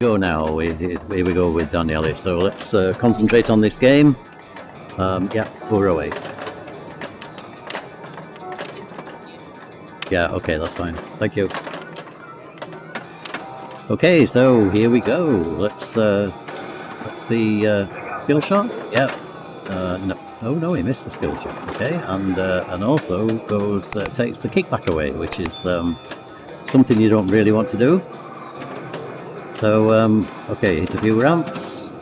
Go now. Here we go with Daniele. So let's concentrate on this game. Yeah, we're away. Yeah, okay, that's fine. Thank you. Okay, so here we go. Let's see. Skill shot. Yeah. No. Oh no, he missed the skill shot. Okay, and also goes takes the kickback away, which is something you don't really want to do. So okay, hit a few ramps,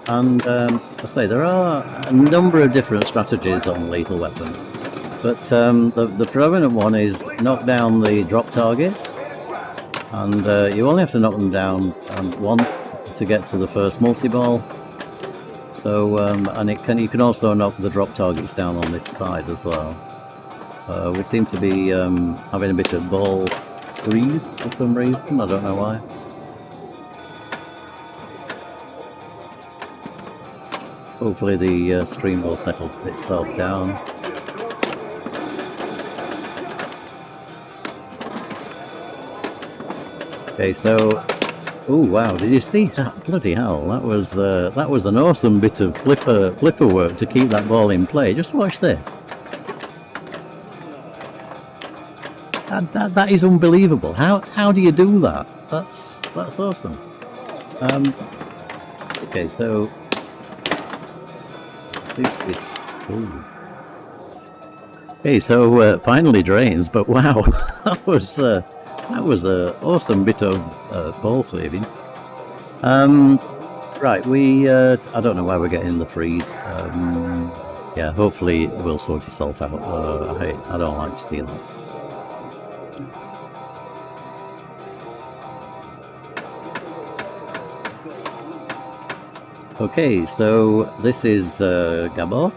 and I say there are a number of different strategies on Lethal Weapon, but the predominant one is knock down the drop targets, and you only have to knock them down once to get to the first multi-ball. So and you can also knock the drop targets down on this side as well. We seem to be having a bit of ball freeze for some reason, I don't know why. Hopefully the stream will settle itself down. Okay, so... Oh wow, did you see that? Bloody hell, that was an awesome bit of flipper work to keep that ball in play. Just watch this. That is unbelievable. How do you do that? That's awesome. Okay, so let's see if this. Ooh. Okay, so finally drains, but wow, that was an awesome bit of ball saving. Right, I don't know why we're getting the freeze. Yeah, hopefully it will sort itself out. I don't like to see that. Okay, so this is Gabor.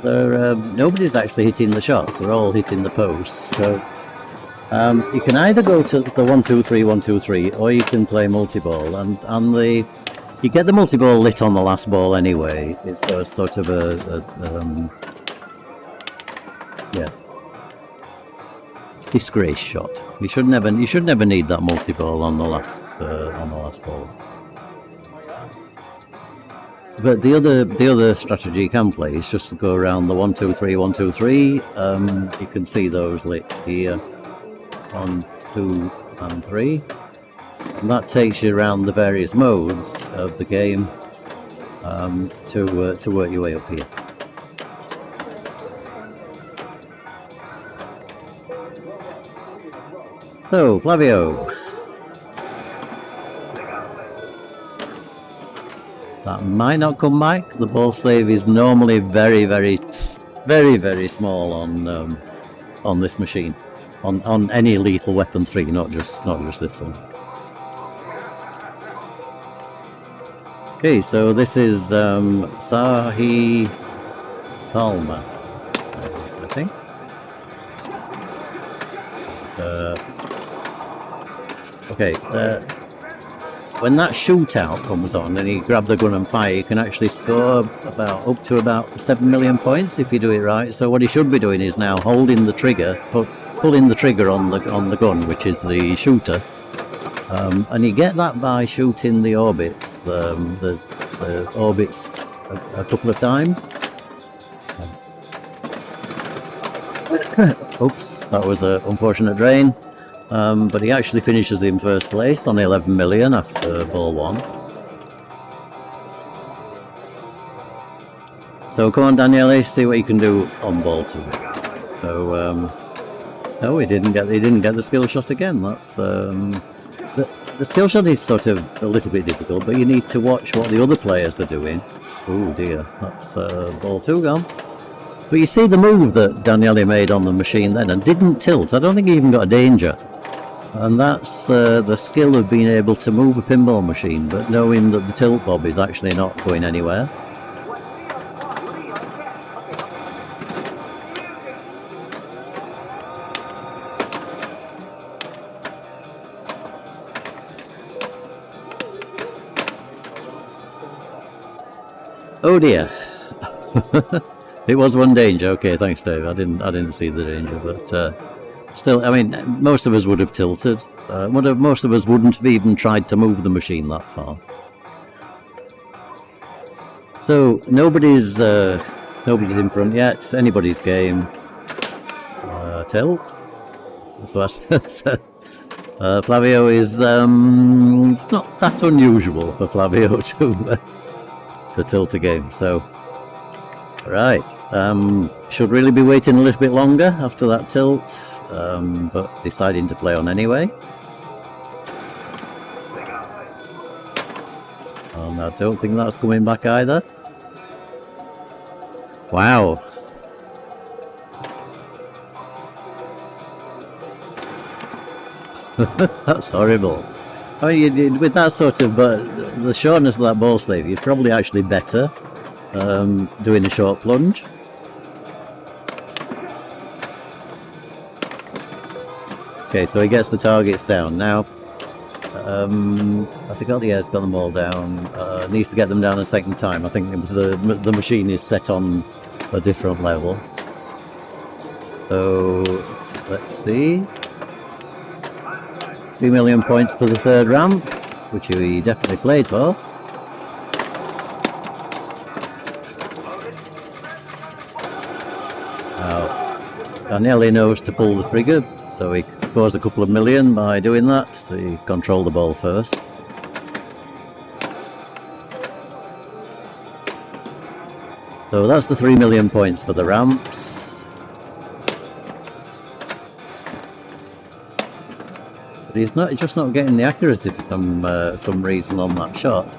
So nobody's actually hitting the shots, they're all hitting the posts. So you can either go to the 1-2-3, 1-2-3, or you can play multi-ball, and you get the multi-ball lit on the last ball anyway. It's a sort of yeah, disgrace shot. You should never need that multi-ball on the last ball. But the other strategy you can play is just to go around the 1-2-3, 1-2-3. You can see those lit here, 1, 2, and 3, and that takes you around the various modes of the game to work your way up here. So Flavio. That might not come back. The ball save is normally very, very small on this machine, on any Lethal Weapon 3, not just this one. Okay, so this is Saghy Kalman, I think. Okay. When that shootout comes on and you grab the gun and fire, you can actually score up to about 7 million points if you do it right. So what he should be doing is now holding the trigger, pulling the trigger on the gun, which is the shooter, and you get that by shooting the orbits, the orbits a couple of times. Oops, that was an unfortunate drain. But he actually finishes in first place on 11 million after ball 1. So come on, Daniele, see what you can do on ball 2. So no, he didn't get the skill shot again. That's the skill shot is sort of a little bit difficult, but you need to watch what the other players are doing. Oh dear, that's ball 2 gone. But you see the move that Daniele made on the machine then and didn't tilt. I don't think he even got a danger. And that's the skill of being able to move a pinball machine, but knowing that the tilt bob is actually not going anywhere. Oh dear. It was one danger. Okay, thanks, Dave. I didn't see the danger, but still, I mean, most of us would have tilted. Most of us wouldn't have even tried to move the machine that far. So nobody's in front yet. Anybody's game. Tilt. So Flavio is it's not that unusual for Flavio to tilt a game. So right, should really be waiting a little bit longer after that tilt, but deciding to play on anyway. And I don't think that's coming back either. Wow. That's horrible. I mean, with that sort of, the shortness of that ball sleeve, you're probably actually better doing a short plunge. Okay, so he gets the targets down. Now, has he got the airs, got them all down? Needs to get them down a second time. I think it was the machine is set on a different level. So, let's see. 3 million points for the third ramp, which he definitely played for. Now, Daniele knows to pull the trigger, so he scores a couple of million by doing that. So he controlled the ball first. So that's the 3 million points for the ramps. But he's just not getting the accuracy for some reason on that shot.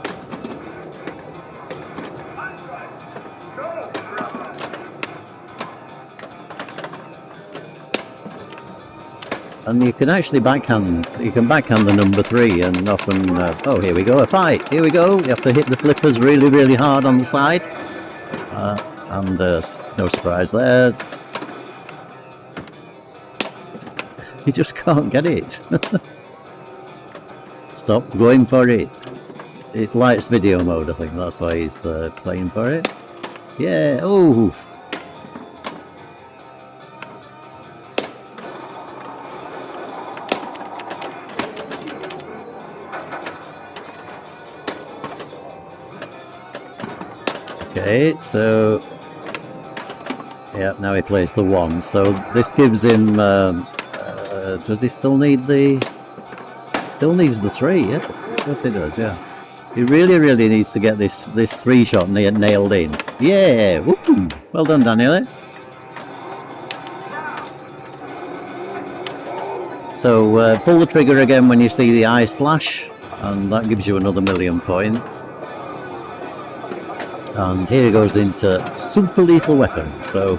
And you can actually backhand. You can backhand the number 3, and often. Oh, here we go, a fight. Here we go. You have to hit the flippers really, really hard on the side, and no surprise there. You just can't get it. Stop going for it. It likes video mode, I think. That's why he's playing for it. Yeah. Oh. Okay, so yeah, now he plays the 1. So this gives him. Does he still need the? Still needs the 3. Yeah, of course he does. Yeah, he really, really needs to get this 3 shot nailed in. Yeah, woo! Well done, Daniele. So pull the trigger again when you see the eyes flash, and that gives you another 1 million points. And here he goes into super lethal weapon. So.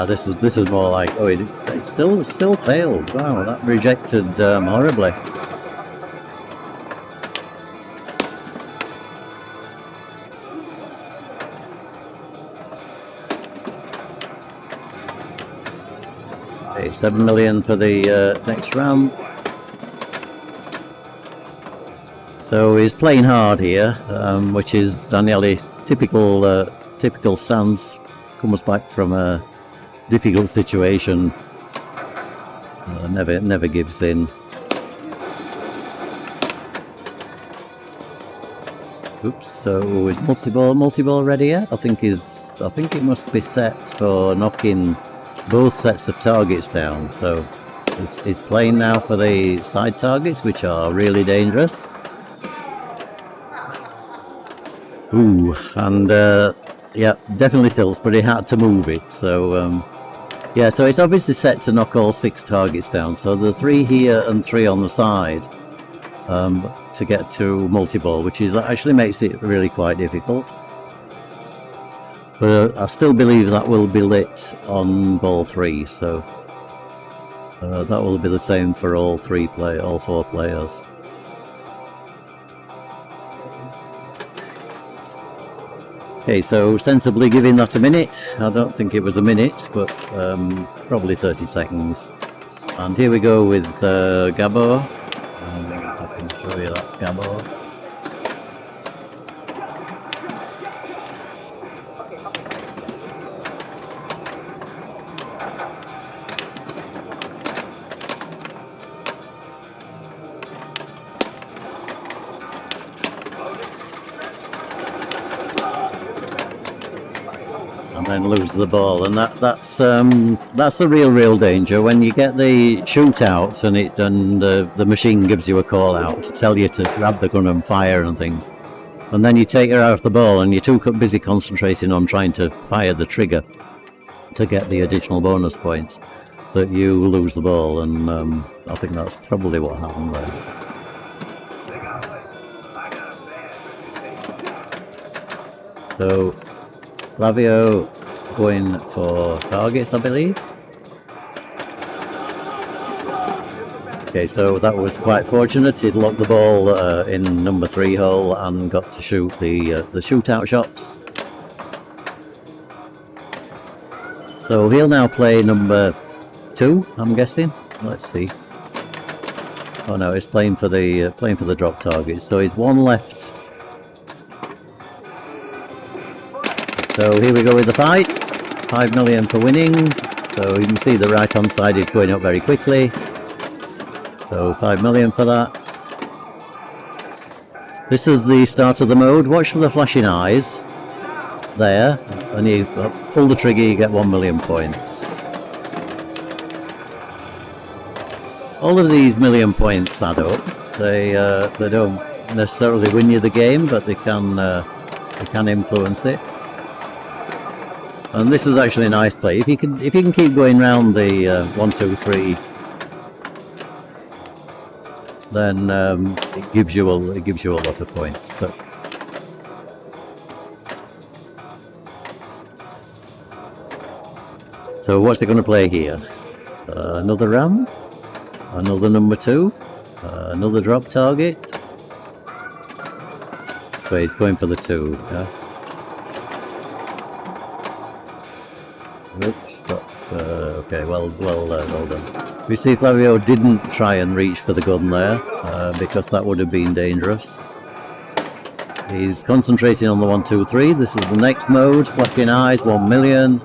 This is more like, oh, it still failed. Wow, that rejected horribly. Okay, 7 million for the next round. So he's playing hard here, which is Daniele typical stance. Comes back from a difficult situation, never gives in. Oops. So is multi-ball ready yet? I think it must be set for knocking both sets of targets down. So he's playing now for the side targets, which are really dangerous. Ooh, and yeah, definitely tilts, but he had to move it. So yeah, so it's obviously set to knock all 6 targets down. So the 3 here and 3 on the side to get to multi-ball, which actually makes it really quite difficult. But I still believe that will be lit on ball 3. So that will be the same for all 4 players. Okay, so sensibly giving that a minute. I don't think it was a minute, but probably 30 seconds. And here we go with Gabor. I can show you that's Gabor. And then lose the ball, and that's the real danger when you get the shootout and the machine gives you a call out to tell you to grab the gun and fire and things, and then you take her out of the ball and you're too busy concentrating on trying to fire the trigger to get the additional bonus points that you lose the ball, and I think that's probably what happened there. So Flavio going for targets, I believe. Okay, so that was quite fortunate. He'd locked the ball in number 3 hole and got to shoot the shootout shots. So he'll now play number 2, I'm guessing. Let's see. Oh no, he's playing for the drop target. So he's 1 left. So here we go with the fight. 5 million for winning. So you can see the right hand side is going up very quickly. So 5 million for that. This is the start of the mode. Watch for the flashing eyes. There. And you pull the trigger, you get 1 million points. All of these million points add up. They don't necessarily win you the game, but they can influence it. And this is actually a nice play. If you can keep going round the 1, 2, 3, then it gives you a lot of points. But so what's it going to play here? Another ram, another number 2, another drop target. So he's going for the 2. Yeah. Oops, that, okay, well done. We see Flavio didn't try and reach for the gun there, because that would have been dangerous. He's concentrating on the 1, 2, 3. This is the next mode. Flashing eyes, 1 million.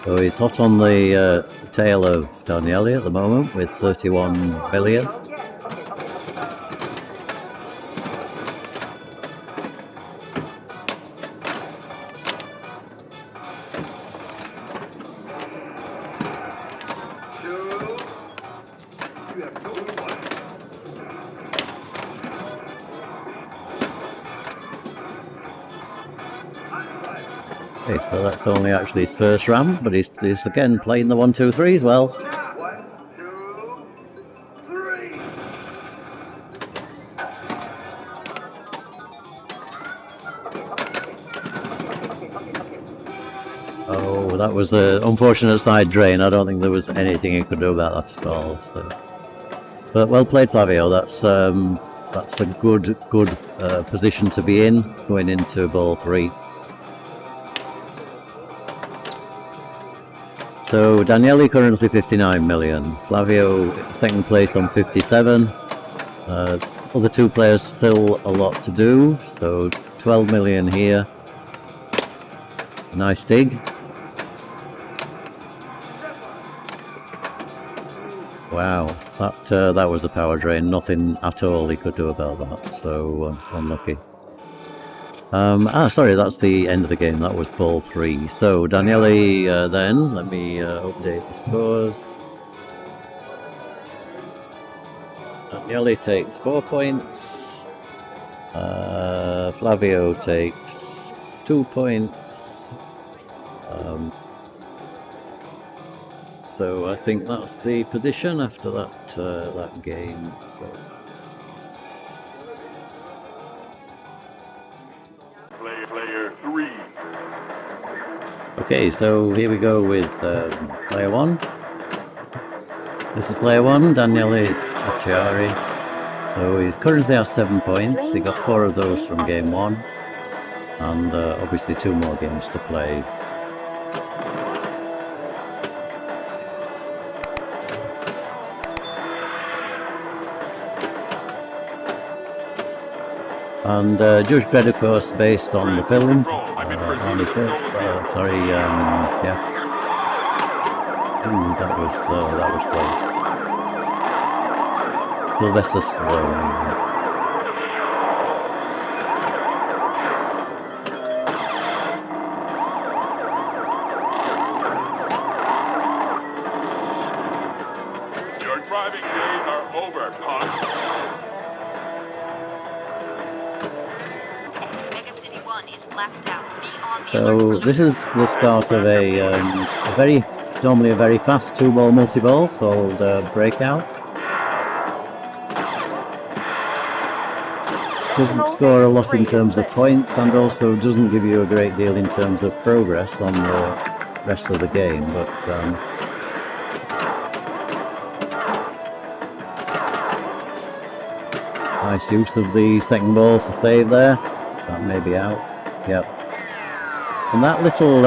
So he's hot on the tail of Daniele at the moment with 31 million. Okay, so that's only actually his first ram, but he's again playing the 1, 2, 3 as well. 1, 2, 3. Oh, that was an unfortunate side drain. I don't think there was anything he could do about that at all. So, but well played, Flavio. That's a good position to be in going into ball 3. So Daniele currently 59 million, Flavio second place on 57. Other 2 players still a lot to do, so 12 million here. Nice dig. Wow, that was a power drain. Nothing at all he could do about that, so unlucky. Sorry, that's the end of the game. That was ball 3. So Daniele, then let me update the scores. Daniele takes 4 points. Flavio takes 2 points. So I think that's the position after that game. So. Player 3. Okay, so here we go with player 1. This is player 1, Daniele Acciari. So he currently has 7 points. He got 4 of those from game 1, and obviously 2 more games to play. And Judge Dredd, of course, based on the film, on his sorry, yeah. Ooh, that was close. Sylvester Stallone. Your driving days are over, punk. Mega City 1 is blacked out. Be on the So alert for this is the start of normally a very fast 2-ball multi-ball called Breakout. Doesn't score a lot in terms of points, and also doesn't give you a great deal in terms of progress on the rest of the game, but nice use of the second ball for save there. That may be out. Yep. And that little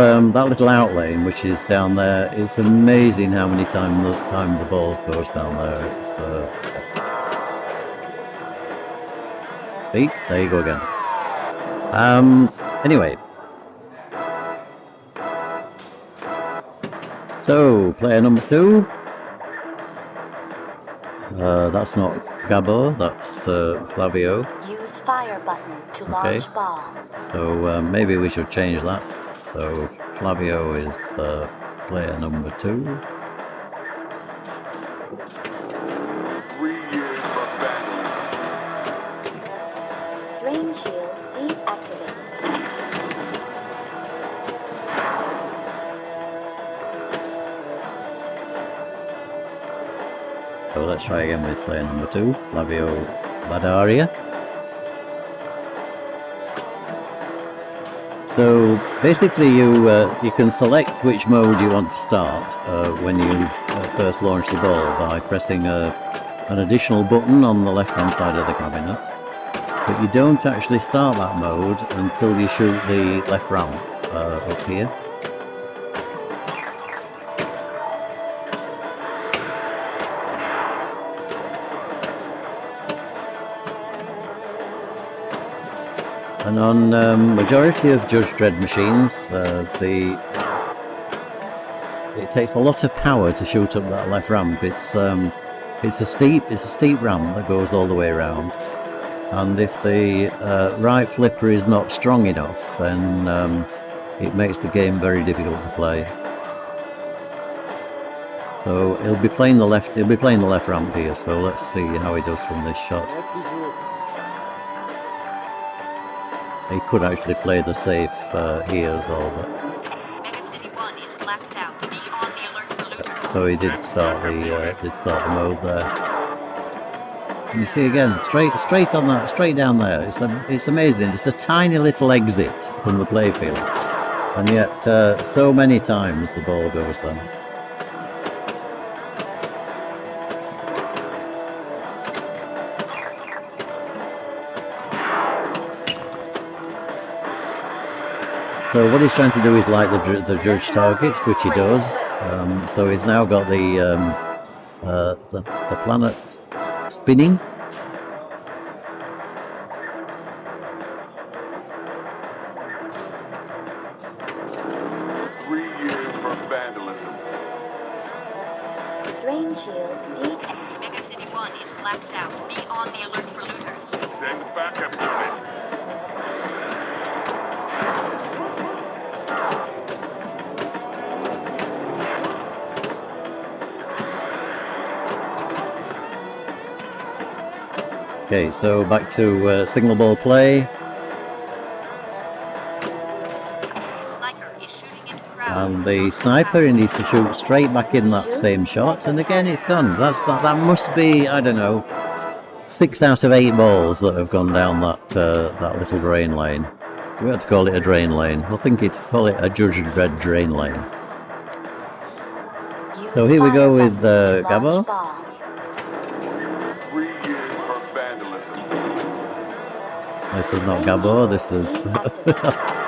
out lane, which is down there, it's amazing how many times the balls goes down there. It's see, there you go again. Anyway, so player number 2. That's not Gabor, that's Flavio. Use fire button to launch ball. So maybe we should change that. So Flavio is player number 2. 3 years for battle. Drain shield deactivated. So let's try again with player number 2, Flavio Baddaria. So basically you can select which mode you want to start when you first launch the ball by pressing an additional button on the left hand side of the cabinet, but you don't actually start that mode until you shoot the left ramp up here. And on majority of Judge Dredd machines, it takes a lot of power to shoot up that left ramp. It's a steep ramp that goes all the way around, and if the right flipper is not strong enough, then it makes the game very difficult to play. So he'll be playing the left ramp here. So let's see how he does from this shot. He could actually play the safe here as well, but Mega City 1 is blacked out. Be on the alert for looters. so he did start the mode there. And you see again, straight on that, straight down there. It's amazing. It's a tiny little exit from the playfield, and yet so many times the ball goes there. So what he's trying to do is light the judge targets, which he does. So he's now got the planet spinning. Drain shield deactivated. Mega City 1 is blacked out. Be on the alert for looters. Send backup unit. Okay, so back to signal ball play. Sniper is shooting into crowd. And the sniper needs to shoot straight back in that same shot, and again it's gone. That must be, I don't know, 6 out of 8 balls that have gone down that little drain lane. We have to call it a drain lane. Call it a Judge Dredd drain lane. So here we go with Gabor. 3 years for vandalism. This is not Gabor, this is...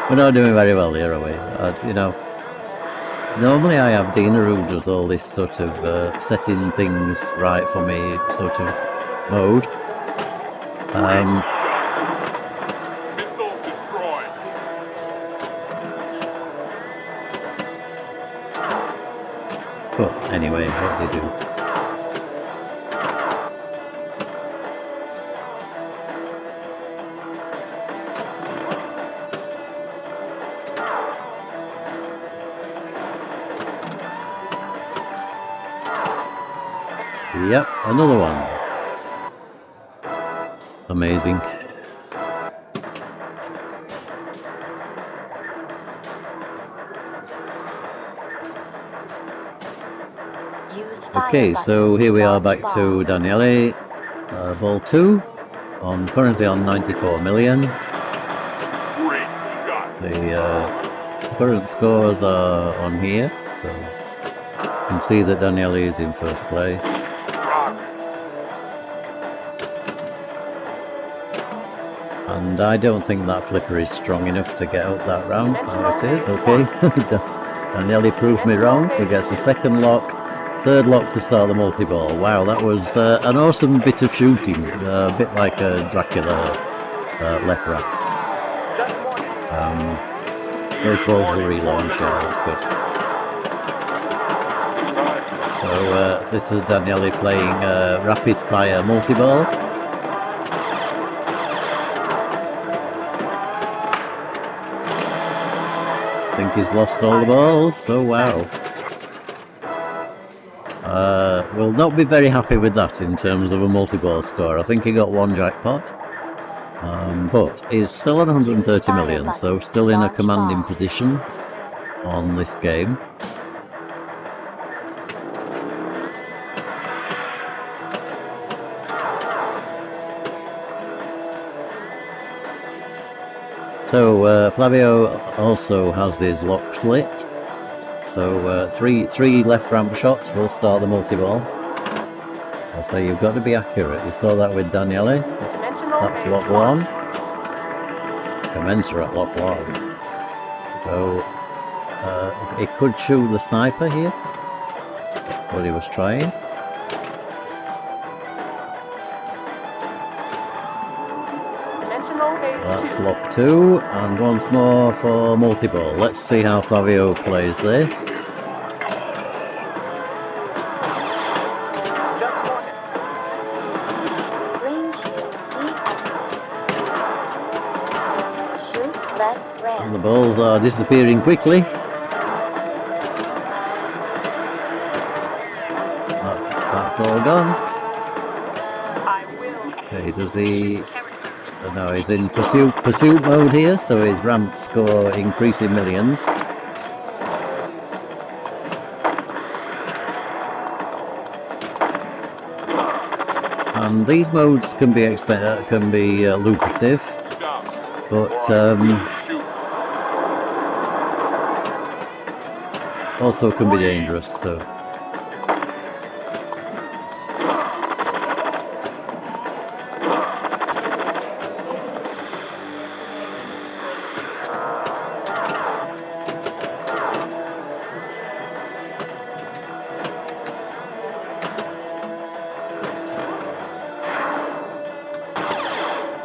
We're not doing very well here, are we? You know, normally I have Dina who does all this sort of setting things right for me sort of mode. Missile destroyed. But anyway, what do you do? Yep, another one. Amazing. Use fire Okay, so button here we are launch back to Daniele, ball 2, currently on 94 million. Great shot. The current scores are on here, so you can see that Daniele is in first place. Rock. And I don't think that flipper is strong enough to get up that round. Oh, it is, okay. Daniele proved me wrong. He gets a second lock, third lock to start the multi-ball. Wow, that was an awesome bit of shooting, a bit like a Dracula left rack. First ball to relaunch, yeah, that's good. So this is Daniele playing rapid fire multi-ball. I think he's lost all the balls, so wow. Will not be very happy with that in terms of a multi-ball score. I think he got one jackpot. But he's still on 130 million, so still in a commanding position on this game. So Flavio also has his lock slit. So three left ramp shots will start the multi-ball. So you've got to be accurate. You saw that with Daniele. That's lock 1. Commensurate lock 1. So it could shoot the sniper here. That's what he was trying. That's lock 2, and once more for multi-ball. Let's see how Flavio plays this. And the balls are disappearing quickly. That's all gone. Okay, does he... No, he's in pursuit mode here, so his ramp score increasing millions. And these modes can be lucrative, but also can be dangerous. So.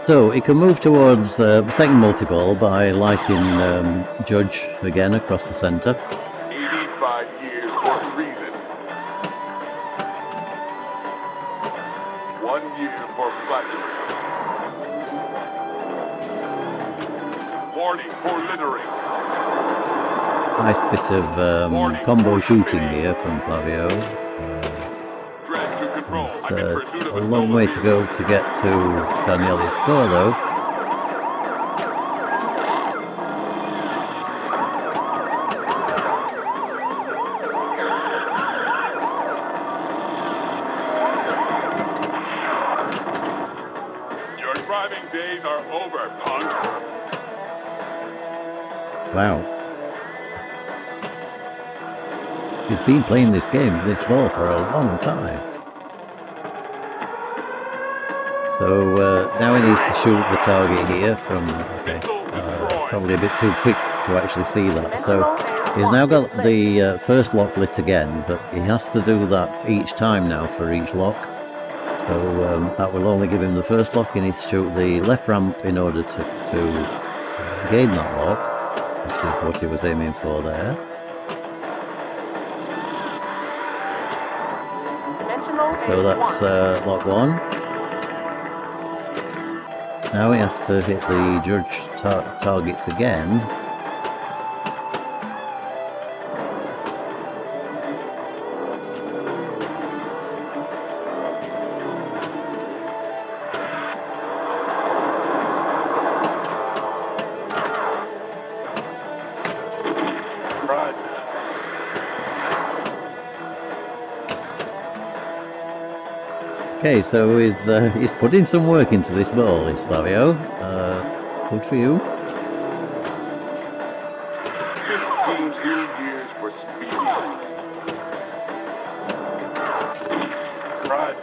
So it can move towards second multi-ball by lighting Judge again across the centre. 85 years for treason. 1 year for flattery. Warning for littering. Nice bit of combo shooting here from Flavio. Dredd to control. It's I'm in pursuit of a long way to go to get to Daniele's score though. Your driving days are over, punk. Wow. He's been playing this game, this ball, for a long time. So now he needs to shoot the target here from, okay, probably a bit too quick to actually see that. So he's now got the first lock lit again, but he has to do that each time now for each lock. So that will only give him the first lock. He needs to shoot the left ramp in order to gain that lock, which is what he was aiming for there. So that's lock 1. Now he has to hit the judge targets again. Okay, so he's putting some work into this ball, is Flavio. Good for you. 15 years for speed. Dredd.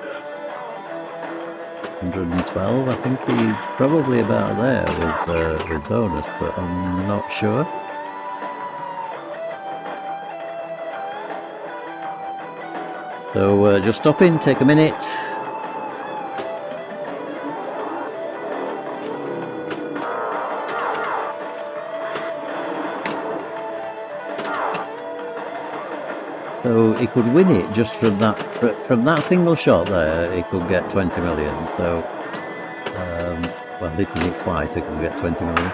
112. I think he's probably about there with bonus, but I'm not sure. So just stop in, take a minute. So he could win it just from that single shot there. He could get 20 million. So, well, hitting it twice, he could get 20 million.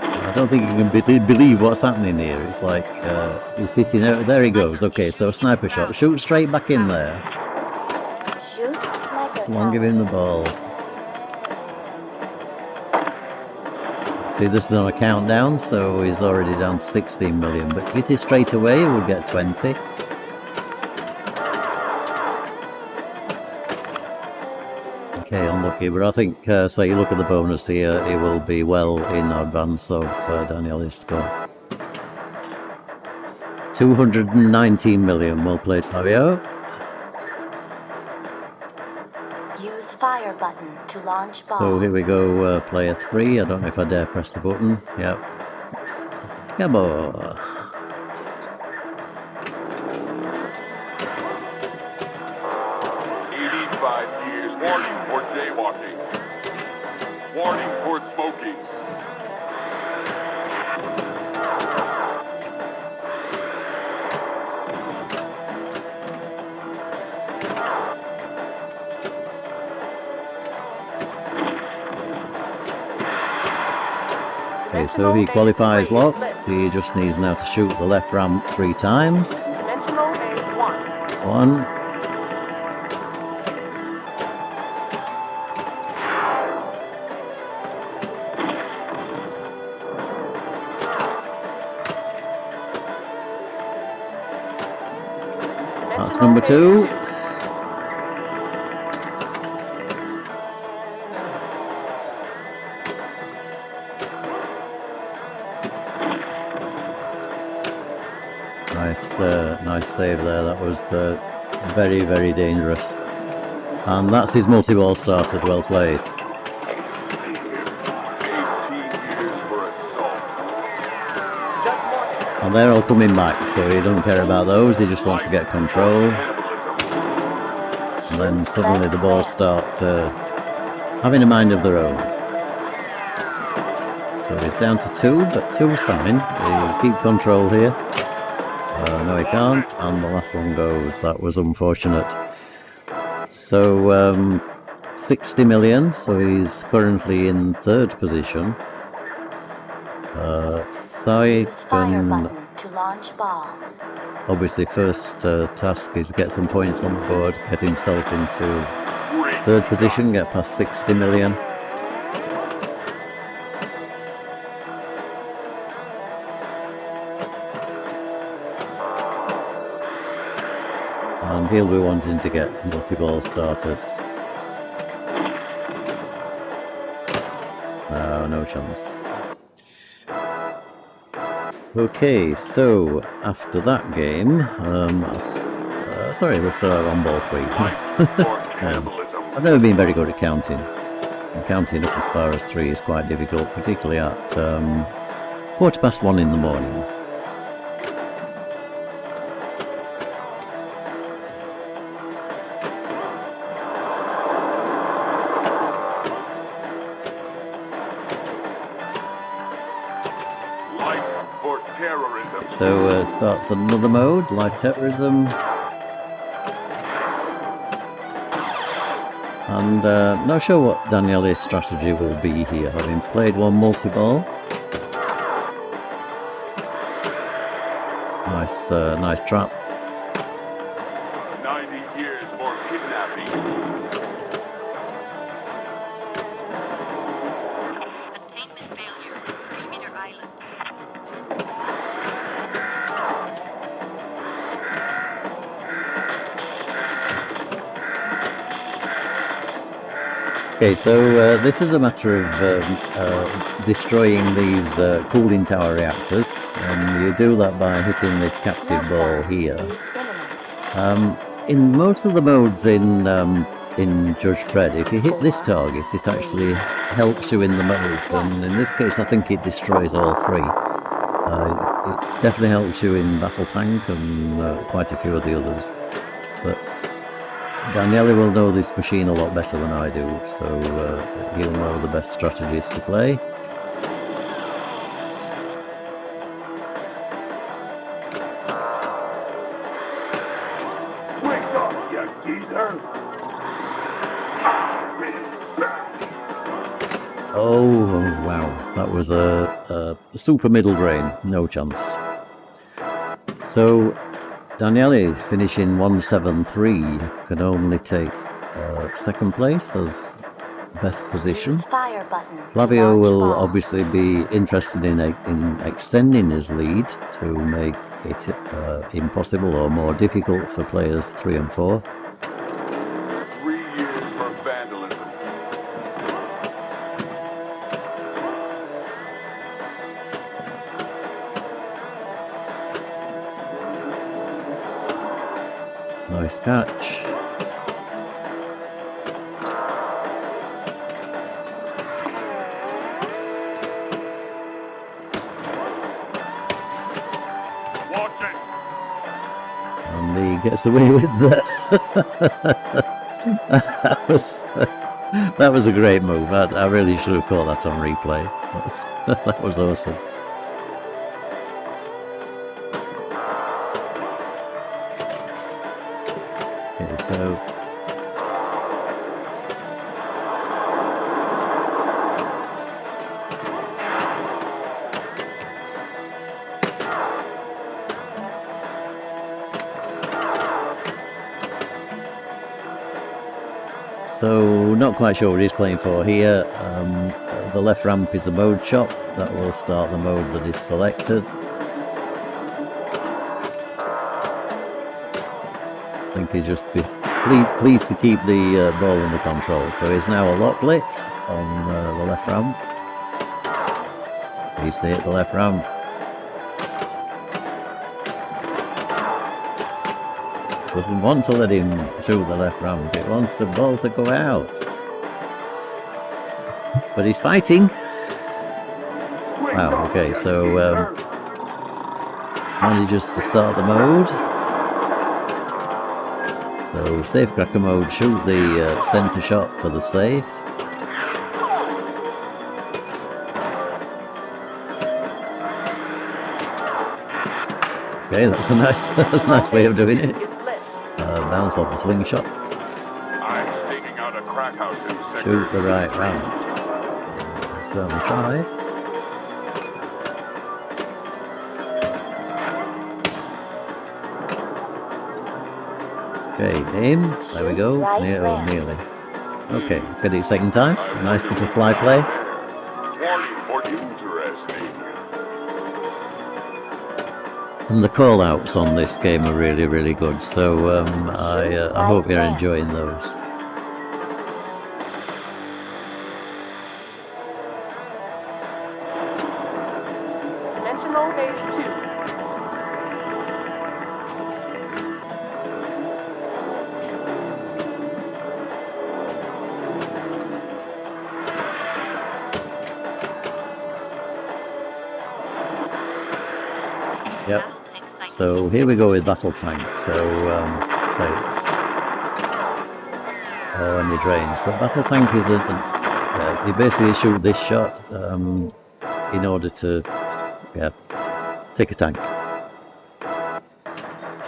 I don't think you can believe what's happening here. It's like he's hitting out. There he goes. Okay, so sniper shot. Shoot straight back in there. Come on, give him the ball. See, this is on a countdown, so he's already down to 16 million. But if hit it straight away, he would get 20. Okay, unlucky, but I think, so you look at the bonus here, he will be well in advance of Daniele's score. 219 million, well played, Flavio. Use fire button to launch ball. So here we go, player 3. I don't know if I dare press the button. Yep. Gabor. 85 years. Warning for jaywalking. Warning for smoking. Okay, so he qualifies locks. He just needs now to shoot the left ramp 3 times. 1. That's number 2. Nice save there. That was very, very dangerous. And that's his multi-ball started. Well played. 18 years for assault. And they're all coming back, so he doesn't care about those. He just wants to get control. And then suddenly the balls start having a mind of their own. So he's down to 2, but 2 is fine. He'll keep control here. No, he can't, and the last one goes. That was unfortunate. So 60 million, so he's currently in 3rd position. Saghy can, obviously first task is get some points on the board, get himself into 3rd position, get past 60 million. And he'll be wanting to get multi-ball started. No chance. Okay, so after that game, Sorry, we're on ball 3. Or cannibalism. I've never been very good at counting. And counting up as far as 3 is quite difficult, particularly at 1:15 in the morning. Life or terrorism. So it starts another mode, like terrorism. And not sure what Daniele's strategy will be here, having played one multi-ball. Nice trap. 90 years for kidnapping. Containment failure. 3-meter island. Okay, so this is a matter of destroying these cooling tower reactors, and you do that by hitting this captive ball here. In most of the modes in Judge Dredd, if you hit this target, it actually helps you in the mode, and in this case I think it destroys all 3. It definitely helps you in Battle Tank and quite a few of the others, but Daniele will know this machine a lot better than I do, so he'll know the best strategies to play. Wake up, you geezer! Oh, wow, that was a super middle drain, no chance. So Daniele finishing 173 can only take second place as best position. Use fire button to Flavio launch will ball. obviously be interested in extending his lead to make it impossible or more difficult for players 3 and 4. 3 years for vandalism. Nice catch. Watch it! And he gets away with that. That was a great move. I really should have caught that on replay. That was awesome. Okay, so not quite sure what he's playing for here. The left ramp is a mode shot. That will start the mode that is selected. I think he'd just be pleased to keep the ball under control. So he's now a lock lit on the left ramp. Please to hit the left ramp. Doesn't want to let him shoot the left ramp. It wants the ball to go out. But he's fighting. Wow, okay, so manages to start the mode. So safecracker mode, shoot the center shot for the safe. Okay, that's a nice way of doing it. Bounce off the slingshot. I'm taking out a crack house in sector. Shoot the right ramp. Certainly tried. Okay, aim. There we go. Nearly. Okay, get it second time. Nice bit of fly play. Warning for interesting. And the call-outs on this game are really, really good. So I hope you're enjoying those. Dimensional phase 2. So here we go with battle tank. So say, or any drains, but battle tank is you basically shoot this shot in order to take a tank.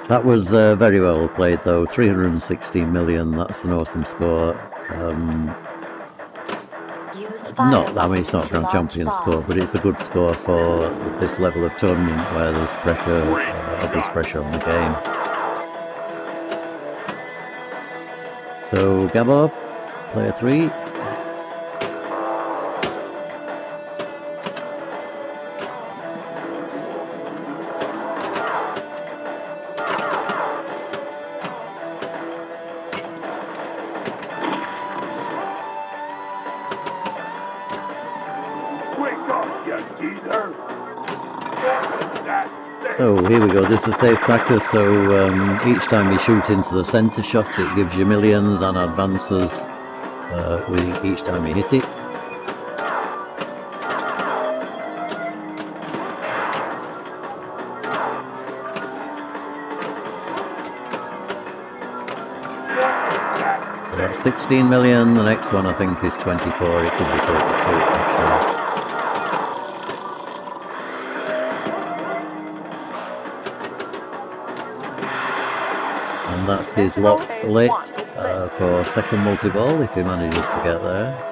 That was very well played though. 316 million. That's an awesome score. I mean, it's not Grand Champion score, but it's a good score for this level of tournament where there's pressure, obvious pressure on the game. So Gabor, player 3. So here we go, this is safe cracker, so each time you shoot into the centre shot it gives you millions and advances with each time you hit it. So that's 16 million, the next one I think is 24, it could be 32. And that's his lock lit for second multi-ball if he manages to get there.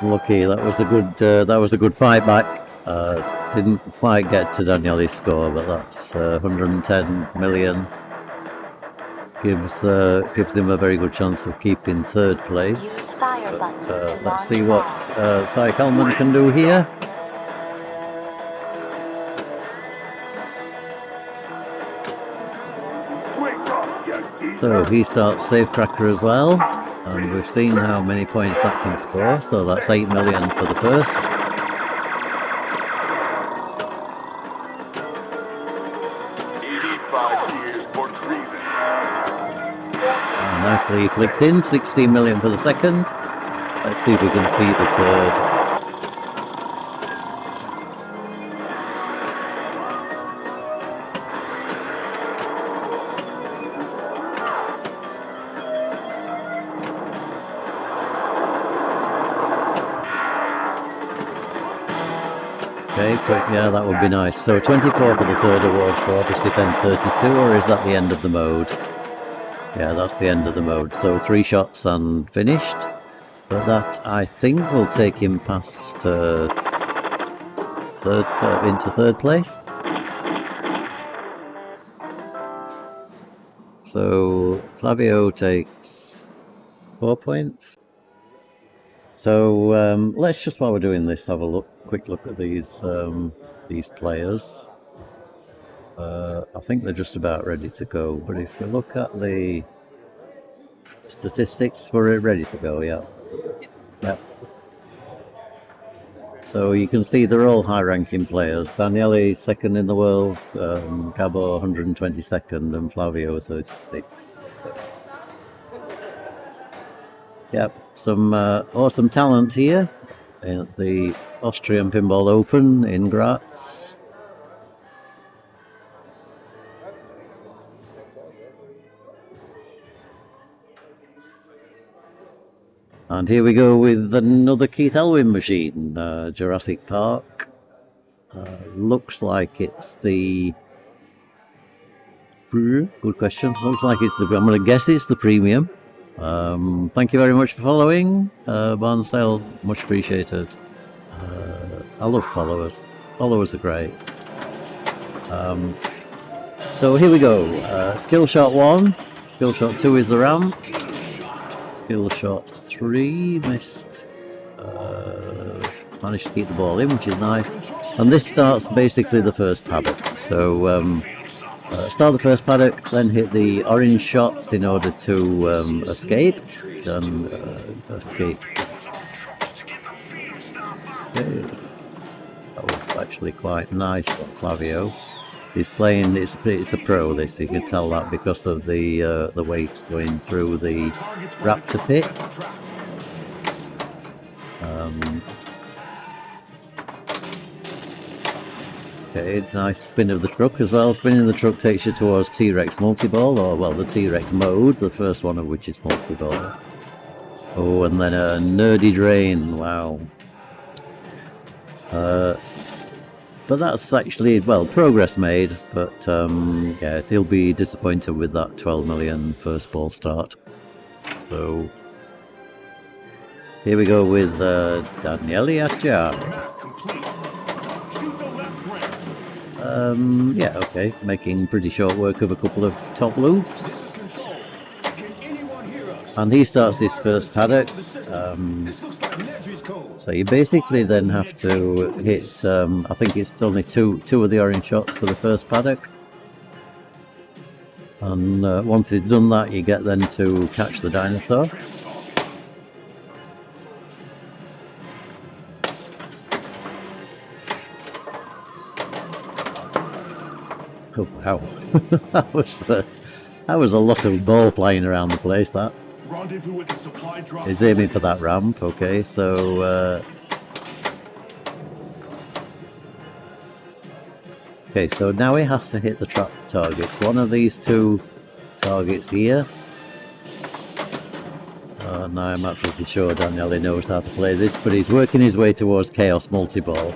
Lucky, that was a good fight back. Didn't quite get to Daniele's score, but that's 110 million. Gives him a very good chance of keeping third place. But, let's see what Saghy Kalman can do here. So he starts safe cracker as well, and we've seen how many points that can score, so that's 8 million for the first. And nicely flicked in, 16 million for the second. Let's see if we can see the third. Okay, quick, yeah, that would be nice. So 24 for the third award, so obviously then 32, or is that the end of the mode? Yeah, that's the end of the mode. So 3 shots and finished. But that, I think, will take him past into third place. So Flavio takes 4 points. So let's just, while we're doing this, have a quick look at these players. I think they're just about ready to go. But if you look at the statistics for it, ready to go, yeah. So you can see they're all high-ranking players. Daniele second in the world, Gabor 122nd, and Flavio 36. So. Yep, some awesome talent here at the Austrian Pinball Open in Graz. And here we go with another Keith Elwin machine, Jurassic Park. Looks like it's the... Good question. Looks like it's the... I'm going to guess it's the premium. Thank you very much for following. Barn sales, much appreciated. I love followers. Followers are great. So here we go. Skill shot 1. Skill shot 2 is the ramp. Skill shot 3 missed. Managed to keep the ball in, which is nice. And this starts basically the first paddock. So Start the first paddock, then hit the orange shots in order to escape. Then escape. Okay. That looks actually quite nice from Flavio. He's playing. It's a pro. This, you can tell that because of the weights going through the Raptor pit. Okay, nice spin of the truck as well. Spinning the truck takes you towards T-Rex multi-ball, or well, the T-Rex mode, the first one of which is multi-ball. Oh, and then a nerdy drain, wow. But that's actually, well, progress made, but yeah, he'll be disappointed with that 12 million first ball start. So, here we go with Daniele Acciari. Yeah, okay, making pretty short work of a couple of top loops. And he starts this first paddock. So you basically then have to hit, I think it's only two of the orange shots for the first paddock. And once you've done that, you get then to catch the dinosaur. Oh wow, that was a lot of ball flying around the place. That he's aiming for that ramp. Okay, so okay, so now he has to hit the trap targets. One of these two targets here. Now I'm absolutely sure Daniele knows how to play this, but he's working his way towards Chaos multi-ball.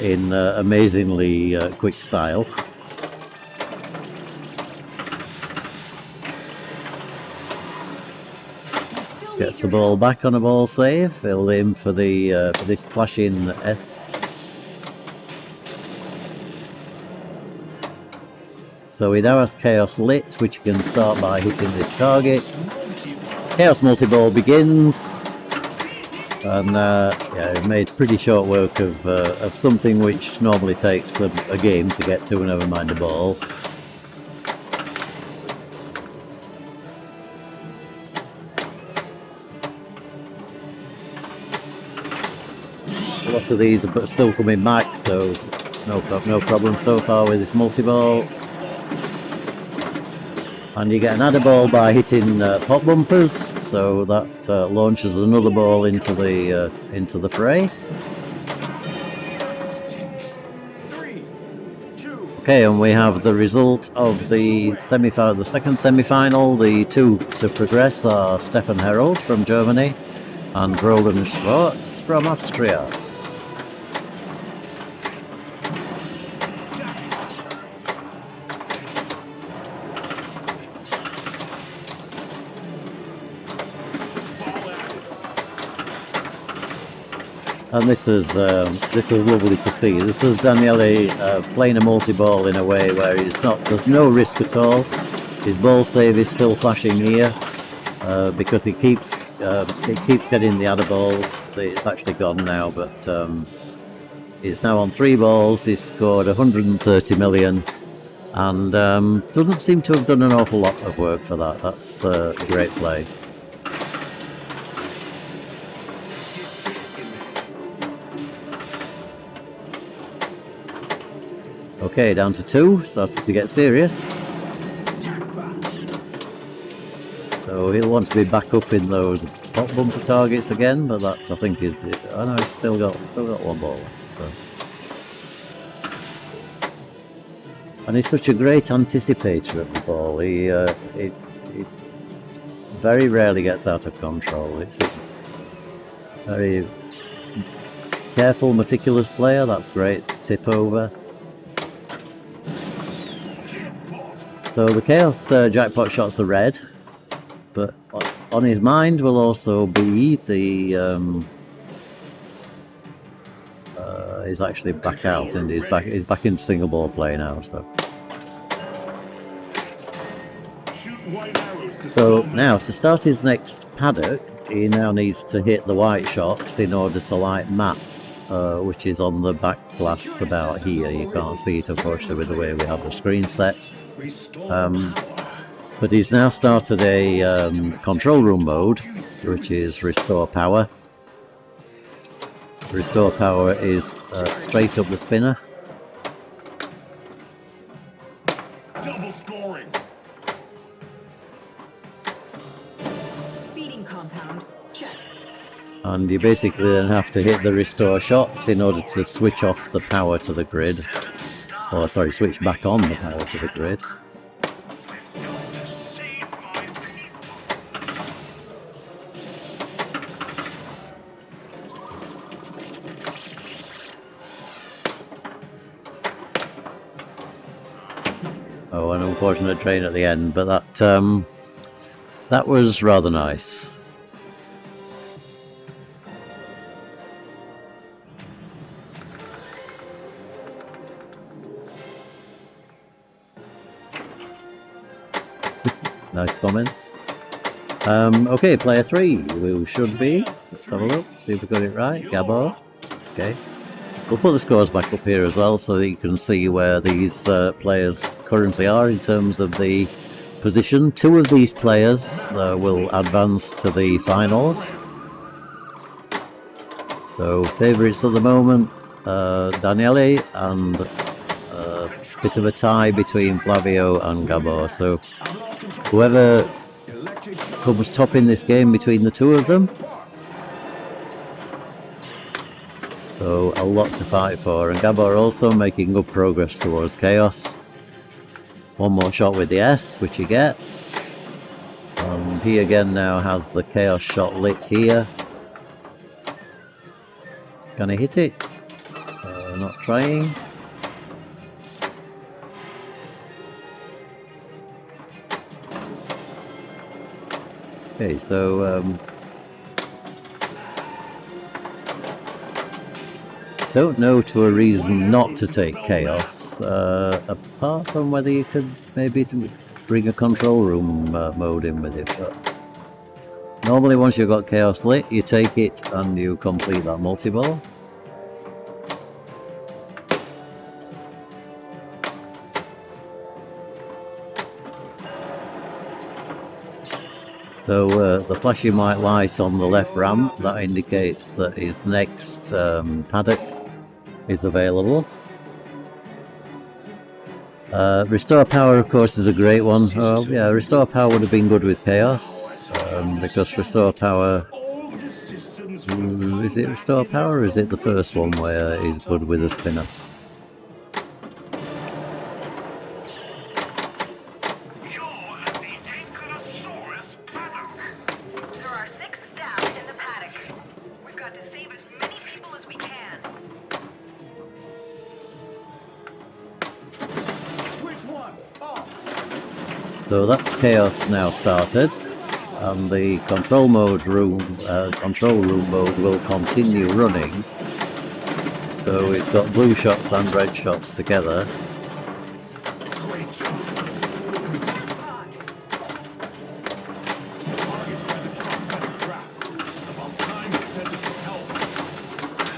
In amazingly quick style. Gets the ball back on a ball save. He'll aim for the for this flashing S. So he now has Chaos lit, which you can start by hitting this target. Chaos multi-ball begins. And yeah, it made pretty short work of something which normally takes a game to get to, never mind a ball. A lot of these are still coming back, so no problem so far with this multi-ball. And you get an adder ball by hitting pop bumpers, so that launches another ball into the fray. Okay, and we have the result of the semi-final, the second semi-final. The two to progress are Stefan Herold from Germany and Roland Schwartz from Austria. And this is lovely to see. This is Daniele playing a multi-ball in a way where there's no risk at all. His ball save is still flashing here because he keeps getting the adder balls. It's actually gone now, but he's now on 3 balls. He's scored 130 million, and doesn't seem to have done an awful lot of work for that. That's a great play. Okay, down to 2, starting to get serious. So he'll want to be back up in those pop bumper targets again, but that I think is the. Oh no, he's still got 1 ball left. So, and he's such a great anticipator of the ball. He very rarely gets out of control. It's a very careful, meticulous player. That's great. Tip over. So the Chaos jackpot shots are red, but on his mind will also be the he's actually back out, and he's back in single ball play now. So now to start his next paddock, he now needs to hit the white shots in order to light map which is on the back glass about here. You can't see it, unfortunately, with the way we have the screen set. But he's now started a control room mode, which is restore power. Restore power is straight up the spinner. Double scoring. Feeding compound. Check. And you basically then have to hit the restore shots in order to switch off the power to the grid. Or sorry, switch back on the power to the grid. Oh, an unfortunate train at the end, but that was rather nice. Nice comments. Okay, player 3, we should be. Let's have a look, see if we got it right. Gabor. Okay. We'll put the scores back up here as well so that you can see where these players currently are in terms of the position. 2 of these players will advance to the finals. So, favourites at the moment, Daniele, and a bit of a tie between Flavio and Gabor. So, whoever comes top in this game between the 2 of them. So a lot to fight for, and Gabor also making good progress towards Chaos. One more shot with the S, which he gets. And he again now has the Chaos shot lit here. Can he hit it? Not trying. Okay, so don't know to a reason not to take Chaos, apart from whether you could maybe bring a control room mode in with it. But normally once you've got Chaos lit, you take it and you complete that multi-ball. So the flashing white light on the left ramp, that indicates that his next paddock is available. Restore power, of course, is a great one. Oh, yeah, restore power would have been good with Chaos, because restore power... is it restore power, or is it the first one where he's good with a spinner? There are 6 staff in the paddock. We've got to save as many people as we can. Switch one. Off. So that's Chaos now started, and the control room mode will continue running. So it's got blue shots and red shots together. Great job. Hot. Targets by the trucks at the track. About time to send us some help.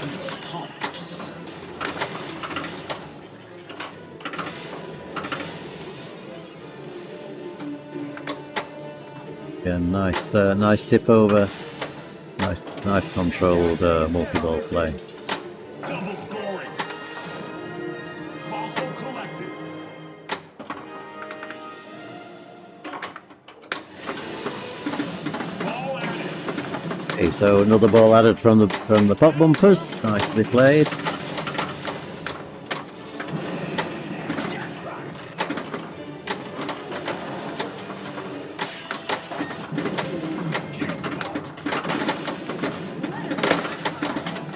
And the pumps. Yeah, nice tip over. Nice controlled multi-ball play. Double scoring. Fossil collected. Ball added. Okay, so another ball added from the pop bumpers. Nicely played.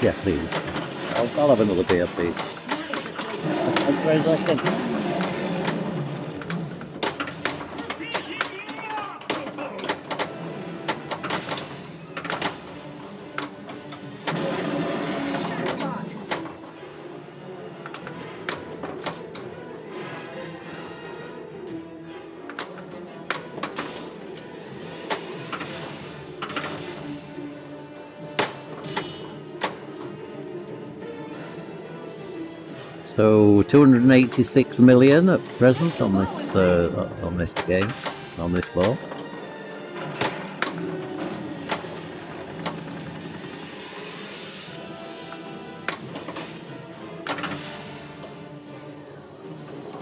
Yeah, please. I'll have another beer, please. Thank you very much. Jackpot. So 286 million at present on this game, on this ball.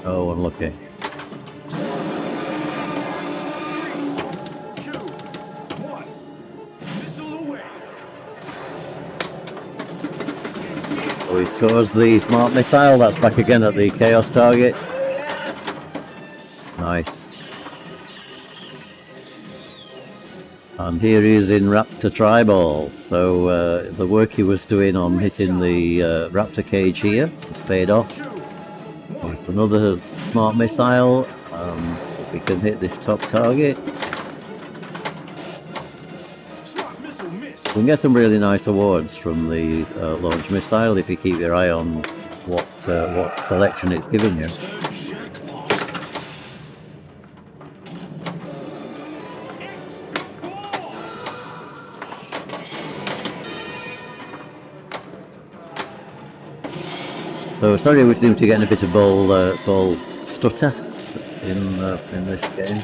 Oh, unlucky. 2, 1. Missile away. Oh, he scores the smart missile. That's back again at the chaos target. Nice. And here he is in Raptor Tribal. So the work he was doing on hitting the Raptor cage here has paid off. Here's another smart missile. We can hit this top target. Smart missile miss. You can get some really nice awards from the launch missile if you keep your eye on what selection it's giving you. So sorry, we seem to be getting a bit of ball stutter in this game.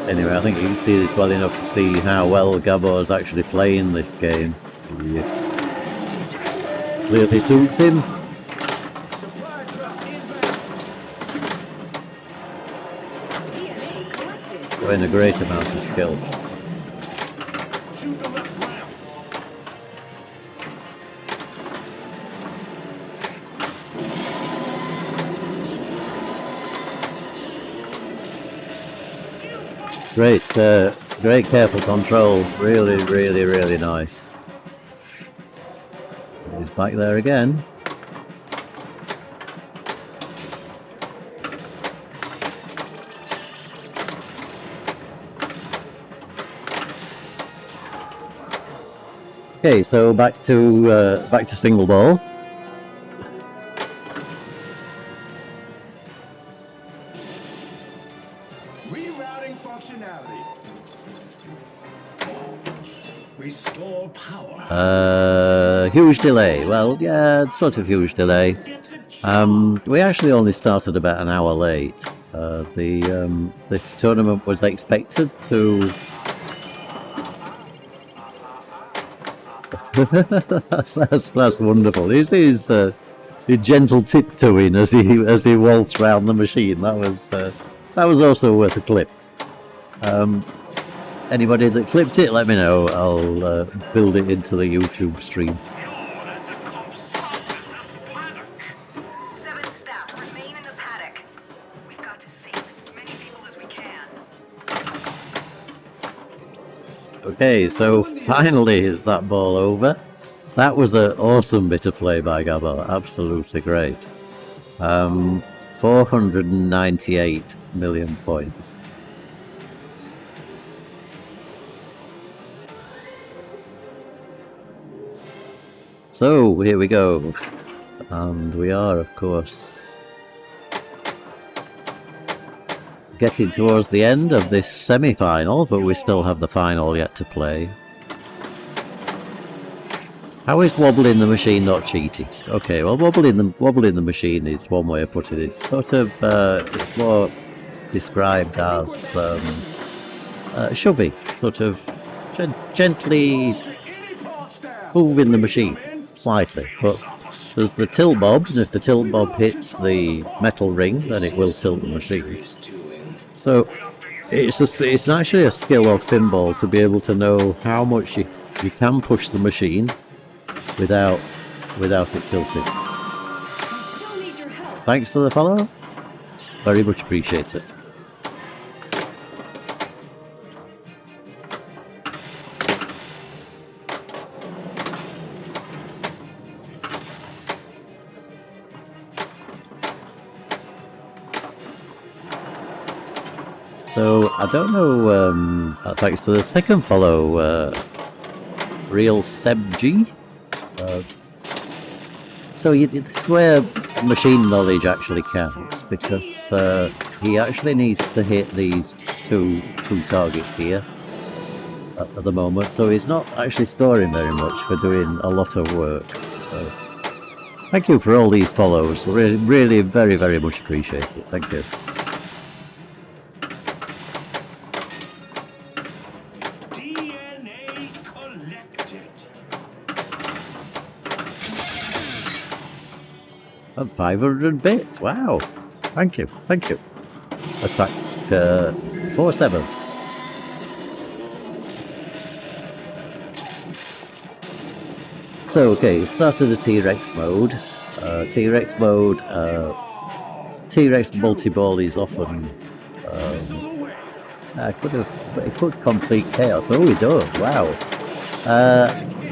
Anyway, I think you can see this well enough to see how well Gabor is actually playing this game. He clearly suits him. Supply drop inbound. Showing a great amount of skill. Shoot the left round. Great careful control. Really, really, really nice. He's back there again. Okay, so back to single ball. Rerouting functionality. Restore power. Huge delay. Well, yeah, it's sort of huge delay. We actually only started about an hour late. This tournament was expected to. that's wonderful. He's gentle tiptoeing as he waltzed round the machine. That was also worth a clip. Anybody that clipped it, let me know. I'll build it into the YouTube stream. 7 staff remain in the paddock. We've got to save as many people as we can. Okay, so finally is that ball over. That was an awesome bit of play by Gabor. Absolutely great. 498 million points. So here we go, and we are, of course, getting towards the end of this semi-final, but we still have the final yet to play. How is wobbling the machine not cheating? Okay, well, wobbling the machine is one way of putting it. Sort of, it's more described as shoving, sort of gently moving the machine slightly. But there's the tilt bob, and if the tilt bob hits the metal ring, then it will tilt the machine. So it's actually a skill of pinball to be able to know how much you can push the machine without it tilting. Thanks for the follow. Very much appreciated. So I don't know. Thanks to the second follow, Real Seb G. So this is where machine knowledge actually counts, because he actually needs to hit these two targets here at the moment. So he's not actually scoring very much for doing a lot of work. So thank you for all these follows. Really, really, very, very much appreciated. Thank you. DNA collected. And 500 bits. Wow. Thank you. Thank you. Attack 4 sevens. So, okay, started the T-Rex mode. T-Rex mode, T-Rex multi-ball is often... it could complete chaos. Oh, it does. Wow.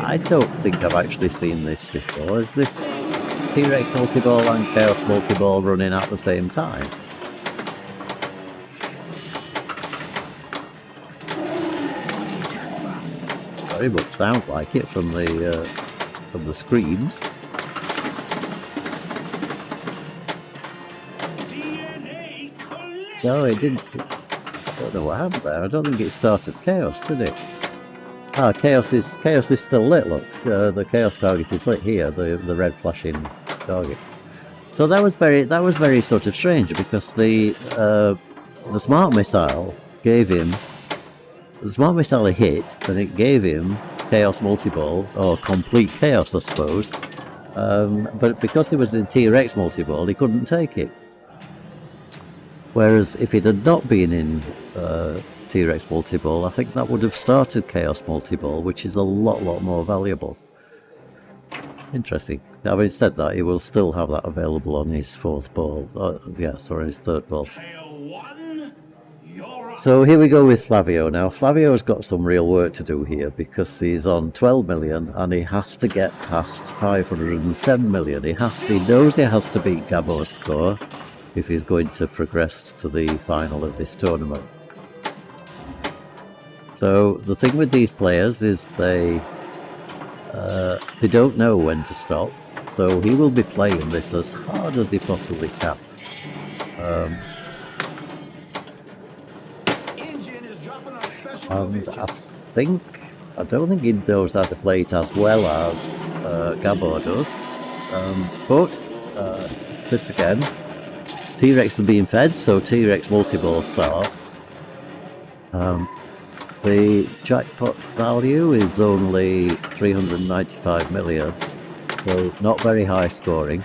I don't think I've actually seen this before. Is this T-Rex multi-ball and chaos multi-ball running at the same time? Very much sounds like it from the screams. No, it didn't. I don't know what happened there. I don't think it started chaos, did it? Ah, chaos is still lit. Look, the chaos target is lit here. The red flashing target. So that was very sort of strange, because the smart missile gave him the smart missile hit, and it gave him chaos multi-ball, or complete chaos, I suppose. But because it was in T-Rex multi-ball, he couldn't take it. Whereas if it had not been in T-Rex multi-ball, I think that would have started chaos multi-ball, which is a lot more valuable. Interesting. Having said that, he will still have that available on his fourth ball. Sorry, his third ball. So here we go with Flavio now. Flavio's got some real work to do here, because he's on 12 million and he has to get past 507 million. He knows he has to beat Gabor's score if he's going to progress to the final of this tournament. So the thing with these players is they don't know when to stop. So he will be playing this as hard as he possibly can. And I don't think he knows how to play it as well as Gabor does. But this again, T-Rex is being fed, so T-Rex multi-ball starts. The jackpot value is only 395 million, so not very high scoring.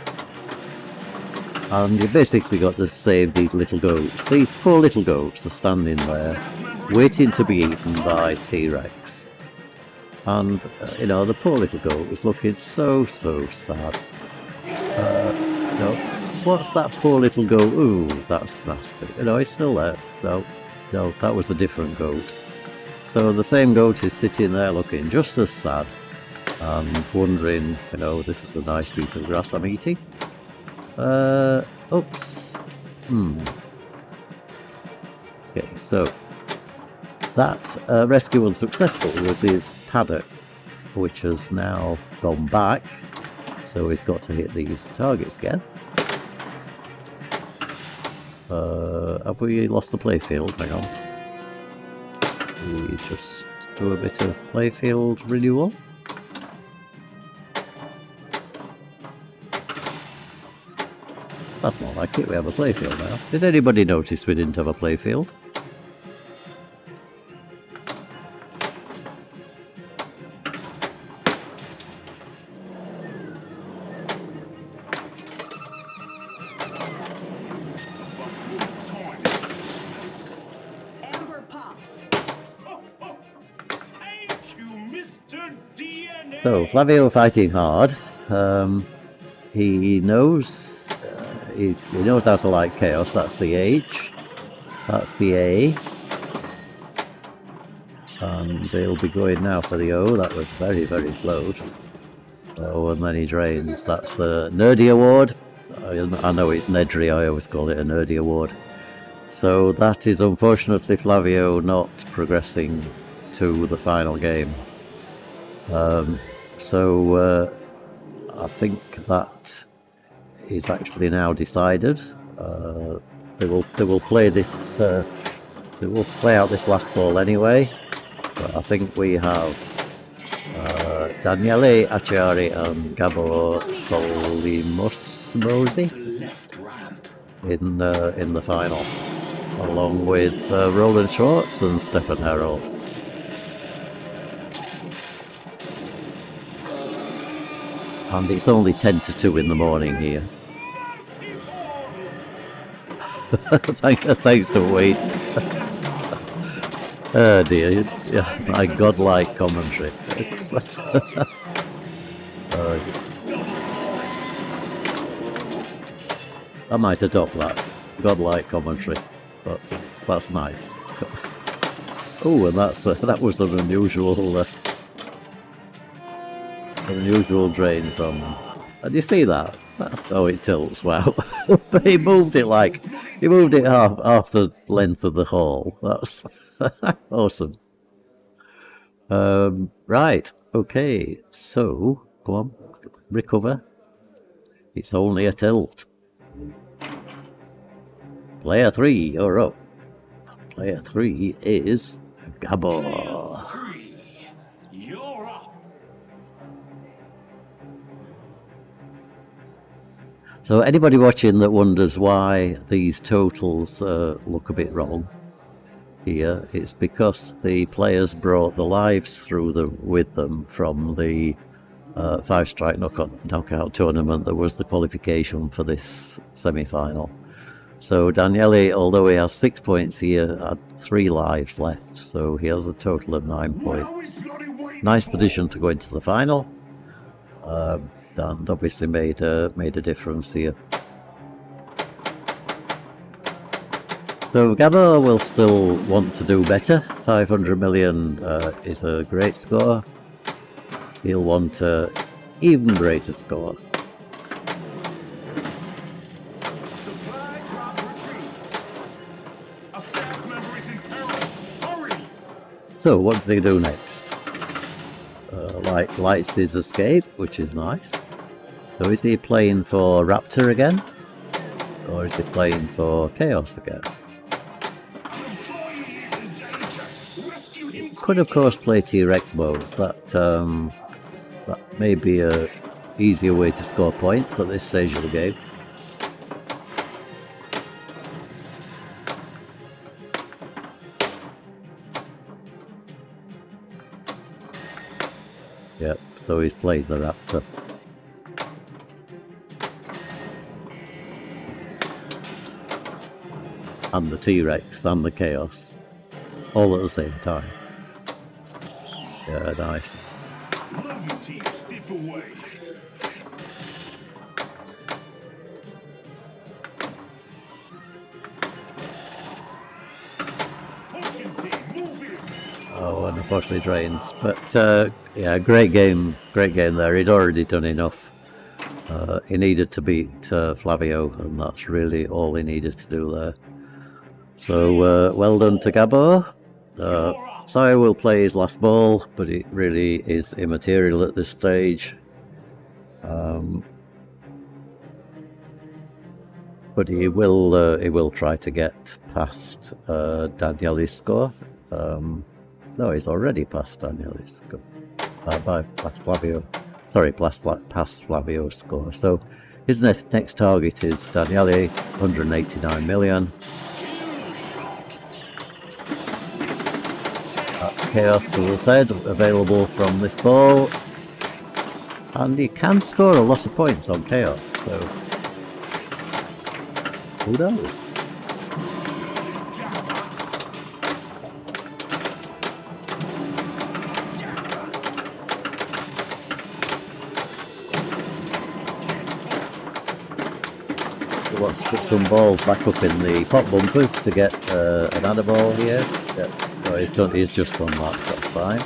And you basically got to save these little goats. These poor little goats are standing there, waiting to be eaten by T-Rex. And, the poor little goat is looking so sad. What's that poor little goat? Ooh, that's nasty. It's still there. No, that was a different goat. So the same goat is sitting there looking just as sad and wondering, this is a nice piece of grass I'm eating. Oops. Okay, so that rescue unsuccessful was his paddock, which has now gone back. So he's got to hit these targets again. Have we lost the playfield? Hang on. We just do a bit of playfield renewal. That's more like it, we have a playfield now. Did anybody notice we didn't have a playfield? So, Flavio fighting hard. He knows he knows how to like chaos. That's the H. That's the A. And they'll be going now for the O. That was very close. Oh, and then he drains. That's a Nerdy Award. I know it's Nedry, I always call it a Nerdy Award. So that is unfortunately Flavio not progressing to the final game. I think that is actually now decided. They will play this. They will play out this last ball anyway. But I think we have Daniele, Acciari, and Gabor Solymosi in the final, along with Roland Schwartz and Stefan Herold. And it's only 10 to 2 in the morning here. Thanks to Wade. Oh dear, yeah, my godlike commentary. I might adopt that. Godlike commentary. That's nice. Oh, and that was an unusual drain from. And you see that? Oh, it tilts. Wow! But he moved it half the length of the hall. That's awesome. Right. Okay. So go on, recover. It's only a tilt. Player 3, you're up. Player 3 is Gabor. You're up. So anybody watching that wonders why these totals look a bit wrong here, it's because the players brought the lives with them from the 5-strike knockout tournament that was the qualification for this semi-final. So Daniele, although he has 6 points here, had 3 lives left, so he has a total of 9 points. Nice position to go into the final, and obviously made a difference here. So Gabor will still want to do better. 500 million is a great score. He'll want an even greater score. So what do they do next? Lights his escape, which is nice. So is he playing for Raptor again? Or is he playing for Chaos again? He could of course play T-Rex modes. That may be a easier way to score points at this stage of the game. Yep, so he's played the Raptor. And the T-Rex and the Chaos. All at the same time. Yeah, nice. Love you, team. Step away. Pushing team, move in. Oh, and unfortunately drains. But yeah, great game there. He'd already done enough. He needed to beat Flavio, and that's really all he needed to do there. So well done to Gabor. Saghy will play his last ball, but it really is immaterial at this stage. But he will try to get past Daniele's score. No, he's already past Daniele's score. Past Flavio. Sorry, past Flavio's score. So his next target is Daniele, 189 million. That's Chaos, as I said, available from this ball. And he can score a lot of points on Chaos, so who knows? Let's put some balls back up in the pot bumpers to get another ball here. Yeah. Oh, he's just done that, so that's fine.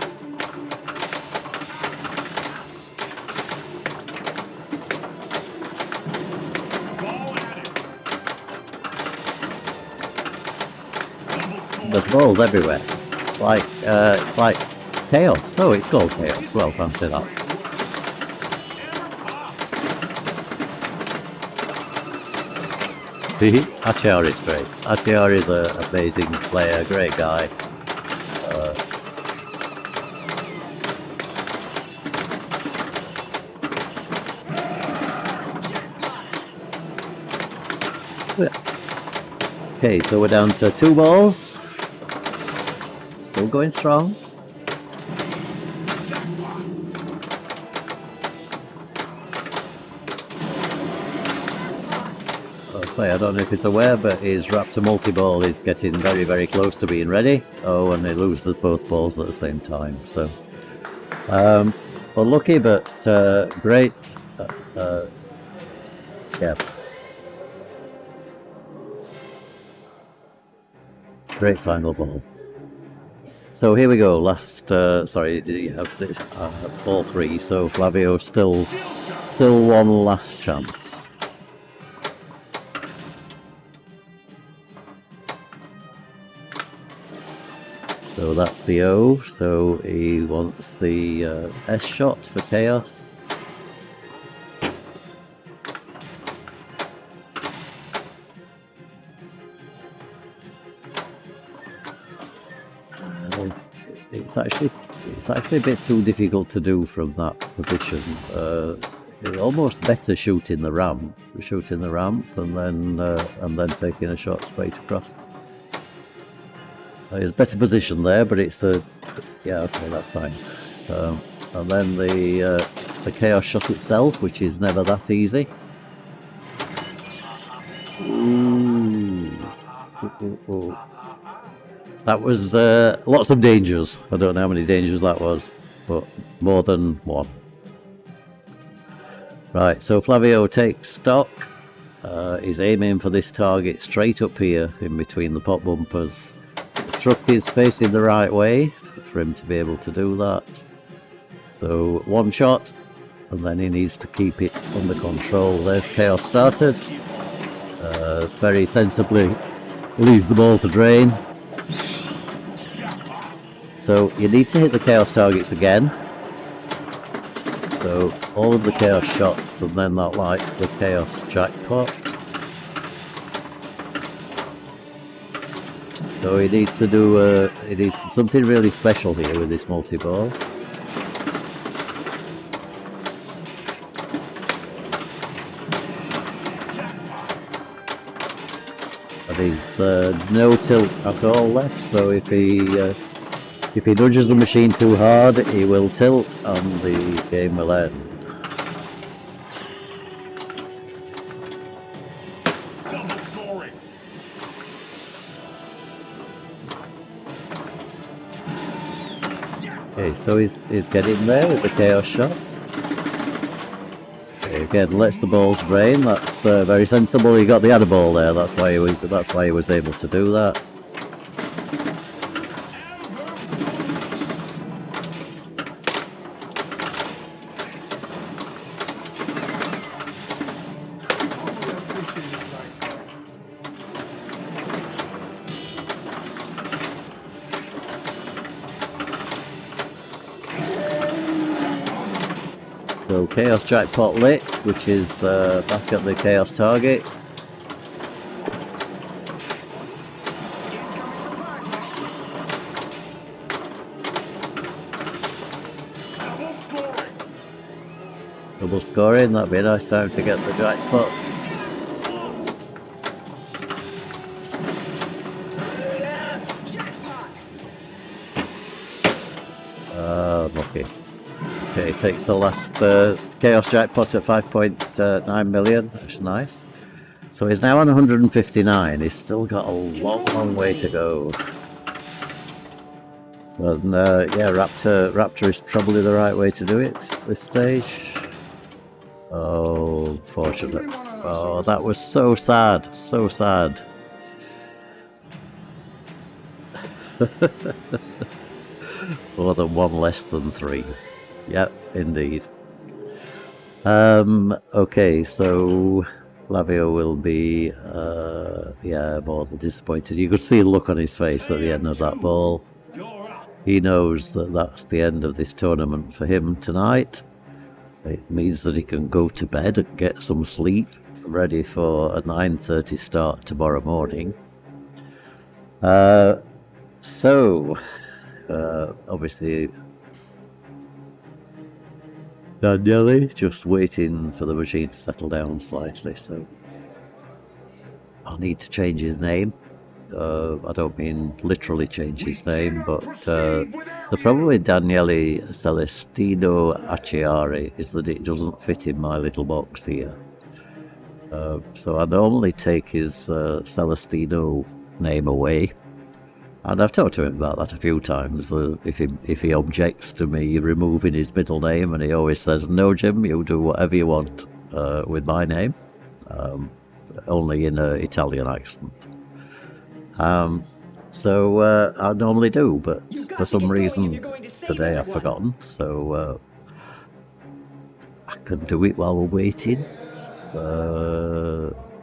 There's balls everywhere. It's like Chaos. Oh, it's called Chaos. Well, fancy that. Acciari's great. Acciari's an amazing player, great guy. Okay, so we're down to 2 balls. Still going strong. I'll say, I don't know if it's aware, but his Raptor multi-ball is getting very, very close to being ready. Oh, and he loses both balls at the same time. So, unlucky, but great. Yeah. Great final ball. So here we go. Last, sorry, did you have to ball 3? So Flavio still one last chance. So that's the O. So he wants the S shot for chaos. It's actually a bit too difficult to do from that position. It's almost better shooting the ramp, and then taking a shot straight across. There's a better position there, but it's a yeah, okay, that's fine. And then the chaos shot itself, which is never that easy. Ooh. Ooh. That was lots of dangers. I don't know how many dangers that was, but more than one. Right, so Flavio takes stock. He's aiming for this target straight up here in between the pop bumpers. The truck is facing the right way for him to be able to do that. So 1 shot, and then he needs to keep it under control. There's chaos started. Very sensibly leaves the ball to drain. So you need to hit the chaos targets again. So all of the chaos shots, and then that lights the chaos jackpot. So he needs to do something really special here with this multi-ball. And he's no tilt at all left, so if he nudges the machine too hard, he will tilt and the game will end. Double scoring. Okay, so he's getting there with the chaos shots. Okay, again, lets the balls drain. That's very sensible. He got the other ball there. That's why he was able to do that. So chaos jackpot lit, which is back at the chaos target. Double scoring, that'd be a nice time to get the jackpots. Lucky. Okay, takes the last chaos jackpot at 5.9 million, which is nice. So he's now on 159. He's still got a long way to go. And yeah, Raptor is probably the right way to do it this stage. Oh, fortunate. Oh, that was so sad, so sad. More than 1 less than 3. Yep, indeed. Okay, so Flavio will be yeah, more than disappointed. You could see a look on his face at the end of that ball. He knows that that's the end of this tournament for him tonight. It means that he can go to bed and get some sleep. ready for a 9:30 start tomorrow morning. Obviously, Daniele just waiting for the machine to settle down slightly, so I'll need to change his name. I don't mean literally change his name, but the problem with Daniele Celestino Acciari is that it doesn't fit in my little box here. So I normally take his Celestino name away, and I've talked to him about that a few times. If he objects to me removing his middle name, and he always says, "No, Jim, you do whatever you want with my name," only in an Italian accent. So I normally do, but for some reason today I've forgotten, so I can do it while we're waiting.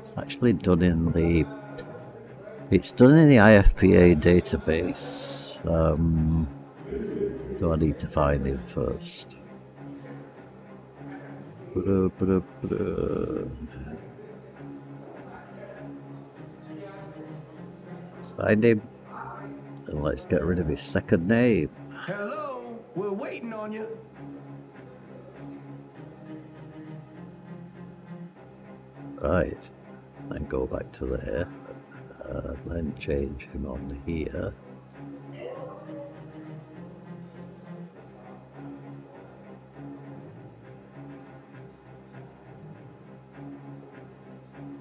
It's actually done in the IFPA database. Do I need to find him first? Let's find him, and let's get rid of his second name. Hello, we're waiting on you. Right, then go back to there, then change him on here.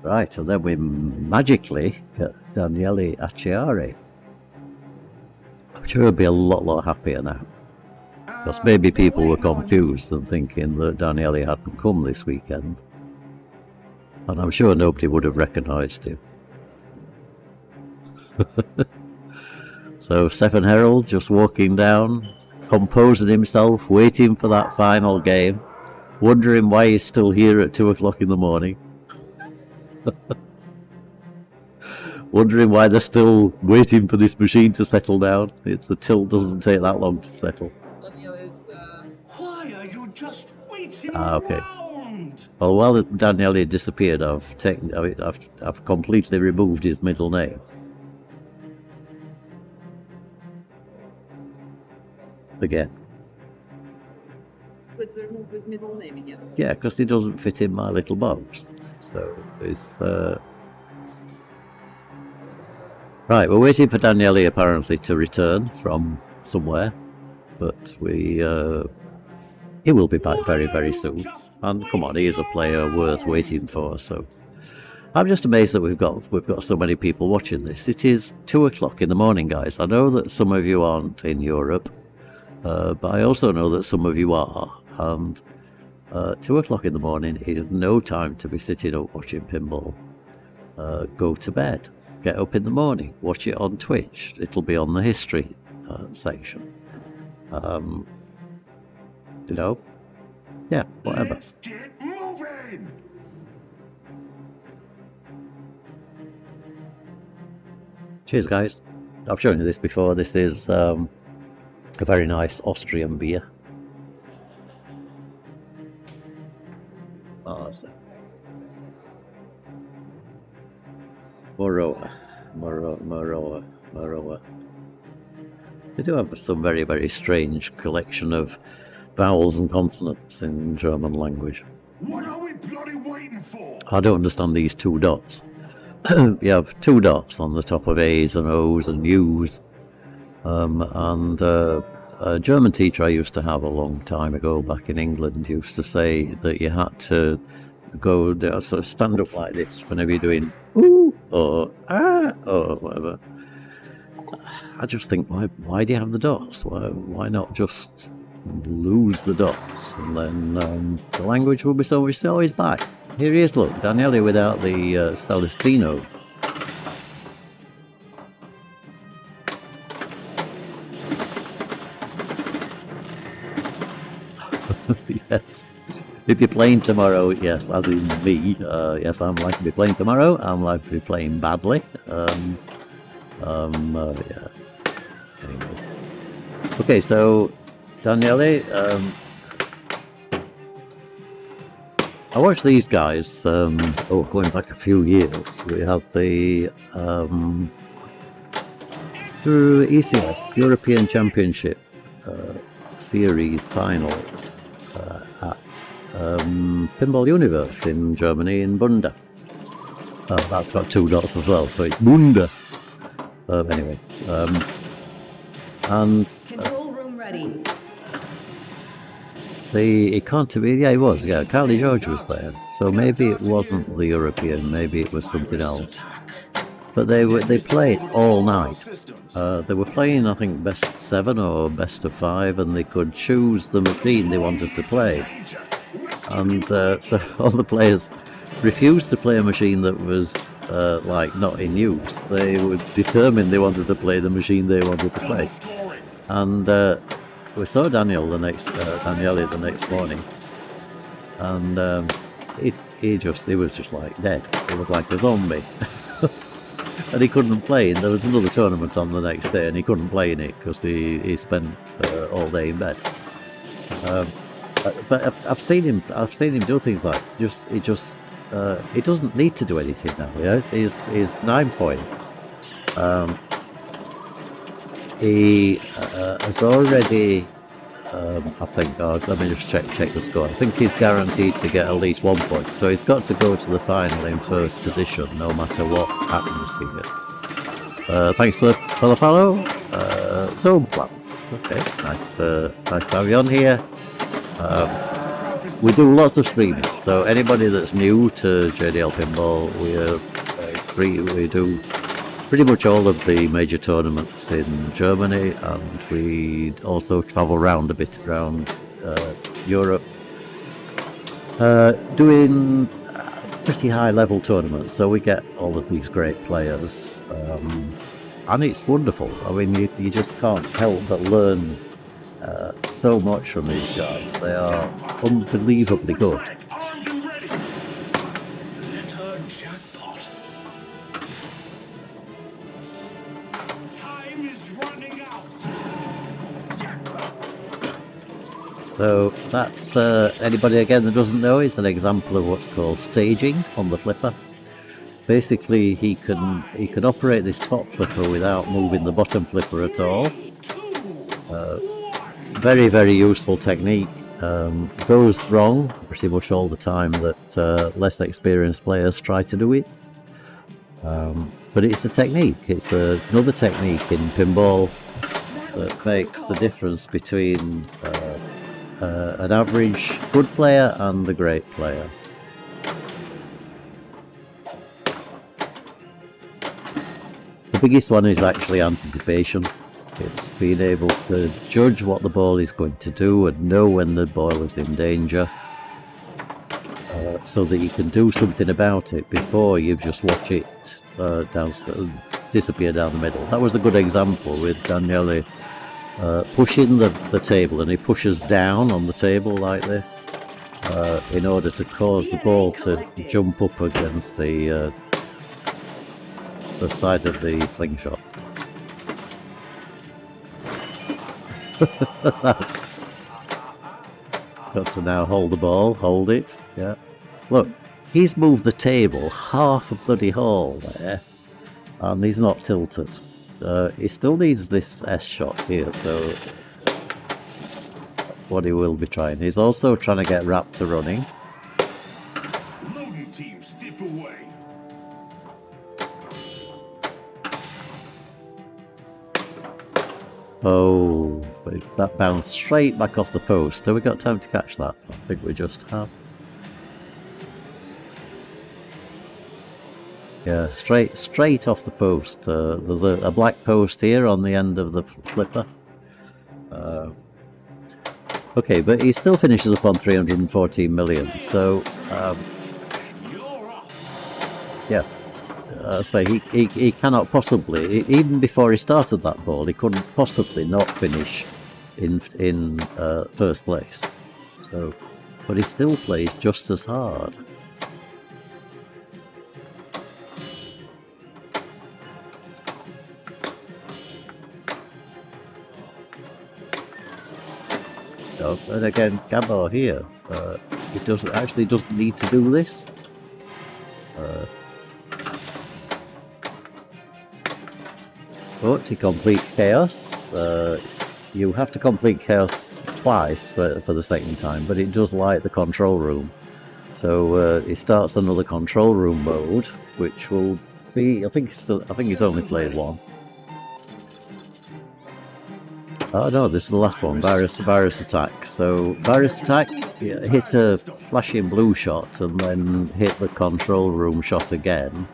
Right, and then we magically get Daniele Acciari. I'm sure he'll be a lot happier now. Because maybe people were confused and thinking that Daniele hadn't come this weekend. And I'm sure nobody would have recognised him. So Stefan Herald just walking down, composing himself, waiting for that final game, wondering why he's still here at 2 o'clock in the morning. Wondering why they're still waiting for this machine to settle down. The till doesn't take that long to settle. Why are you just waiting Okay. around? Well, while Daniele disappeared, I've completely removed his middle name. Again. But remove his middle name again. Yeah, because he doesn't fit in my little box. So it's right. We're waiting for Daniele apparently to return from somewhere, but he will be back very soon. And come on, he is a player worth waiting for. So I'm just amazed that we've got so many people watching this. It is 2 o'clock in the morning, guys. I know that some of you aren't in Europe, but I also know that some of you are. And 2 o'clock in the morning is no time to be sitting up watching pinball. Go to bed. Get up in the morning. Watch it on Twitch. It'll be on the history section. You know? Yeah, whatever. Let's get moving. Cheers, guys. I've shown you this before. This is a very nice Austrian beer. Awesome. Moroa. They do have some very strange collection of vowels and consonants in German language. What are we bloody waiting for? I don't understand these two dots. You have two dots on the top of A's and O's and U's. A German teacher I used to have a long time ago back in England used to say that you had to go sort of stand up like this whenever you're doing ooh or ah or whatever. I just think, why do you have the dots? Why not just lose the dots, and then the language will be always back. Here he is, look, Daniele without the Celestino. Yes. If you're playing tomorrow, yes, as in me, yes, I'm likely to be playing tomorrow. I'm likely to be playing badly. Yeah. Anyway. Okay, so Daniele, I watched these guys, going back a few years. We had the through ECS, European Championship Series finals at Pinball Universe in Germany, in Bunda. That's got 2 dots as well, so it's Bunda. Anyway, and Control room ready. it can't be, yeah, it was, yeah, Carly George was there, so maybe it wasn't the European, maybe it was something else. But they played all night. They were playing, I think, best 7 or best of 5, and they could choose the machine they wanted to play. And so all the players refused to play a machine that was like not in use. They were determined they wanted to play the machine they wanted to play. And we saw Daniele the next morning, and he was just like dead. He was like a zombie. And he couldn't play, and there was another tournament on the next day, and he couldn't play in it because he spent all day in bed. But I've seen him do things like this. He doesn't need to do anything now. Yeah, he's 9 points. He has already. I think. Let me just check the score. I think he's guaranteed to get at least 1 point. So he's got to go to the final in first position, no matter what happens here. Thanks for the follow. Zone plans. Okay, nice to have you on here. We do lots of streaming, so anybody that's new to JDL Pinball, we do pretty much all of the major tournaments in Germany, and we also travel around a bit around Europe, doing pretty high level tournaments, so we get all of these great players, and it's wonderful. I mean, you just can't help but learn so much from these guys. They are unbelievably good. Armed and ready. Enter jackpot. Time is running out. Jackpot. So that's anybody again that doesn't know, is an example of what's called staging on the flipper. Basically, he can operate this top flipper without moving the bottom flipper at all. Very, very useful technique. Goes wrong pretty much all the time that less experienced players try to do it. But it's a technique. It's another technique in pinball that makes the difference between an average good player and a great player. The biggest one is actually anticipation. It's being able to judge what the ball is going to do and know when the ball is in danger, so that you can do something about it before you just watch it disappear down the middle. That was a good example with Daniele pushing the table, and he pushes down on the table like this in order to cause the ball to jump up against the side of the slingshot. That's got to now hold the ball, hold it, yeah. Look, he's moved the table half a bloody hole there, and he's not tilted. He still needs this S shot here, so that's what he will be trying. He's also trying to get Raptor running. Loading team, step away. Oh, that bounced straight back off the post. Have we got time to catch that? I think we just have. Yeah, straight off the post. There's a black post here on the end of the flipper. Okay, but he still finishes up on 314 million. So, yeah. So he cannot possibly, even before he started that ball, he couldn't possibly not finish in first place. So, but he still plays just as hard. Oh, and again, Gabor here it doesn't need to do this. But he completes Chaos. You have to complete Chaos twice for the second time, but it does light the control room. So he starts another control room mode, which will be, I think it's only played one. Oh no, this is the last one, virus attack. So virus attack, hit a flashing blue shot and then hit the control room shot again.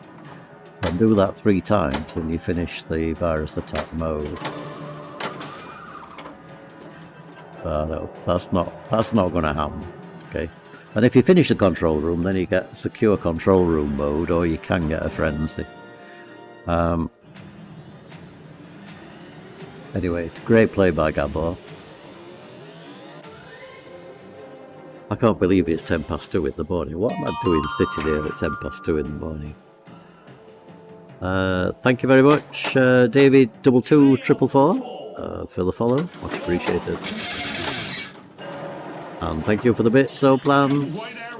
And do that 3 times and you finish the virus attack mode. No, that's not going to happen. Okay. And if you finish the control room, then you get secure control room mode, or you can get a frenzy. Anyway, great play by Gabor. I can't believe it's 10 past 2 in the morning. What am I doing sitting here at 10 past 2 in the morning? Thank you very much, David 22444, for the follow. Much appreciated. And thank you for the bits, so plans.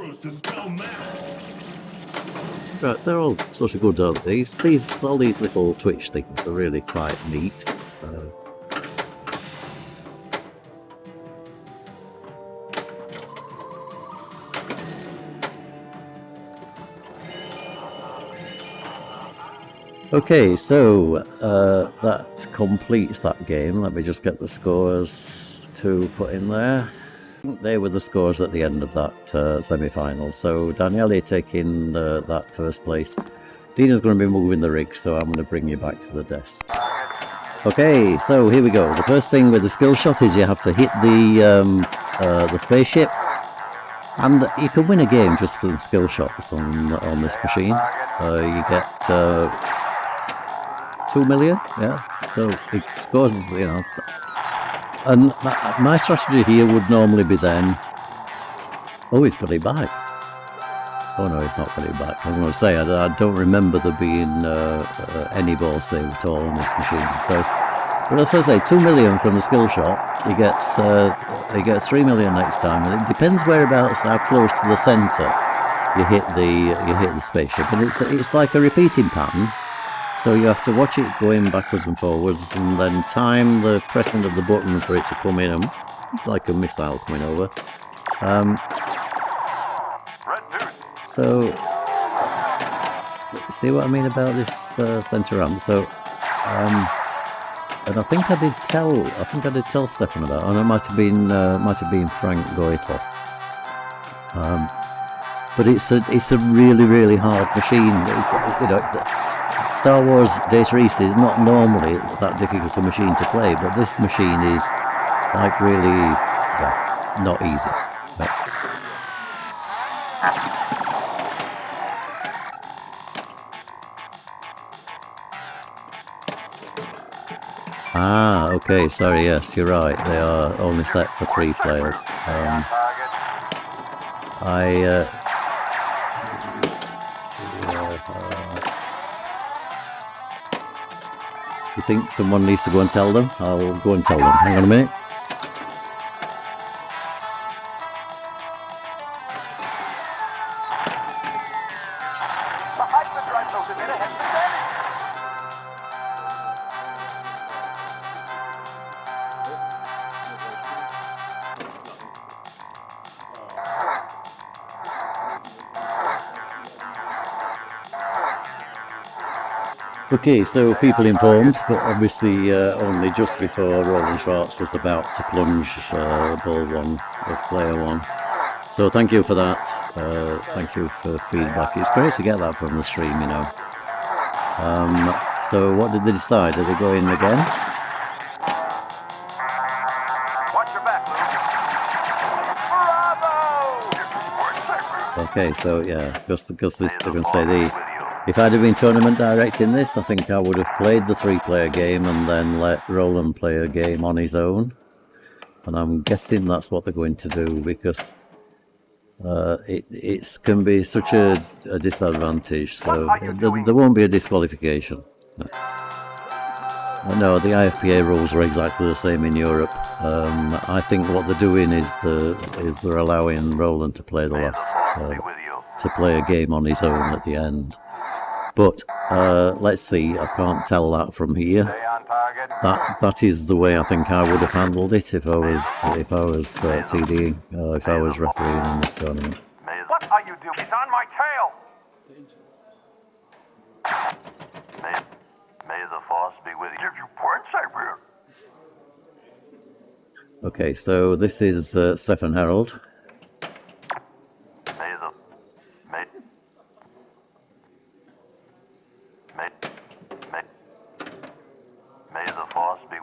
Right, they're all sort of good, aren't they? All these little Twitch things are really quite neat. Okay, so that completes that game. Let me just get the scores to put in there. They were the scores at the end of that semi-final. So Daniele taking that first place. Dina's going to be moving the rig, so I'm going to bring you back to the desk. Okay, so here we go. The first thing with the skill shot is you have to hit the spaceship, and you can win a game just from skill shots on this machine. You get 2 million, yeah. So it scores, you know. And my strategy here would normally be then, oh, he's got it back. Oh no, he's not got it back. I'm going to say, I don't remember there being any ball save at all on this machine. So, but that's what I say, 2 million from the skill shot. He gets 3 million next time, and it depends whereabouts, how close to the centre you hit the spaceship, and it's like a repeating pattern. So you have to watch it going backwards and forwards, and then time the pressing of the button for it to come in, and it's like a missile coming over. So, see what I mean about this centre ramp? So, and I think I did tell Stefan about it, and it might have been Frank Goitel. But it's a really, really hard machine. It's, you know, Star Wars Data East is not normally that difficult a machine to play, but this machine is like really, yeah, not easy. But, okay, sorry, yes, you're right. They are only set for 3 players. You think someone needs to go and tell them? I'll go and tell them. Hang on a minute. Okay, so people informed, but obviously only just before Roland Schwartz was about to plunge ball 1 of player 1. So thank you for that. Thank you for feedback. It's great to get that from the stream, you know. So what did they decide? Did they go in again? Watch your back, Bravo! Okay, so yeah, because this, they're going to say if I'd have been tournament directing this, I think I would have played the 3-player game and then let Roland play a game on his own. And I'm guessing that's what they're going to do, because it can be such a disadvantage. So there won't be a disqualification. No. No, the IFPA rules are exactly the same in Europe. I think what they're doing is they're allowing Roland to play the last to play a game on his own at the end. But let's see, I can't tell that from here. Stay on target. That is the way I think I would have handled it if I was TD, if I was refereeing in this tournament. What are you doing? He's on my tail. May the force be with you. Give you points, I will. Okay, so this is Stefan Harold. May the force be.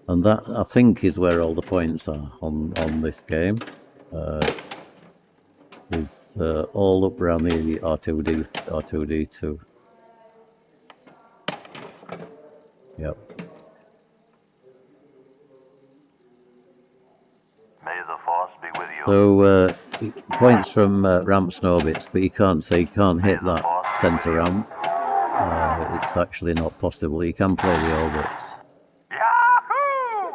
And that, I think, is where all the points are on this game. Is all up around the R2D2. Yep. May the force be with you. So points from ramps and orbits, but you can't hit that center ramp. It's actually not possible. You can play the orbits. Yahoo!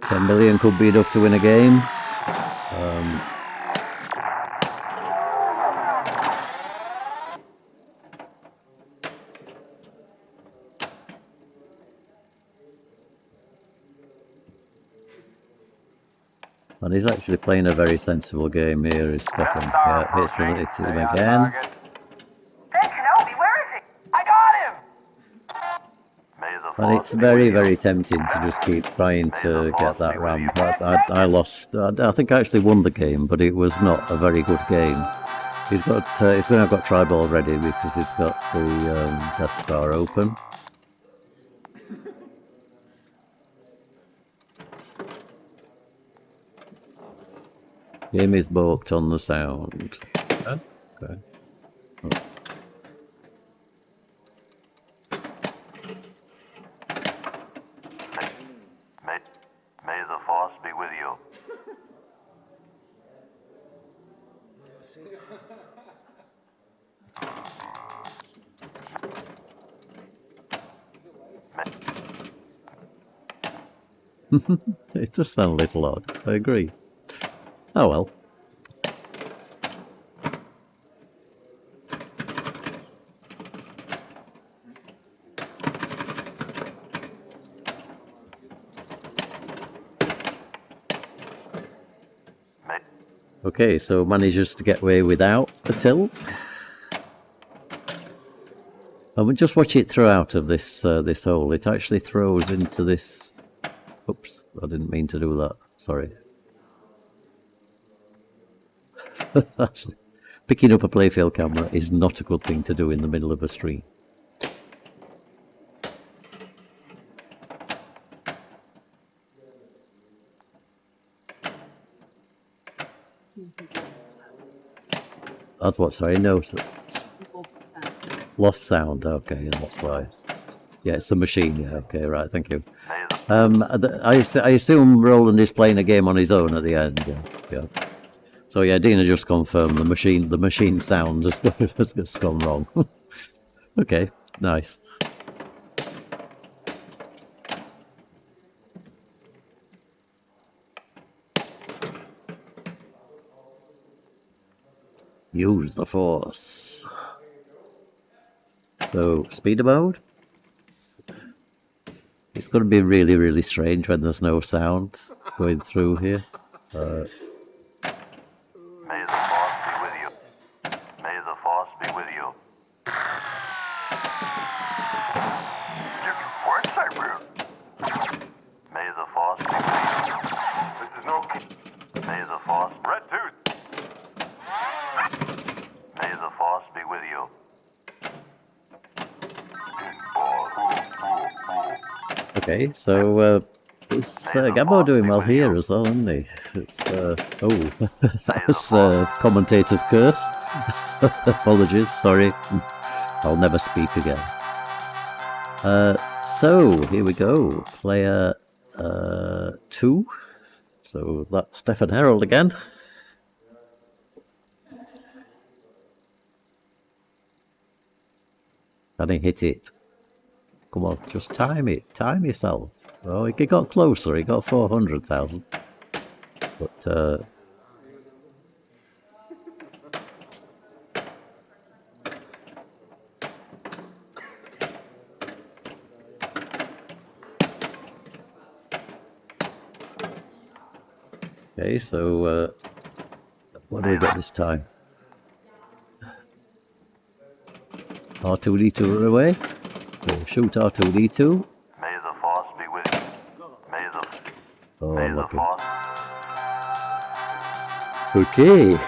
10 million could be enough to win a game. And he's actually playing a very sensible game here, is Stefan. Yeah, hits him again. Hey, Kenobi, where is he? I got him! And it's very, very tempting to just keep trying to get that ramp. I lost. I think I actually won the game, but it was not a very good game. He's going to have got Tribal ready because he's got the Death Star open. Game is balked on the sound. Okay. Oh. May the force be with you. It does sound a little odd, I agree. Oh well. Okay, so manages to get away without the tilt. And we just watch it throw out of this this hole. It actually throws into this. Oops, I didn't mean to do that. Sorry. Actually, picking up a playfield camera is not a good thing to do in the middle of a stream. That's what, sorry, no. Lost sound, okay, that's why. Yeah, it's a machine, yeah, okay, right, thank you. I assume Roland is playing a game on his own at the end, yeah. So yeah, Dina just confirmed the machine sound has gone wrong. Okay, nice. Use the force. So, speeder mode. It's going to be really, really strange when there's no sound going through here. May the force be with you. May the force be with you. Give you points, I will. May the force be with you. This is no. May the force. Red tooth. May the force be with you. Okay, so is Gabor doing well here as well, isn't he? It's that's commentator's curse. Apologies, sorry. I'll never speak again. So here we go. Player 2. So that's Stefan Herald again. And he hit it. Come on, just time it. Time yourself. Oh, he got closer. He got 400,000. But, okay, so, what do we get this time? R2D2 away. So shoot R2D2. May the force be with you. May the Lucky. force. Okay.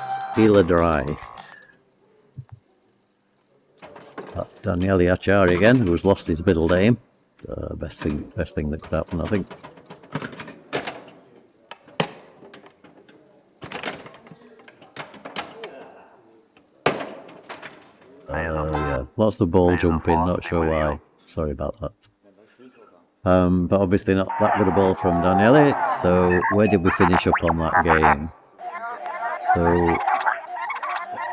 Spieler Drive. Daniele Acciari again, who's lost his middle name. Best thing that could happen, I think. Yeah, lots of ball jumping, not sure why. Sorry about that. But obviously not that good a ball from Daniele. So where did we finish up on that game? So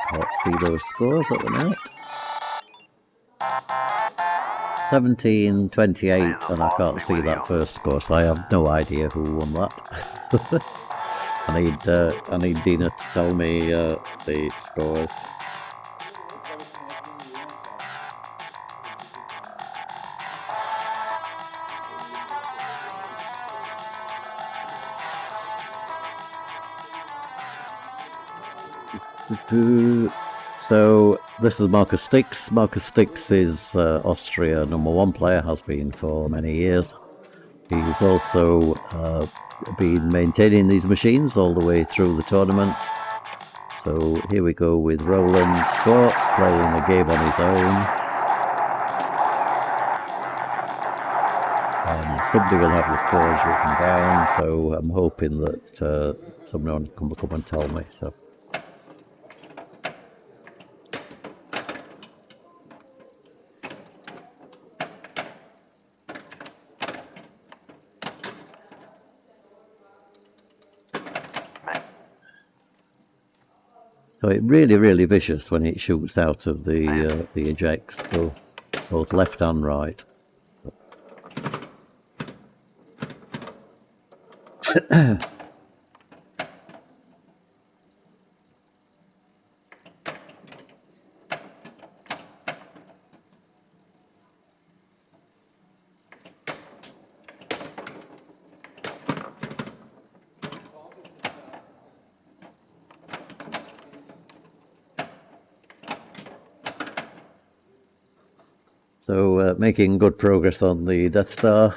can't see those scores at the minute. 17-28, and I can't see that first score, so I have no idea who won that. I need Dina to tell me the scores. So this is Marcus Stix. Marcus Stix is Austria #1 player, has been for many years. He's also been maintaining these machines all the way through the tournament. So here we go with Roland Schwartz playing a game on his own. Somebody will have the scores written down, so I'm hoping that someone can come and tell me. So. So it really vicious when it shoots out of the ejects, both left and right. So making good progress on the Death Star.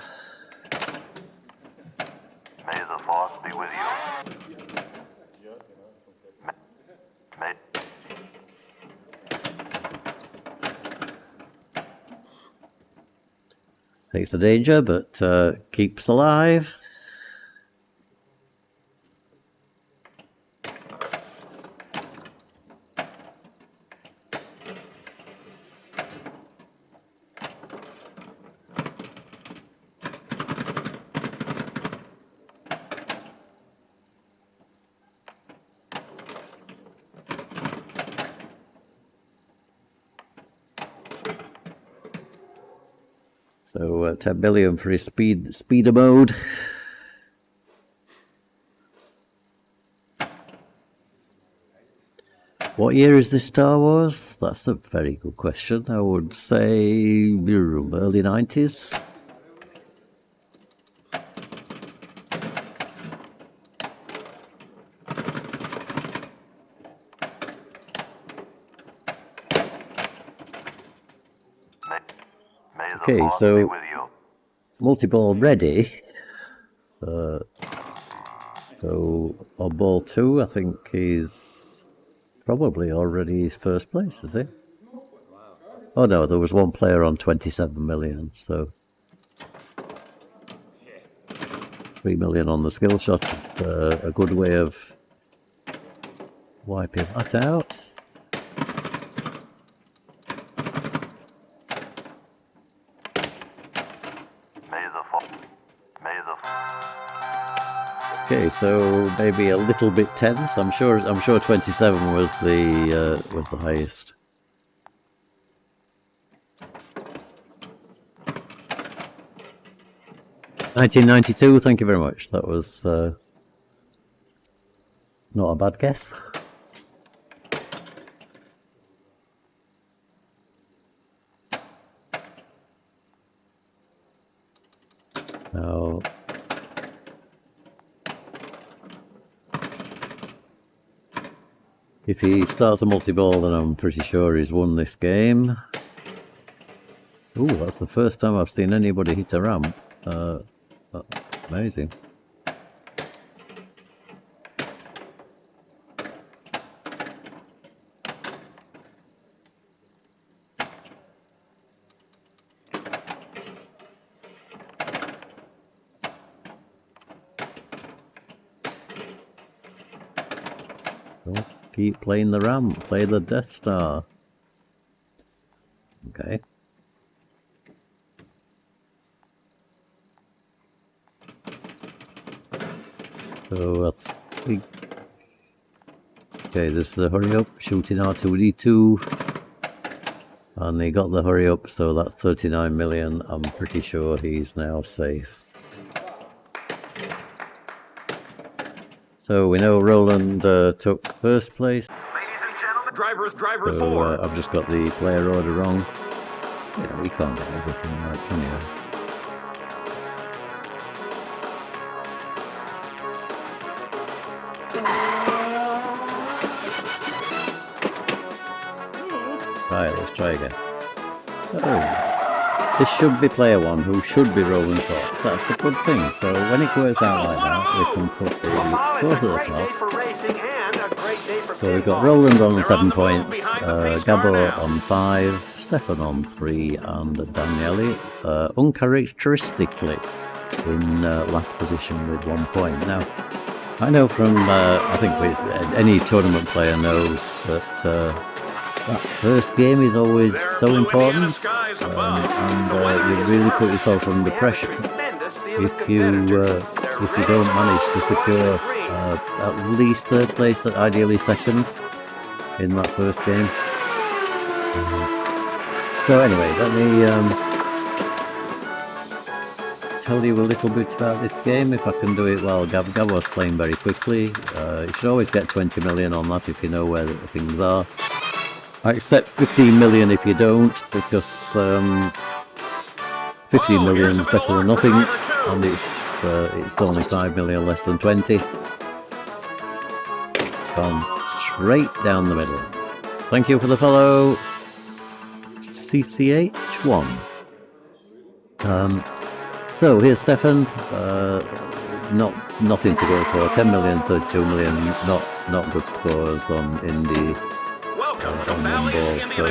May the force be with you. May Takes the danger, but keeps alive. So 10 million for his speeder mode. What year is this Star Wars? That's a very good question. I would say early 90s. Okay, so multi-ball ready. So on ball 2, I think he's probably already first place, is he? Oh no, there was one player on 27 million, so 3 million on the skill shot is a good way of wiping that out. Okay, so maybe a little bit tense. I'm sure 27 was the highest. $19.92, thank you very much. That was not a bad guess. Now, if he starts a multi-ball, then I'm pretty sure he's won this game. Ooh, that's the first time I've seen anybody hit a ramp. Amazing. Don't keep playing the ramp, play the Death Star. Okay. So I think... Okay, this is the hurry up, shooting R2D2. And he got the hurry up, so that's 39 million. I'm pretty sure he's now safe. So we know Roland took first place. Ladies and gentlemen, driver So 4. I've just got the player order wrong. Yeah, we can't get everything right, can you? Right, let's try again. Oh, this should be player 1, who should be Roland Fox. That's a good thing. So when it works out like that, we can put the score to the top. So we've got Roland on 7 points, Gabor on 5, Stefan on 3, and Daniele uncharacteristically in last position with 1 point. Now, I know from, I think any tournament player knows that that first game is always so important, and you really put yourself under pressure if you don't manage to secure at least third place, ideally second in that first game. So anyway, let me tell you a little bit about this game, if I can do it while Gabor's playing very quickly. You should always get 20 million on that if you know where the things are. I accept 15 million if you don't, because 15 million is better than nothing, and it's only 5 million less than 20. It's gone straight down the middle. Thank you for the follow, CCH1. So here's Stefan. Nothing to go for. 10 million, 32 million. Not good scores on Indy. On one ball. So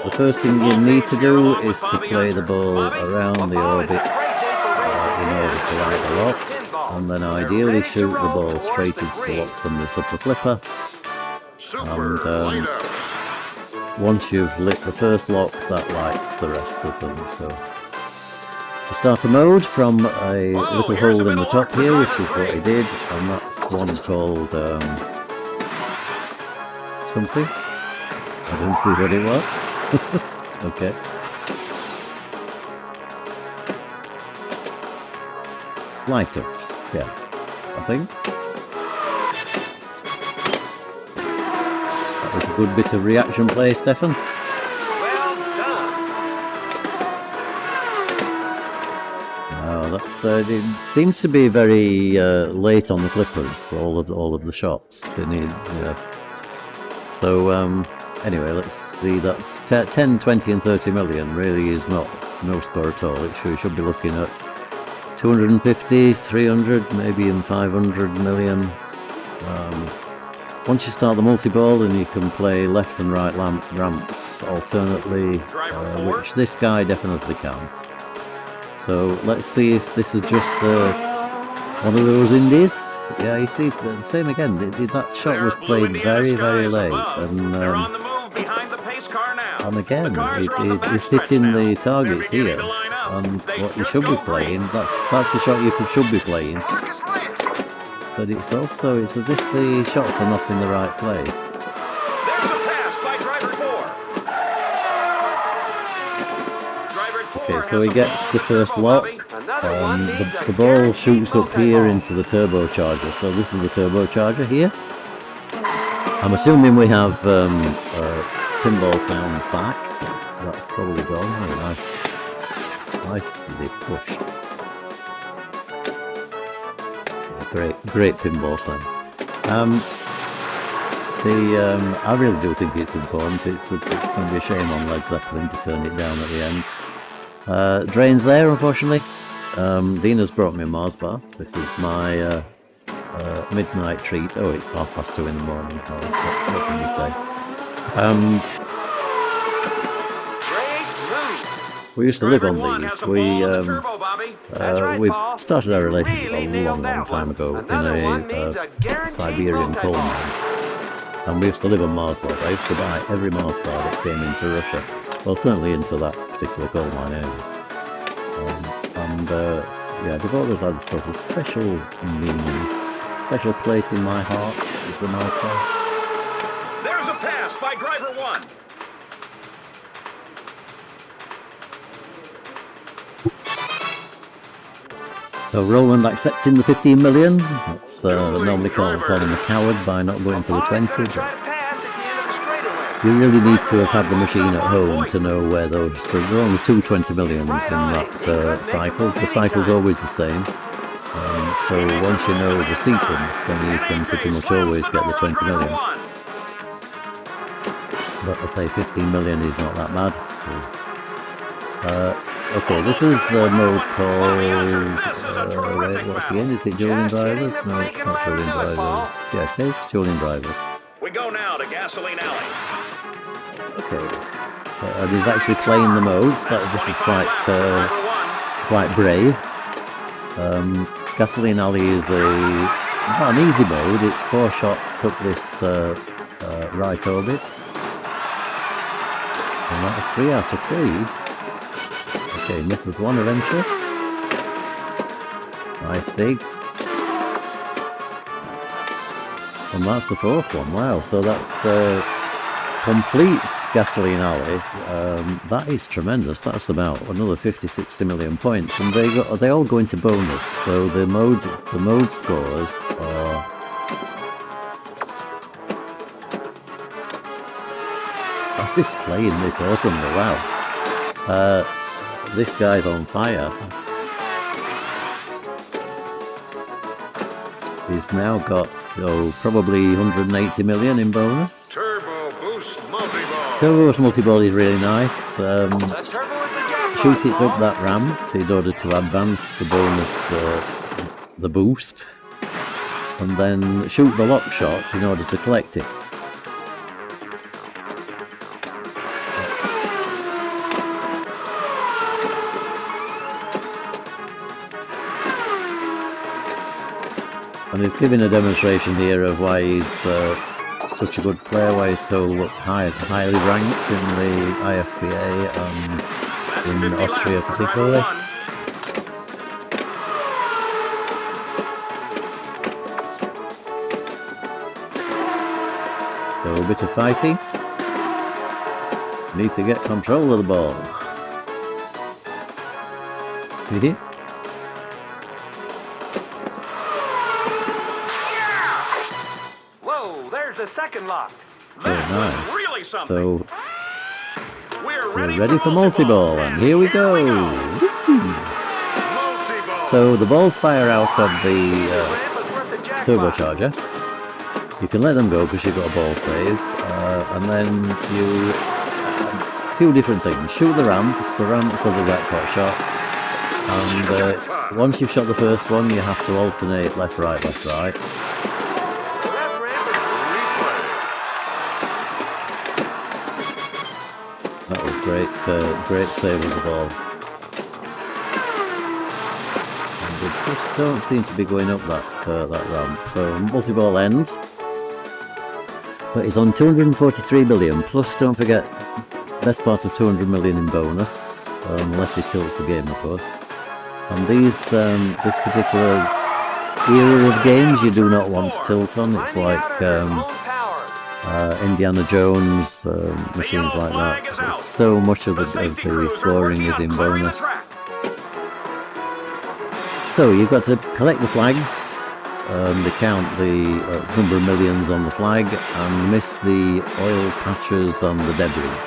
the first thing you need to do is to play the ball around the orbit in order to light the locks, and then ideally shoot the ball straight into the lock from this upper flipper. And once you've lit the first lock, that lights the rest of them. So you start the mode from a little hole in the top here, which is what he did, and that's one called something. I didn't see what it was. Okay. Light-ups, yeah, I think. That was a good bit of reaction play, Stefan. Well done. Now that's it seems to be very late on the Clippers. All of the shots they need. Yeah. So anyway, let's see. That's 10, 20, and 30 million. Really is no score at all. It should be looking at 250, 300, maybe even 500 million. Once you start the multi-ball, and you can play left and right ramps alternately, which this guy definitely can. So let's see if this is just one of those indies. Yeah, you see, the same again. That shot was played very, very late, and again, he's hitting the targets here. and what you should be playing. That's the shot you should be playing. But it's as if the shots are not in the right place. There's a pass by driver 4. Okay, so he gets the first lock. The ball shoots up here into the turbocharger. So this is the turbocharger here. I'm assuming we have pinball sounds back. That's probably gone. Oh, nicely pushed. Great pinball sound. I really do think it's important. It's going to be a shame on Led Zeppelin to turn it down at the end. Drain's there, unfortunately. Dina's brought me a Mars bar. This is my midnight treat. Oh, it's 2:30 in the morning. What can you say? We used to live on these. We started our relationship a long time ago in a Siberian coal mine. And we used to live on Mars bars. I used to buy every Mars bar that came into Russia. Well, certainly into that particular coal mine area. Yeah, they've always had sort of special meaning, special place in my heart with the Mars bar. There's a pass by driver 1. So Roland accepting the 15 million. That's normally called him a coward by not going for the 20. But you really need to have had the machine at home to know where those. There are only 2 20 millions in that cycle. The cycle's always the same. So once you know the sequence, then you can pretty much always get the 20 million. But I say 15 million is not that bad. So, okay, this is a mode called, what's the end? Is it Julian Drivers? No, it's not Julian Drivers. Yeah, it is Julian Drivers. We go now to Gasoline Alley. Okay, and he's actually playing the modes. This is quite brave. Gasoline Alley is an easy mode. It's 4 shots up this right orbit. And that was 3 out of 3. Okay, misses one eventually. Nice big. And that's the 4th one. Wow, so that's completes Gasoline Alley. That is tremendous. That's about another 50-60 million points, and they all go into bonus. So the mode scores are. Oh, he's playing this awesomely. Wow. This guy's on fire. He's now got probably 180 million in bonus. Turbo Boost Multiball. Turbo Boost Multiball is really nice. Shoot it up that ramp in order to advance the bonus, the boost, and then shoot the lock shot in order to collect it. And he's giving a demonstration here of why he's such a good player, why he's so highly ranked in the IFPA and in Austria particularly. So a bit of fighting. Need to get control of the ball. The second lock. Very nice. Really something. So we're ready for multi-ball, and here we go. So the balls fire out of the turbocharger. You can let them go because you've got a ball save, and then you a few different things. Shoot the ramps. The ramps are the jackpot shots, and once you've shot the first one, you have to alternate left, right, left, right. That was great save of the ball. And we just don't seem to be going up that ramp. So multi-ball ends. But he's on 243 million, plus don't forget, best part of 200 million in bonus. unless he tilts the game, of course. And these, this particular era of games, you do not want to tilt on. It's like Indiana Jones, machines like that. There's so much of the scoring is in bonus. So you've got to collect the flags, count the number of millions on the flag, and miss the oil patches and the debris.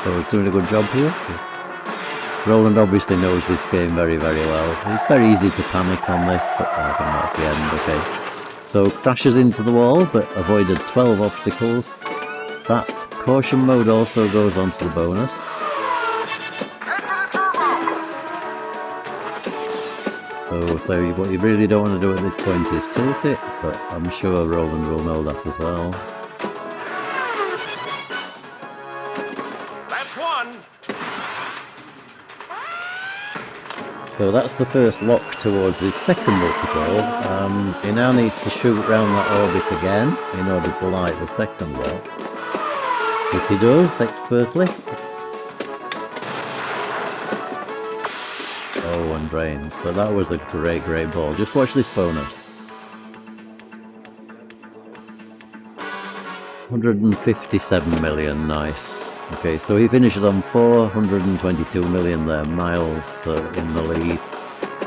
So we're doing a good job here. Roland obviously knows this game very, very well. It's very easy to panic on this. I think that's the end, okay. So crashes into the wall, but avoided 12 obstacles. That caution mode also goes on to the bonus. So what you really don't want to do at this point is tilt it, but I'm sure Roland will know that as well. That's one. So that's the first lock towards the second multi-ball. He now needs to shoot round that orbit again in order to light the second lock. If he does, expertly. Oh, and drains. But that was a great, great ball. Just watch this bonus. 157 million, nice. Okay, so he finished on 422 million there, miles in the lead.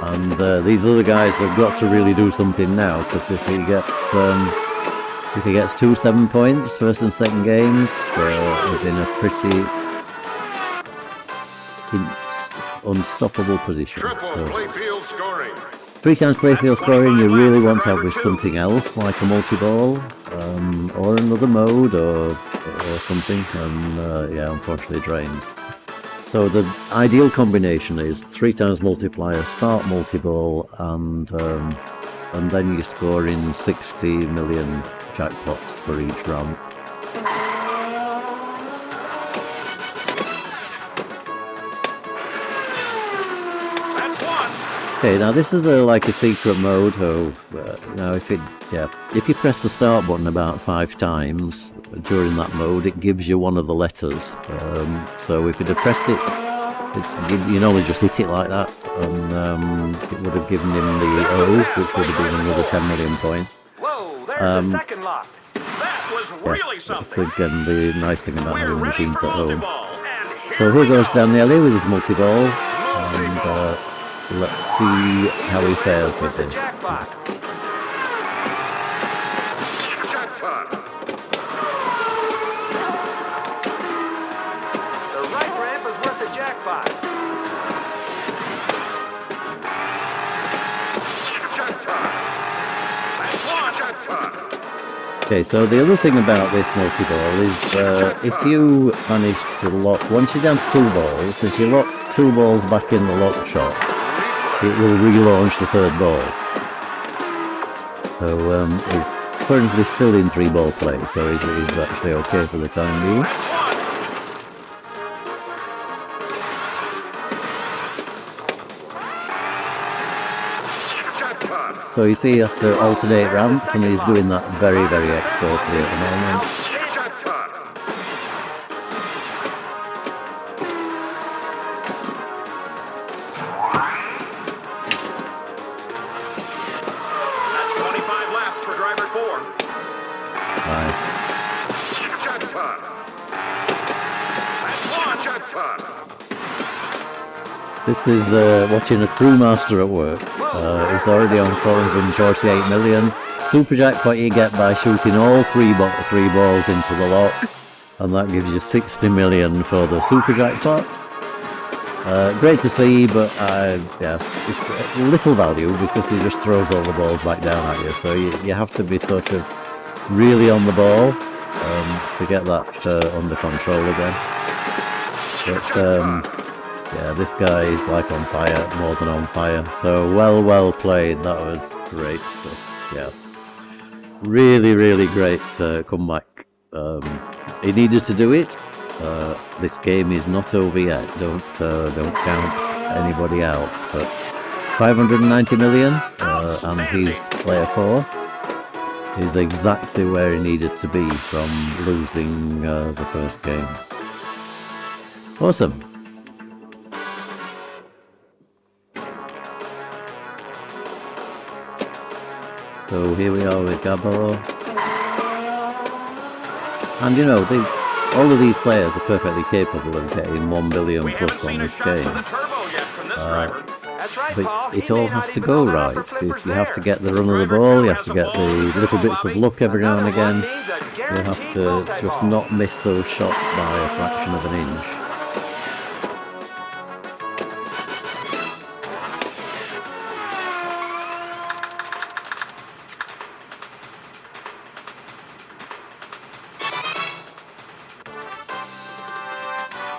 And these other guys have got to really do something now, because if he gets 2 7 points, first and second games, he's in a pretty unstoppable position. Triple playfield scoring. 3 times playfield scoring you really want to have with something else, like a multi-ball, or another mode, or something, and yeah, unfortunately drains. So the ideal combination is 3 times multiplier, start multi-ball, and then you score in 60 million jackpots for each ramp. Okay, now this is like a secret mode of, now if you press the start button about 5 times during that mode, it gives you one of the letters. So if you'd have pressed it, you normally just hit it like that, and it would have given him the O, which would have been another 10 million points. Whoa, there's the second lock. That was really something. That's again the nice thing about having machines at home. So here goes Daniele with his multi-ball, and let's see how he fares with this. Jackpot. The right ramp is worth a jackpot. Jackpot. That's one jackpot. Okay, so the other thing about this multi-ball is if you manage to lock, once you're down to 2 balls, if you lock 2 balls back in the lock shot, it will relaunch the 3rd ball. So it's currently still in 3-ball play, so he's actually okay for the time being. So you see he has to alternate ramps, and he's doing that very, very expertly at the moment. That's 25 laps for driver 4. Nice. Jackpot. That's one jackpot. This is watching a crewmaster at work. He's already on 448 million. Super jackpot you get by shooting all 3 balls into the lock, and that gives you 60 million for the super jackpot. Great to see, but yeah, it's little value because he just throws all the balls back down at you. So you have to be sort of really on the ball to get that under control again. But yeah, this guy is like on fire, more than on fire. So well played. That was great stuff. Yeah, really great comeback. He needed to do it. This game is not over yet. Don't count anybody out. But 590 million, and he's player 4. Is exactly where he needed to be from losing the first game. Awesome. So here we are with Gabor. And you know, all of these players are perfectly capable of getting 1 billion plus on this game. But it all has to go right. You have to get the run of the ball, you have to get the little bits of luck every now and again. You have to just not miss those shots by a fraction of an inch.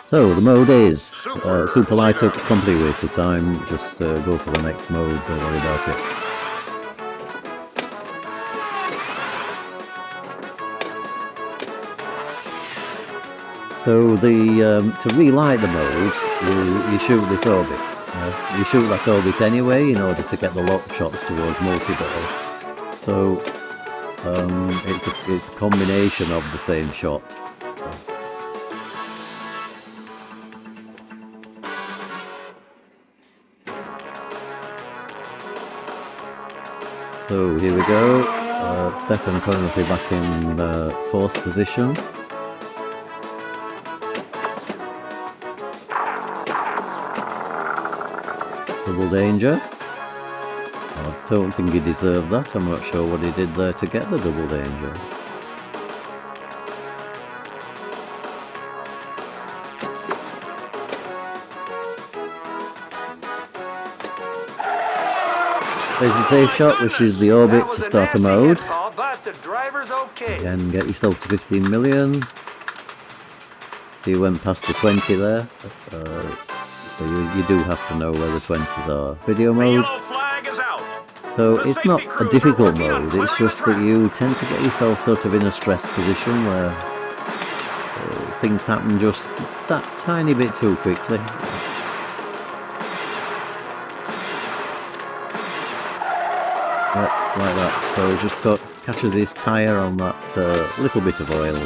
So the mode is super light up, it's complete waste of time, just go for the next mode, don't worry about it. So to relight the mode, you shoot this orbit. You shoot that orbit anyway in order to get the lock shots towards multi-ball. So it's a combination of the same shot. So here we go, Stefan currently back in 4th position. Double danger. I don't think he deserved that, I'm not sure what he did there to get the double danger. There's the safe shot, which is the orbit to start a mode. Again, get yourself to 15 million. So you went past the 20 there. So you do have to know where the 20s are. Video mode. So it's not a difficult mode, it's just that you tend to get yourself sort of in a stress position where things happen just that tiny bit too quickly. Like that, so just catches this tyre on that little bit of oil.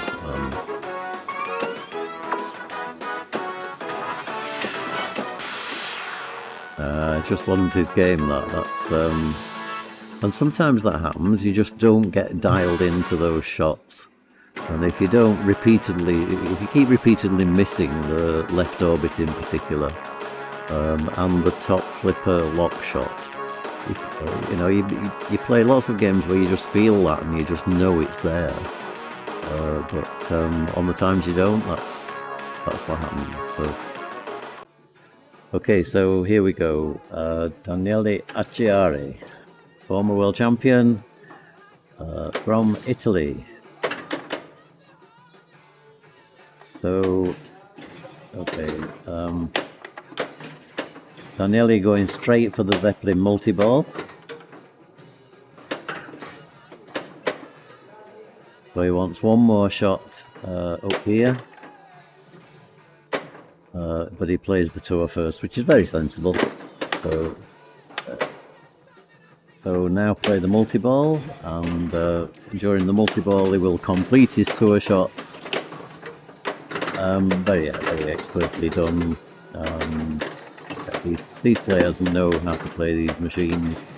Just wasn't his game, that's and sometimes that happens, you just don't get dialed into those shots. And if you keep repeatedly missing the left orbit in particular, and the top flipper lock shot, you know, you play lots of games where you just feel that and you just know it's there. But on the times you don't, that's what happens. So, okay, so here we go. Daniele Acciari, former world champion from Italy. So, okay. Daniele going straight for the Zeppelin multi-ball. So he wants one more shot up here. But he plays the tour first, which is very sensible. So now play the multi-ball, and during the multi-ball he will complete his tour shots. Very expertly done. These players know how to play these machines.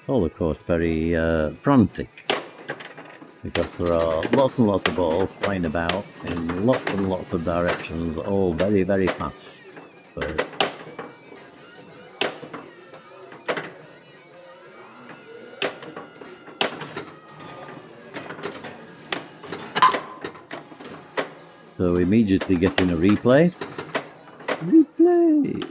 All, of course, very frantic, because there are lots and lots of balls flying about in lots and lots of directions, all very, very fast. So immediately getting a replay. Replay!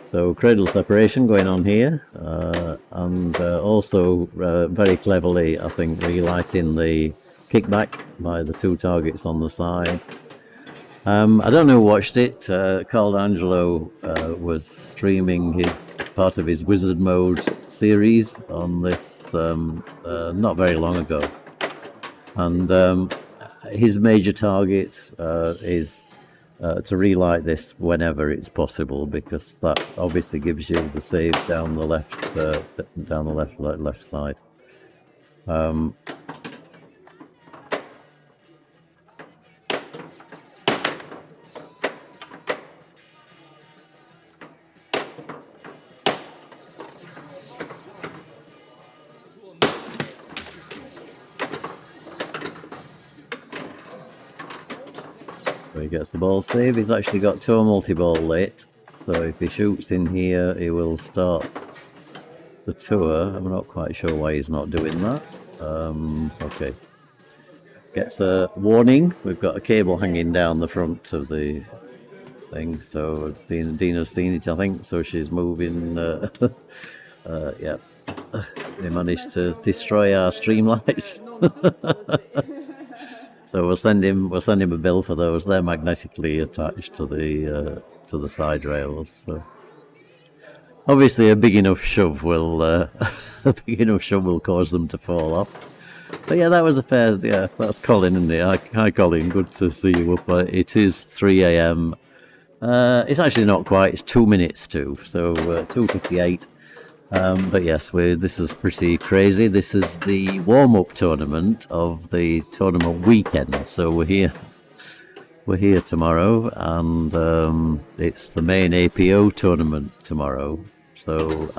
So cradle separation going on here. and also very cleverly, I think, relighting the kickback by the two targets on the side. I don't know who watched it. Carl D'Angelo was streaming his part of his Wizard Mode series on this not very long ago, and his major target is to relight this whenever it's possible, because that obviously gives you the save down the left side. So he gets the ball save. He's actually got tour multi-ball late, so if he shoots in here, he will start the tour. I'm not quite sure why he's not doing that. Okay. Gets a warning. We've got a cable hanging down the front of the thing, so Dina's seen it, I think, so she's moving. Yeah. They managed to destroy our stream lights. So we'll send him a bill for those. They're magnetically attached to the side rails. So obviously a big enough shove will cause them to fall off. But yeah, that was a fair. Yeah, that's Colin, isn't it? Hi Colin, good to see you up. It is 3 a.m. It's actually not quite. It's 2 minutes to, so 2:58. But yes, this is pretty crazy. This is the warm-up tournament of the tournament weekend. So we're here tomorrow, and it's the main APO tournament tomorrow. So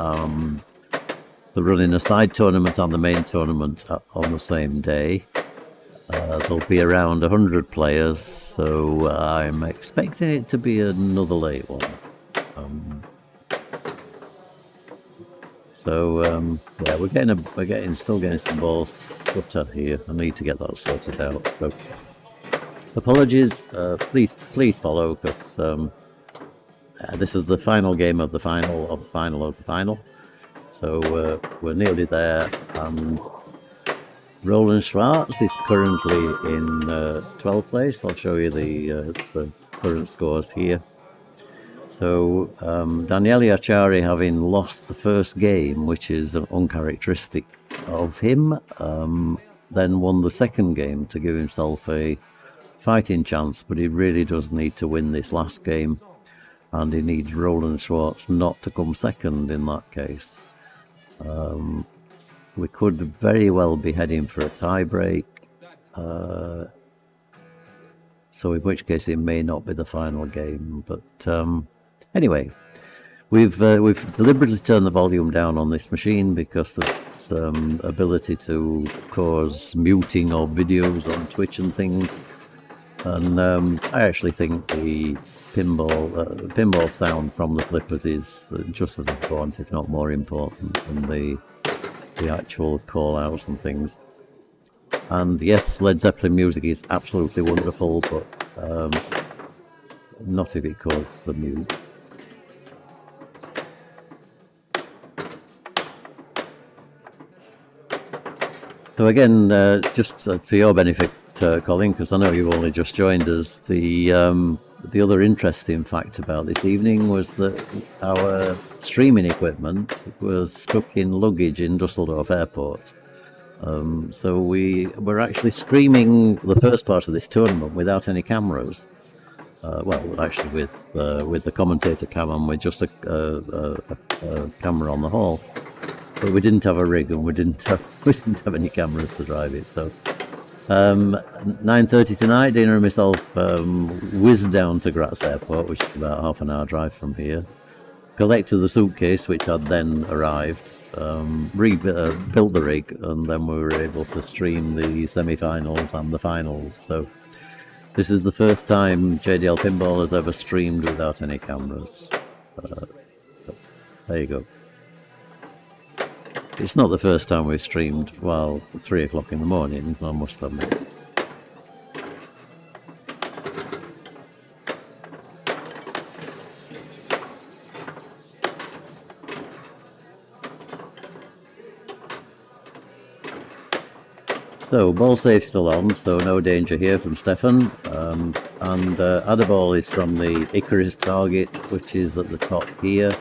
they're running a side tournament and the main tournament on the same day. There'll be around 100 players, so I'm expecting it to be another late one. So yeah, we're still getting some ball stutter here. I need to get that sorted out. So apologies, please follow, because this is the final game of the final of the final of the final. So we're nearly there, and Roland Schwartz is currently in 12th place. I'll show you the current scores here. So Daniele Acciari, having lost the first game, which is uncharacteristic of him, then won the second game to give himself a fighting chance, but he really does need to win this last game, and he needs Roland Schwartz not to come second in that case. We could very well be heading for a tie break, so in which case it may not be the final game, but anyway, we've deliberately turned the volume down on this machine because of its ability to cause muting of videos on Twitch and things. And I actually think the pinball sound from the flippers is just as important, if not more important, than the actual call-outs and things. And yes, Led Zeppelin music is absolutely wonderful, but not if it causes a mute. So again, just for your benefit, Colin, because I know you've only just joined us, the other interesting fact about this evening was that our streaming equipment was stuck in luggage in Dusseldorf Airport. So we were actually streaming the first part of this tournament without any cameras. Well, actually with the commentator Kalman, with just a camera on the hall. But we didn't have a rig, and we didn't have any cameras to drive it. So 9:30 tonight, Dina and myself whizzed down to Graz Airport, which is about half an hour drive from here. Collected the suitcase, which had then arrived. Built the rig, and then we were able to stream the semi-finals and the finals. So this is the first time JDL Pinball has ever streamed without any cameras. So there you go. It's not the first time we've streamed while 3 o'clock in the morning, I must admit. So, ball safe still on, so no danger here from Stefan. And other ball is from the Icarus target, which is at the top here.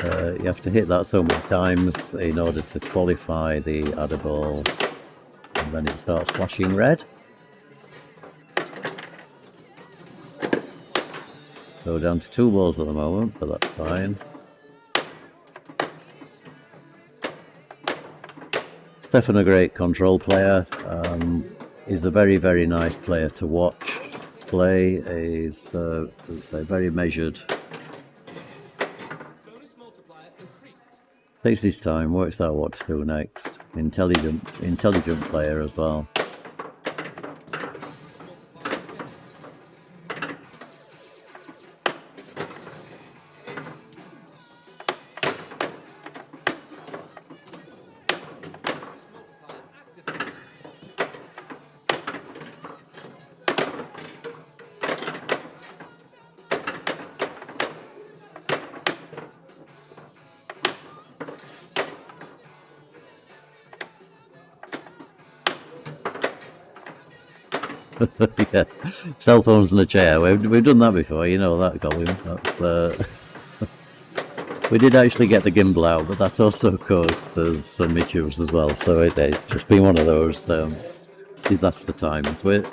You have to hit that so many times in order to qualify the other ball, and then it starts flashing red. So down to 2 balls at the moment, but that's fine. Stefan, a great control player. He's a very, very nice player to watch play. He's very measured. Takes his time, works out what to do next. Intelligent player as well. Yeah, cell phones in a chair. We've done that before, you know that, Colin. We did actually get the gimbal out, but that also caused us some issues as well. So it's just been one of those disaster times. We're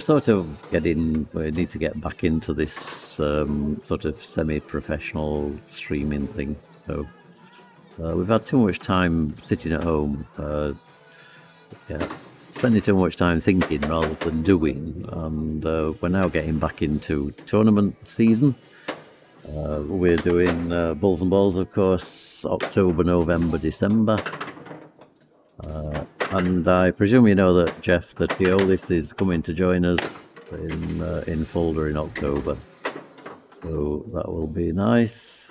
sort of getting. We need to get back into this sort of semi-professional streaming thing. So we've had too much time sitting at home. Spending too much time thinking rather than doing, and we're now getting back into tournament season. We're doing Bulls and Balls, of course, October, November, December. And I presume you know that Jeff, the Teolis, is coming to join us in Fulda in October. So that will be nice.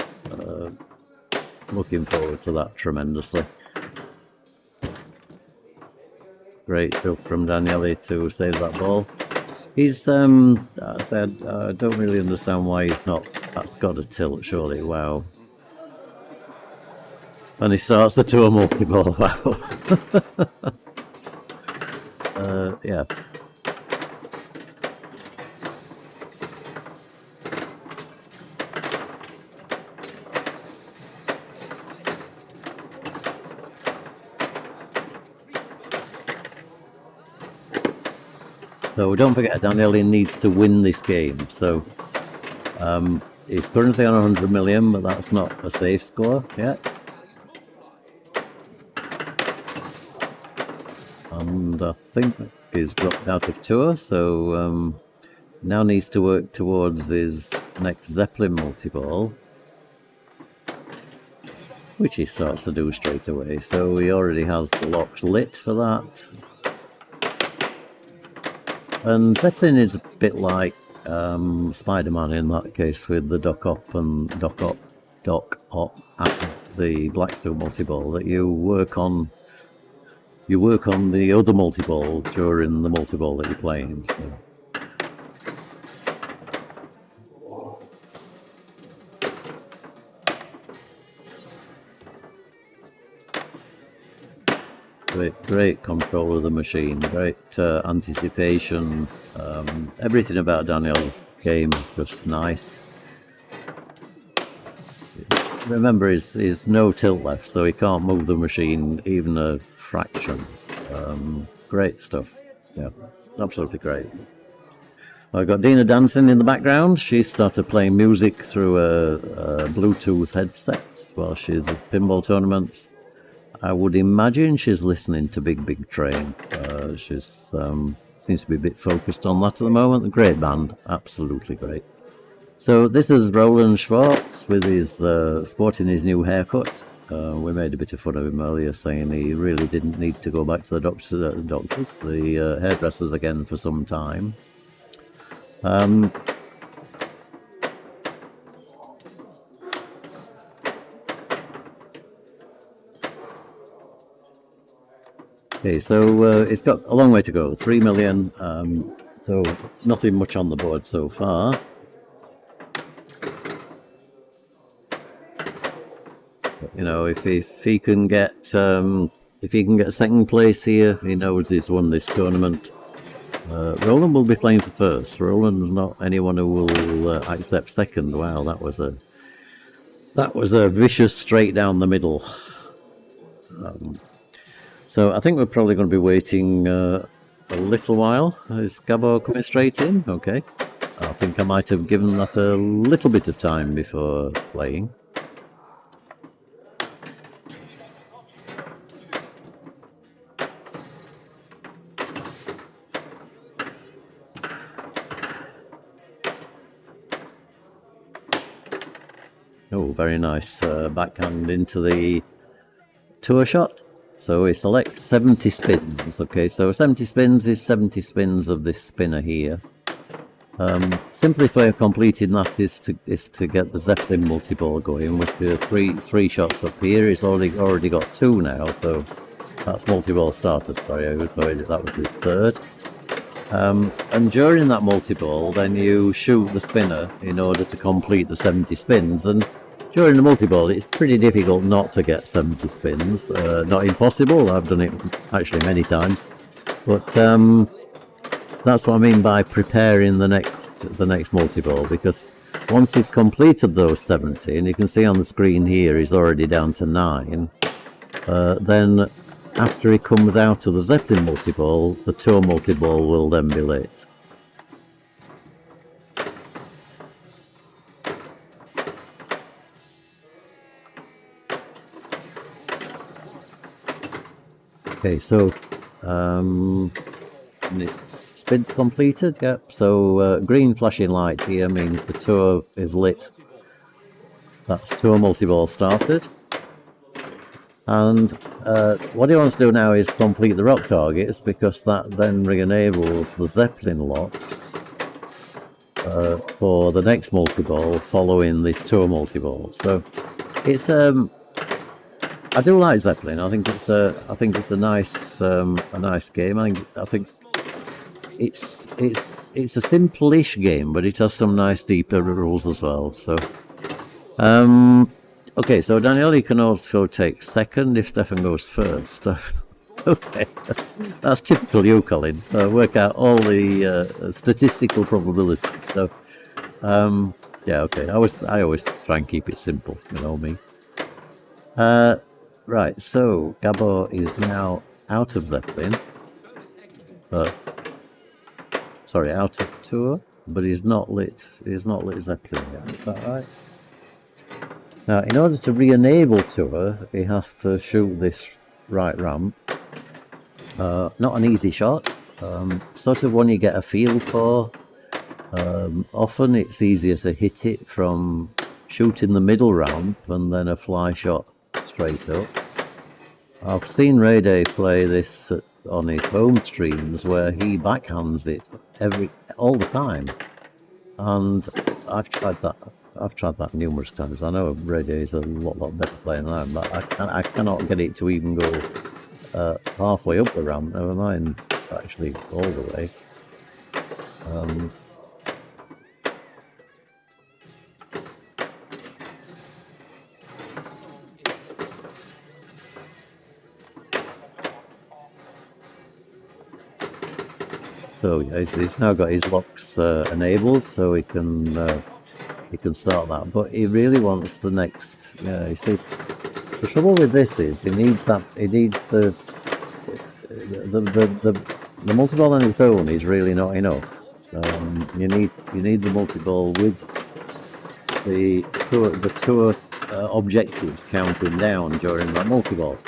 Looking forward to that tremendously. Great stuff from Daniele to save that ball. He's, I said, I don't really understand why he's not. That's got a tilt, surely. Wow. And he starts the tour multi-ball. Wow. Yeah. So don't forget, Daniele needs to win this game. So he's currently on 100 million, but that's not a safe score yet. And I think he's dropped out of tour, so now needs to work towards his next Zeppelin multi-ball, which he starts to do straight away. So he already has the locks lit for that. And Zeppelin is a bit like Spider-Man in that case, with the Doc Op and Doc Op at the Blackstone multi-ball, that you work on the other multi-ball during the multi-ball that you're playing. So. Great control of the machine, great anticipation, everything about Daniel's game just nice. Remember, he's no tilt left, so he can't move the machine even a fraction. Great stuff, yeah, absolutely great. I've got Dina dancing in the background. She started playing music through a Bluetooth headset while she's at pinball tournaments. I would imagine she's listening to Big Train. She's seems to be a bit focused on that at the moment. A great band, absolutely great. So this is Roland Schwartz with his sporting his new haircut. We made a bit of fun of him earlier, saying he really didn't need to go back to the the hairdressers again for some time. Okay, so it's got a long way to go, 3 million, so nothing much on the board so far. But, you know, if he can get if he can get second place here, he knows he's won this tournament. Roland will be playing for first. Roland is not anyone who will accept second. Wow, that was a vicious straight down the middle. So I think we're probably going to be waiting a little while. Is Gabor coming straight in? Okay. I think I might have given that a little bit of time before playing. Oh, very nice backhand into the tour shot. So we select 70 spins. Okay, so 70 spins is 70 spins of this spinner here. Simplest way of completing that is to get the Zeppelin multi-ball going with the three shots up here. It's already got 2 now, so that's multi-ball started. Sorry, that was his third. And during that multi-ball, then you shoot the spinner in order to complete the 70 spins. And during the multi-ball, it's pretty difficult not to get 70 spins. Not impossible. I've done it actually many times, but that's what I mean by preparing the next multi-ball, because once he's completed those 70, and you can see on the screen here he's already down to 9, then after he comes out of the Zeppelin multi-ball, the tour multi-ball will then be lit. Okay, so spins completed, yep. So green flashing light here means the tour is lit. That's tour multi-ball started. And what he wants to do now is complete the rock targets, because that then re-enables the Zeppelin locks for the next multi-ball following this tour multi-ball. So it's I do like Zeppelin. I think it's a nice game. I think it's a simple-ish game, but it has some nice deeper rules as well. So okay, so Daniele can also take second if Stefan goes first. Okay, that's typical you, Colin. Work out all the statistical probabilities. So yeah, okay. I always try and keep it simple, you know me. Right, so Gabor is now out of Zeppelin. Sorry, out of tour, but he's not lit Zeppelin yet, is that right? Now, in order to re-enable tour, he has to shoot this right ramp. Not an easy shot, sort of one you get a feel for. Often it's easier to hit it from shooting the middle ramp and then a fly shot straight up. I've seen Ray Day play this on his home streams where he backhands it all the time, and I've tried that numerous times. I know Ray Day is a lot better player than that, but I cannot get it to even go halfway up the ramp, never mind actually all the way. So yeah, he's now got his locks enabled, so he can start that. But he really wants the next. Yeah, you see, the trouble with this is he needs the multi-ball on its own is really not enough. You need the multi-ball with the tour objectives counting down during that multi-ball.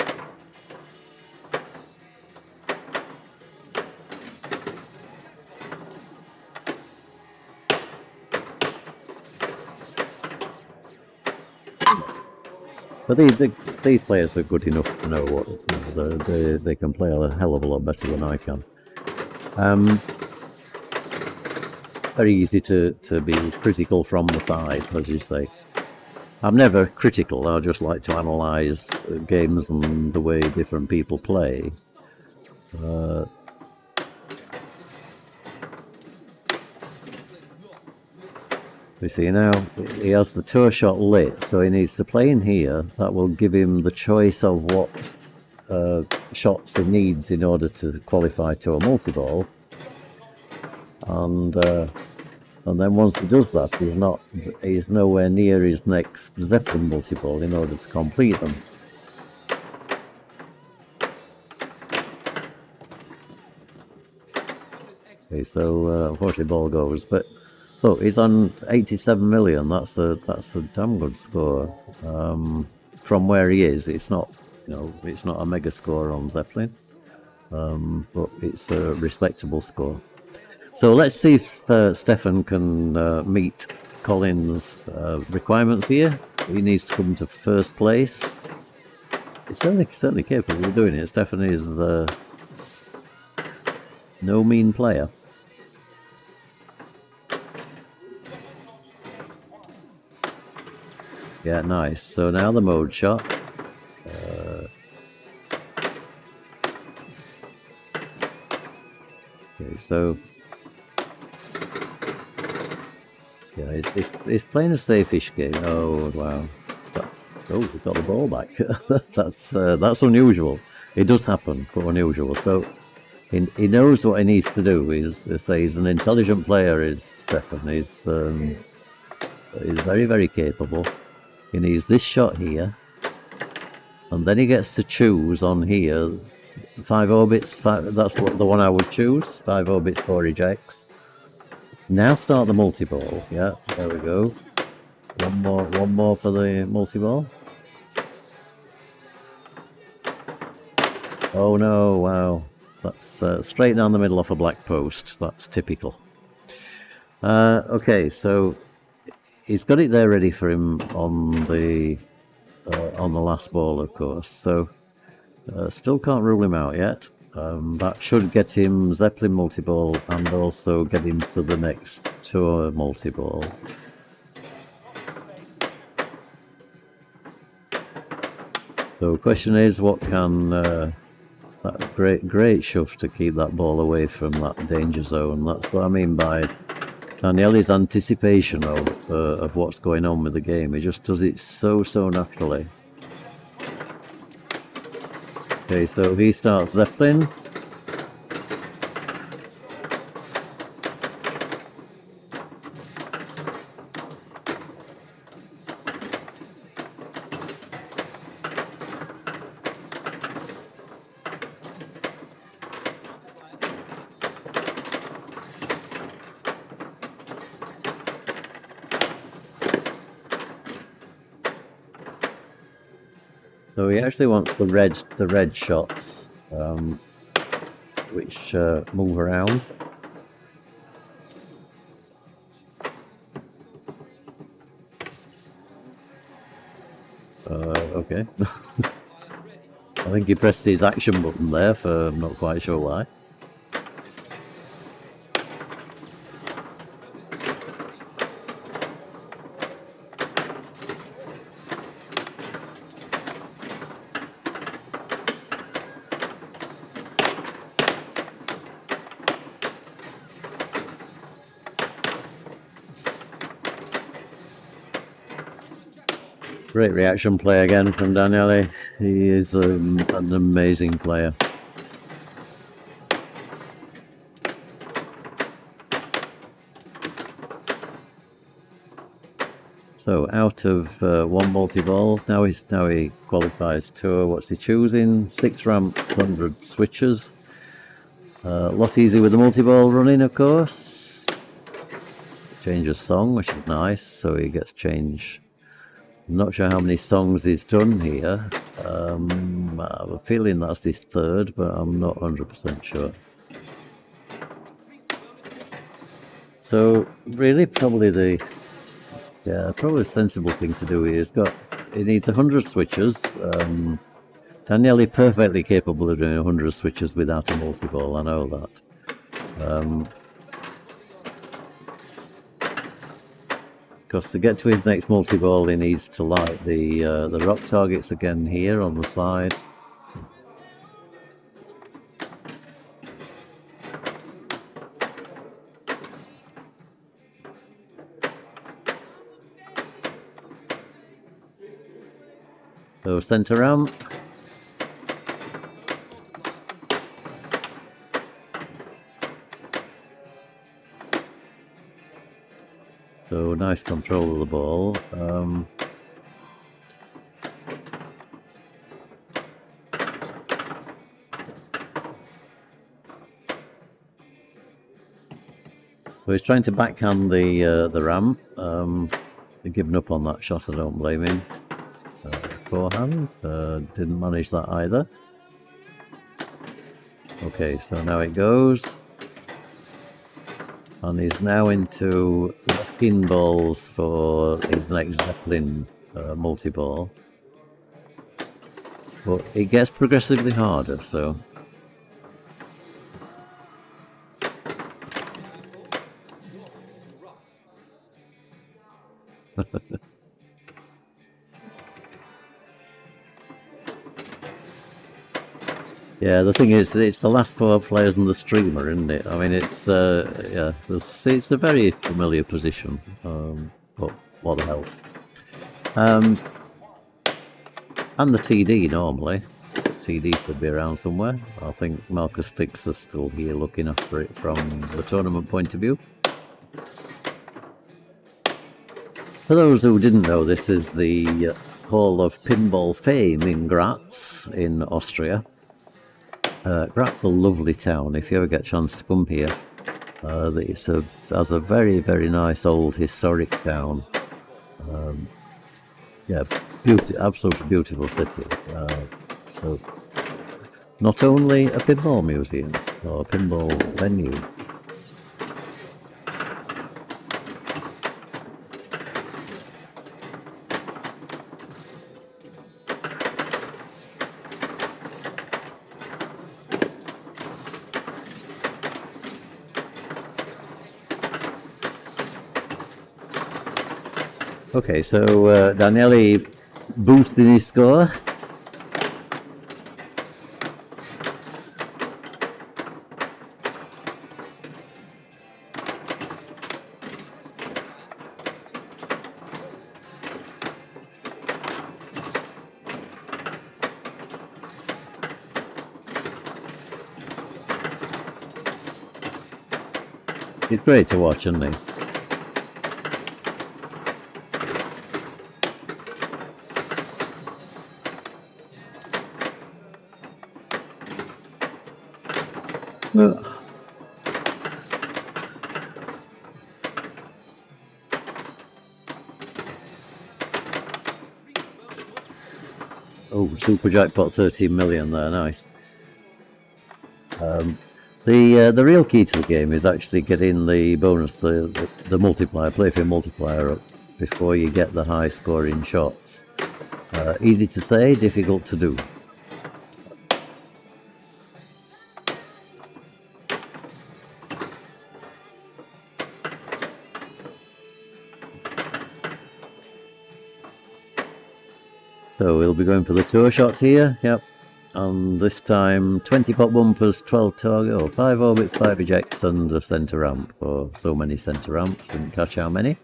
But these players are good enough to know what they can play a hell of a lot better than I can. Very easy to be critical from the side, as you say. I'm never critical. I just like to analyse games and the way different people play. You see now he has the tour shot lit, so he needs to play in here. That will give him the choice of what shots he needs in order to qualify to a multi-ball, and then once he does that, he's nowhere near his next Zeppelin multi-ball in order to complete them. Okay, so unfortunately ball goes, but look, he's on 87 million. That's a damn good score. From where he is, it's not, it's not a mega score on Zeppelin, but it's a respectable score. So let's see if Stefan can meet Colin's requirements here. He needs to come to first place. He's certainly capable of doing it. Stefan is no mean player. Yeah, nice. So now the mode shot. Okay, so yeah, it's playing a safe-ish game. Oh wow, we got the ball back. that's unusual. It does happen, but unusual. So he knows what he needs to do. He's an intelligent player. Is Stefan? He's very, very capable. He needs this shot here, and then he gets to choose on here 5 orbits. That's what the one I would choose. 5 orbits, 4 ejects. Now start the multi-ball. Yeah, there we go. One more for the multi-ball. Oh no! Wow, that's straight down the middle off a black post. That's typical. Okay, so he's got it there ready for him on the last ball, of course. So still can't rule him out yet. That should get him Zeppelin multi-ball and also get him to the next tour multi-ball. So the question is, what can that great shove to keep that ball away from that danger zone? That's what I mean by Daniele's anticipation of what's going on with the game. He just does it so naturally. Okay, so he starts Zeppelin. So he actually wants the red shots, which move around. Okay. I think he pressed his action button there for I'm not quite sure why. Great reaction play again from Daniele. He is an amazing player. So out of one multi-ball, now he qualifies tour. What's he choosing? 6 ramps, 100 switches. A lot easier with the multi-ball running, of course. Change of song, which is nice. So he gets change. I'm not sure how many songs he's done here. I have a feeling that's his 3rd, but I'm not 100% sure. So really, probably the sensible thing to do here is he needs 100 switches. Daniele perfectly capable of doing 100 switches without a multi-ball. I know that. Because to get to his next multi-ball, he needs to light the rock targets again here on the side. So center ramp. so nice control of the ball. So he's trying to backhand the ramp. He's given up on that shot, I don't blame him. Forehand, didn't manage that either. Okay, so now it goes. And he's now into pinballs for his next Zeppelin multi-ball. But it gets progressively harder, so... Yeah, the thing is, it's the last 4 players and the streamer, isn't it? I mean, it's yeah, it's a very familiar position. But what the hell? And the TD normally. TD could be around somewhere. I think Marcus Dix is still here looking after it from the tournament point of view. For those who didn't know, this is the Hall of Pinball Fame in Graz in Austria. Graz is a lovely town. If you ever get a chance to come here, it has a very, very nice old historic town. Yeah, absolutely beautiful city. So, not only a pinball museum or a pinball venue. Okay, so Daniele boosted his score. He's great to watch, isn't he? Oh, super jackpot 13 million there, nice. The real key to the game is actually getting the bonus, the multiplier, playfield multiplier up before you get the high scoring shots. Easy to say, difficult to do. So we'll be going for the tour shot here, yep. And this time 20 pop bumpers, 12 target, or 5 orbits, 5 ejects, and a centre ramp, or so many centre ramps, didn't catch how many.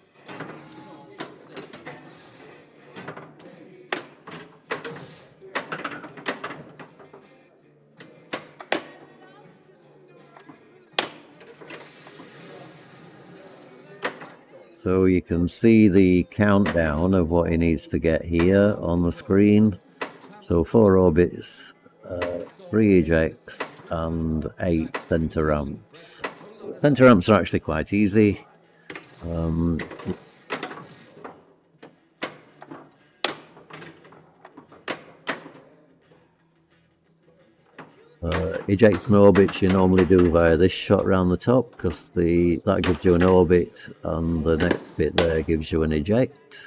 So you can see the countdown of what he needs to get here on the screen. So 4 orbits, 3 ejects, and 8 centre ramps. Centre ramps are actually quite easy. Ejects and orbits you normally do via this shot round the top, because that gives you an orbit and the next bit there gives you an eject.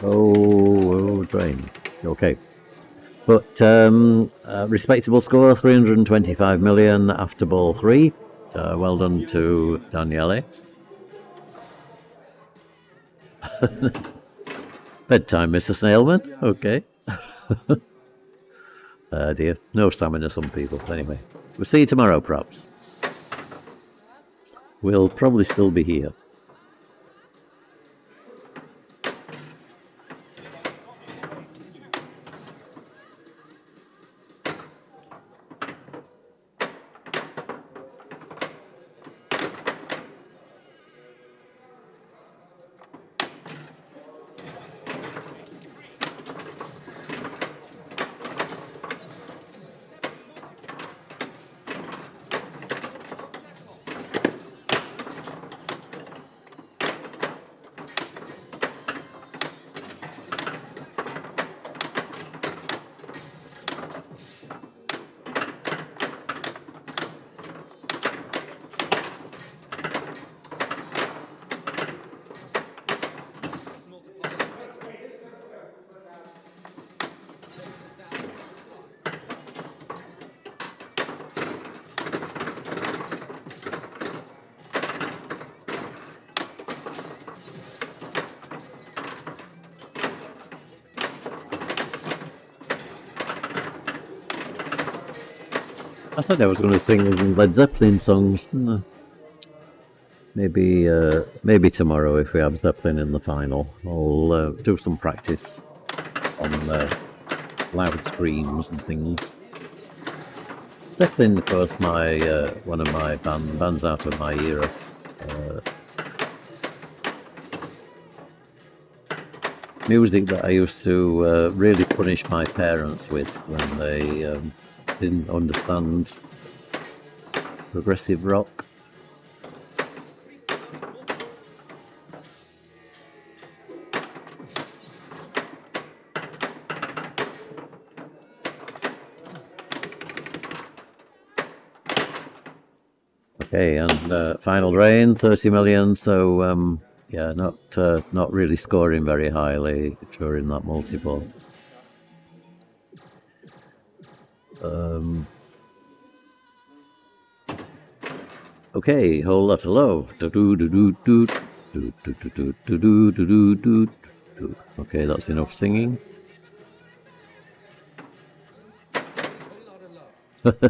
Oh, drain. Okay. But respectable score, 325 million after ball 3. Well done to Daniele. Bedtime, Mr. Snailman. Okay. Dear. No stamina, some people. Anyway, we'll see you tomorrow, perhaps. we'll probably still be here. I said I was going to sing Led Zeppelin songs. Maybe tomorrow if we have Zeppelin in the final, I'll do some practice on loud screams and things. Zeppelin, of course, my one of my bands out of my era. Music that I used to really punish my parents with when they didn't understand progressive rock. Okay, and final drain, 30 million, so yeah, not really scoring very highly during that multi-ball. Okay, whole lot of love. Okay, that's enough singing.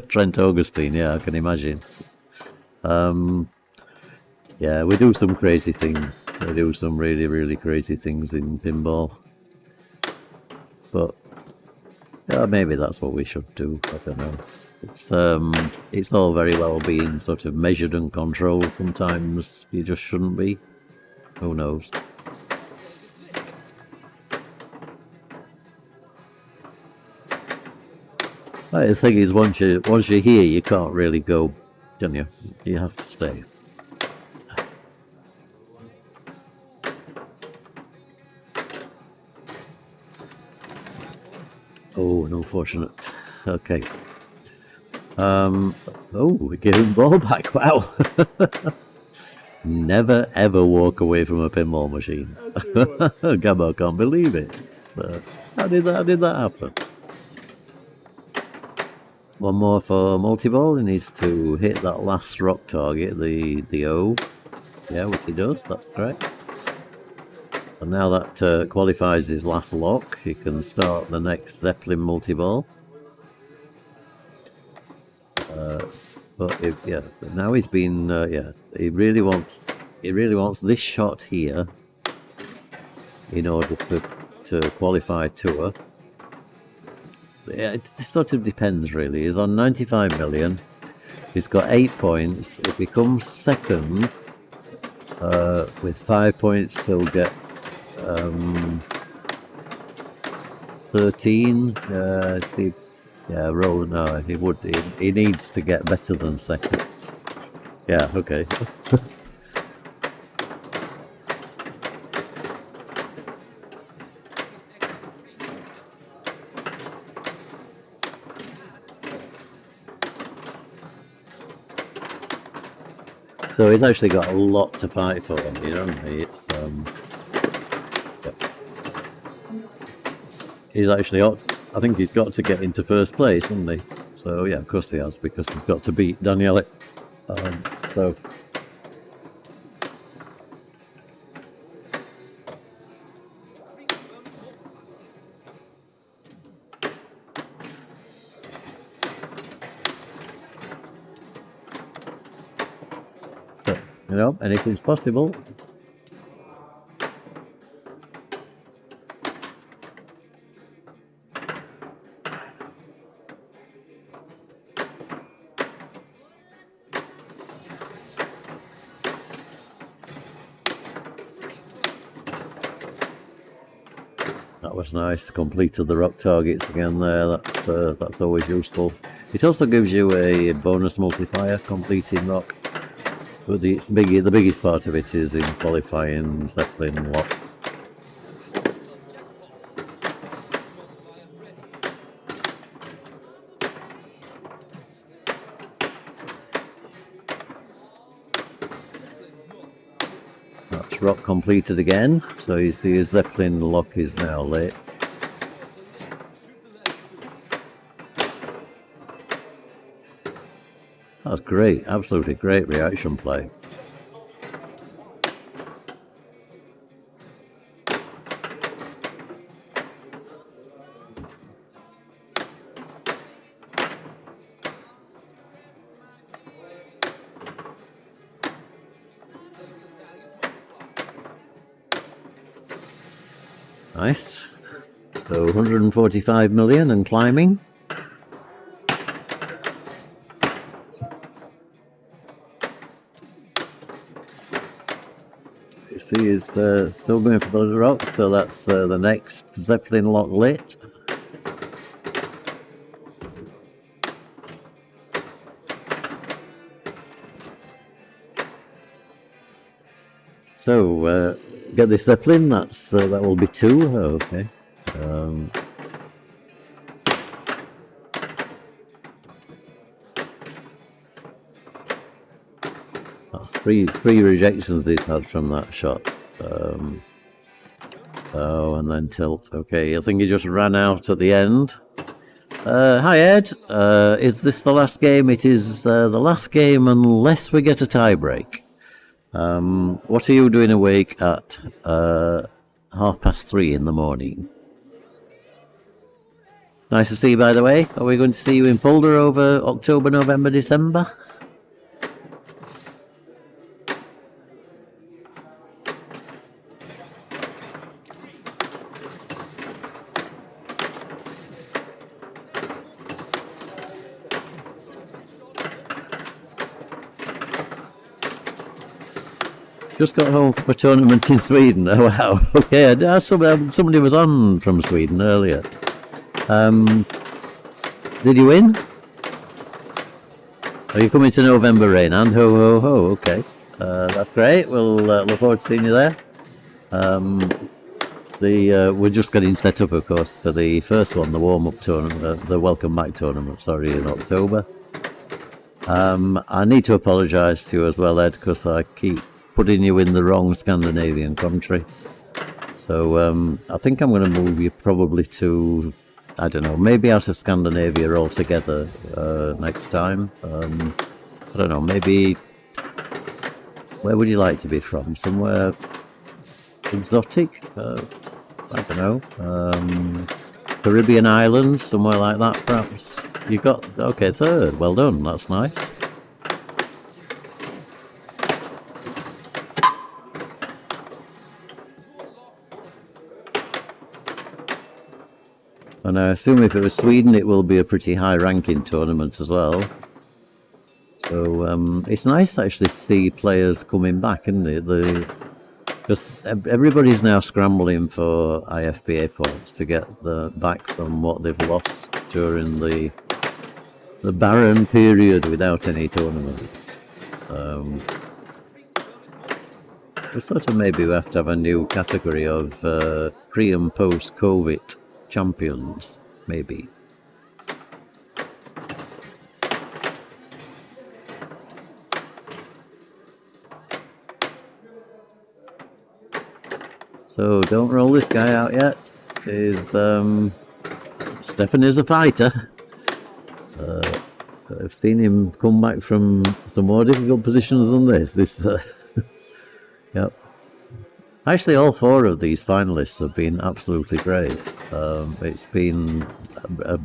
Trent Augustine, yeah, I can imagine. Yeah, we do some crazy things. We do some really, really crazy things in pinball. But maybe that's what we should do. I don't know. It's all very well being sort of measured and controlled. Sometimes you just shouldn't be. Who knows? Right, the thing is, once you're here, you can't really go, can you? You have to stay. Oh, unfortunate. Okay. Oh, we're giving ball back. Wow. Never ever walk away from a pinball machine. Gabor can't believe it. So, how did that happen? One more for multi-ball. He needs to hit that last rock target, the O. Yeah, which he does. That's correct. And now that qualifies his last lock, he can start the next Zeppelin multi-ball. But now he's been he really wants this shot here in order to qualify tour. Yeah, it sort of depends really. He's on 95 million. He's got 8 points. If he comes second with 5 points, he'll get 13. See. Yeah, roll. No, he would. He needs to get better than second. Yeah, okay. So he's actually got a lot to fight for, you know. It's he's actually. I think he's got to get into first place, hasn't he? So yeah, of course he has, because he's got to beat Daniele. So You know, anything's possible. That was nice. Completed the rock targets again there. That's always useful. It also gives you a bonus multiplier completing rock. But the biggest part of it is in qualifying Zeppelin locks. That's rock completed again. So you see his Zeppelin lock is now lit. That's great, absolutely great reaction play. Nice. So 145 million and climbing. You see he's still going for the rock, so that's the next Zeppelin lock lit. So get this Zeppelin, that will be 2, okay. That's three rejections he's had from that shot. Oh, and then tilt. Okay, I think he just ran out at the end. Hi Ed, is this the last game? It is the last game unless we get a tie break. What are you doing awake at 3:30 in the morning? Nice to see you, by the way. Are we going to see you in Fulda over October, November, December? Just got home from a tournament in Sweden. Oh wow! Okay, somebody was on from Sweden earlier. Did you win? Are you coming to November Rain? And ho ho ho! Okay, that's great. We'll look forward to seeing you there. We're just getting set up, of course, for the first one, the warm-up tournament, the Welcome Back tournament. Sorry, in October. I need to apologise to you as well, Ed, because I keep putting you in the wrong Scandinavian country. So I think I'm going to move you probably to, I don't know, maybe out of Scandinavia altogether next time. I don't know, maybe, where would you like to be from? Somewhere exotic? I don't know. Caribbean islands, somewhere like that perhaps. You got, okay, 3rd, well done, that's nice. And I assume if it was Sweden, it will be a pretty high-ranking tournament as well. So it's nice actually to see players coming back, isn't it? Because everybody's now scrambling for IFBA points to get back from what they've lost during the barren period without any tournaments. We sort of maybe we have to have a new category of pre and post COVID champions, maybe. So don't roll this guy out yet. Stefan is a fighter. I've seen him come back from some more difficult positions than this. Yep. Actually, all 4 of these finalists have been absolutely great. It's been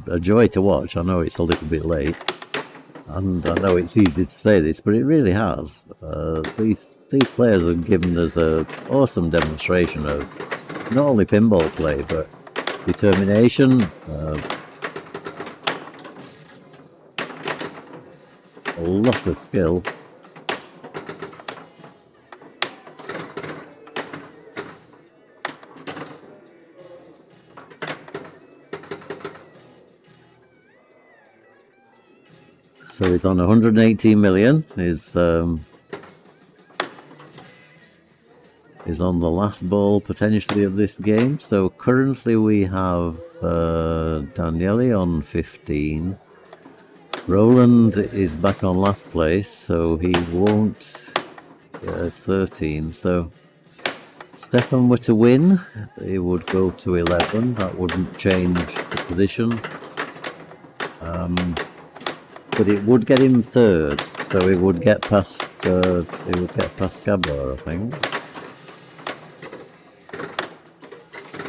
a joy to watch. I know it's a little bit late. And I know it's easy to say this, but it really has. These players have given us an awesome demonstration of not only pinball play, but determination, a lot of skill. So he's on 118 million. He's on the last ball potentially of this game. So currently we have Daniele on 15. Roland is back on last place, so he won't 13. So Stefan were to win, he would go to 11. That wouldn't change the position. But it would get him third, so he would get past Gabor, I think.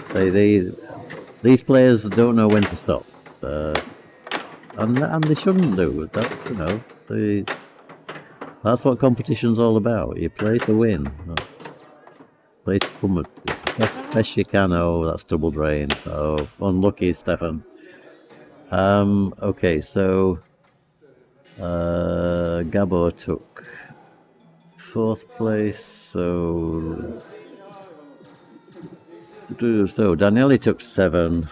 So these players don't know when to stop, and they shouldn't do. That's that's what competition's all about. You play to win, play to come best you can. Oh, that's double drain. Oh, unlucky, Stefan. Okay, so Gabor took 4th place, so Daniele took 7.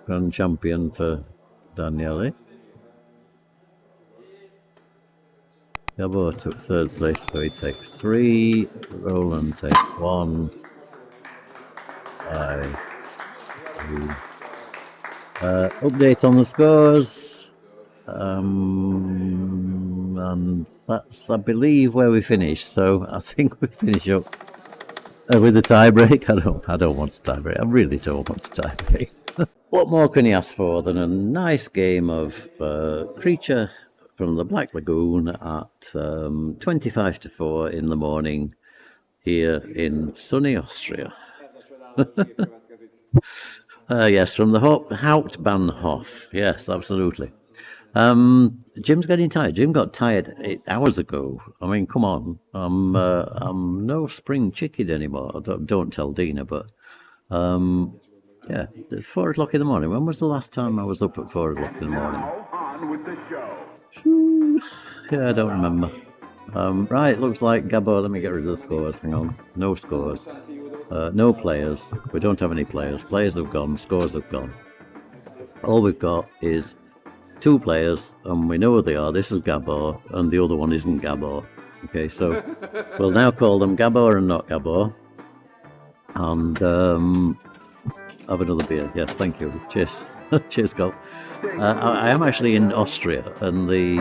Grand champion for Daniele. Gabor took 3rd place, so he takes 3. Roland takes 1. Update on the scores, and that's, I believe, where we finish. So I think we finish up with a tie break. I don't want to tie break. I really don't want to tie break. What more can you ask for than a nice game of Creature from the Black Lagoon at 25 to 4 in the morning here in sunny Austria. Yes, from the Hauptbahnhof. Yes, absolutely. Jim's getting tired. Jim got tired 8 hours ago. I mean, come on. I'm no spring chicken anymore. Don't tell Dina, but yeah, it's 4 o'clock in the morning. When was the last time I was up at 4 o'clock in the morning? Yeah, I don't remember. Right, looks like Gabor. Let me get rid of the scores. Hang on. No scores. No players. We don't have any players. Players have gone. Scores have gone. All we've got is 2 players, and we know who they are. This is Gabor, and the other one isn't Gabor. Okay, so we'll now call them Gabor and not Gabor. And have another beer. Yes, thank you. Cheers. Cheers, Gulp. I am actually in Austria, and the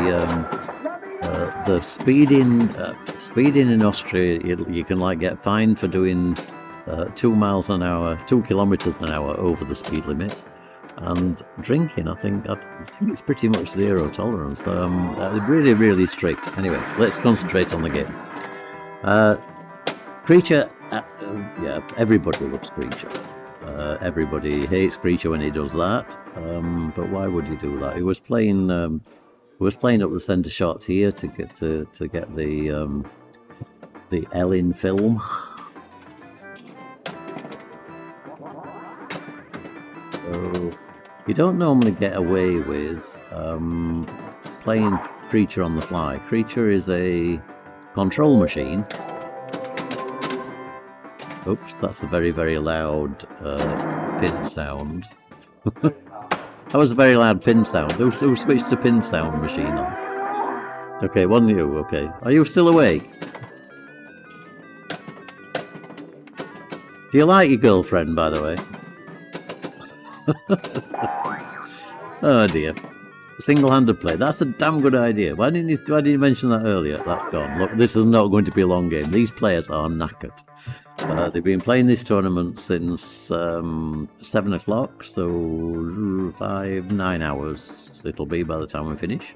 speeding in Austria, you can like get fined for doing 2 miles an hour, 2 kilometers an hour over the speed limit, and drinking. I think it's pretty much 0 tolerance. Really, really strict. Anyway, let's concentrate on the game. Creature, yeah, everybody loves Creature. Everybody hates Creature when he does that. But why would he do that? He was playing up the centre shot here to get the L in film. So you don't normally get away with playing Creature on the fly. Creature is a control machine. Oops, that's a very, very loud pin sound. That was a very loud pin sound. Who switched the pin sound machine on? Okay, wasn't you? Okay. Are you still awake? Do you like your girlfriend, by the way? Oh dear. Single-handed play. That's a damn good idea. Why didn't you mention that earlier? That's gone. Look, this is not going to be a long game. These players are knackered. They've been playing this tournament since 7 o'clock, so 9 hours it'll be by the time we finish.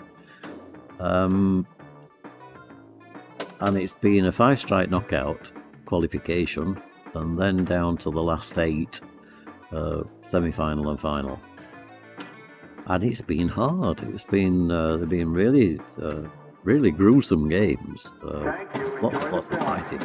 And it's been a 5-strike knockout qualification, and then down to the last 8, semi-final and final. and it's been hard. It's been they've been really really gruesome games. Lots of fighting.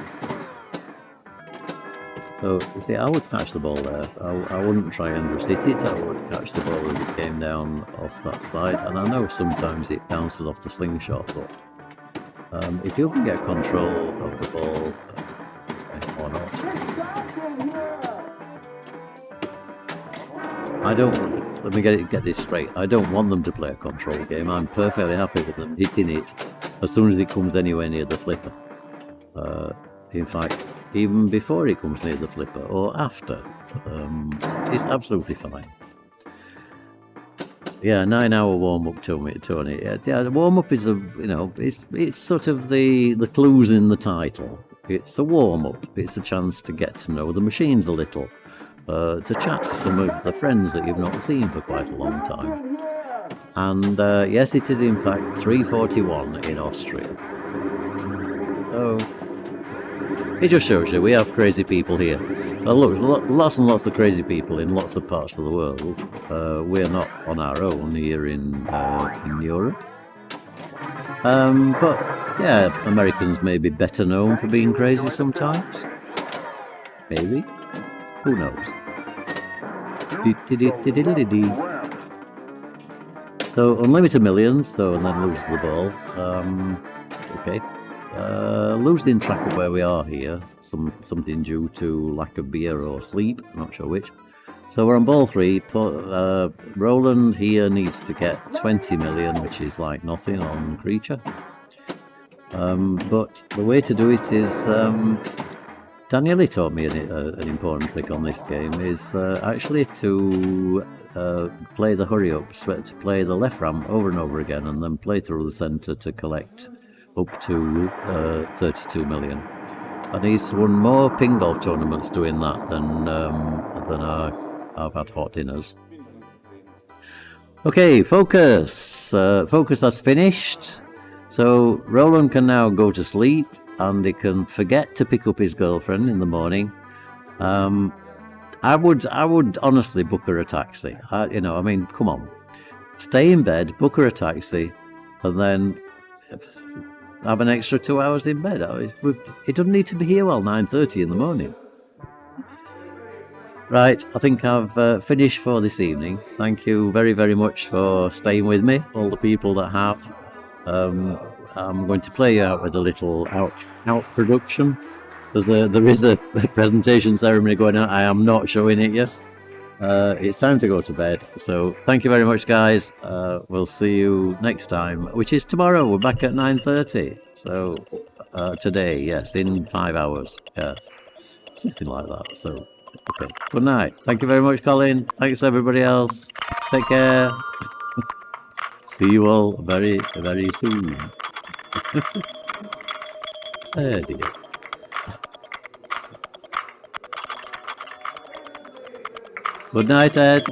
So you see, I would catch the ball there. I wouldn't try and just hit it. I would catch the ball as it came down off that side. And I know sometimes it bounces off the slingshot, but if you can get control of the ball, or not. I don't. Let me get this straight. I don't want them to play a control game. I'm perfectly happy with them hitting it as soon as it comes anywhere near the flipper. In fact, even before it comes near the flipper or after, it's absolutely fine. Yeah, 9-hour warm-up Tony. Yeah, the warm-up is it's sort of the clues in the title. It's a warm-up. It's a chance to get to know the machines a little, to chat to some of the friends that you've not seen for quite a long time. And yes, it is in fact 3:41 in Austria. Oh. It just shows you we have crazy people here. Look, lots and lots of crazy people in lots of parts of the world. We're not on our own here in Europe. But yeah, Americans may be better known for being crazy sometimes. Maybe. Who knows? So unlimited millions, and then lose the ball. Okay. Losing track of where we are here, something due to lack of beer or sleep, I'm not sure which. So we're on ball 3. Roland here needs to get 20 million, which is like nothing on creature. But the way to do it is, Daniele taught me an important trick on this game, is actually to play the hurry up, to play the left ramp over and over again, and then play through the centre to collect up to 32 million. And he's won more pinball tournaments doing that than I've had hot dinners. Okay, focus. Focus has finished. So Roland can now go to sleep, and he can forget to pick up his girlfriend in the morning. I would honestly book her a taxi. Come on, stay in bed, book her a taxi, and then have an extra 2 hours in bed. It doesn't need to be here while 9:30 in the morning. Right, I think I've finished for this evening. Thank you very, very much for staying with me, all the people that have. I'm going to play you out with a little out production. There is a presentation ceremony going on. I am not showing it yet. It's time to go to bed. So thank you very much, guys. We'll see you next time, which is tomorrow. We're back at 9:30. So today, yes, in 5 hours. Yeah, something like that. So, okay. Good night. Thank you very much, Colin. Thanks, everybody else. Take care. See you all very, very soon. Oh dear. Good night, Ed.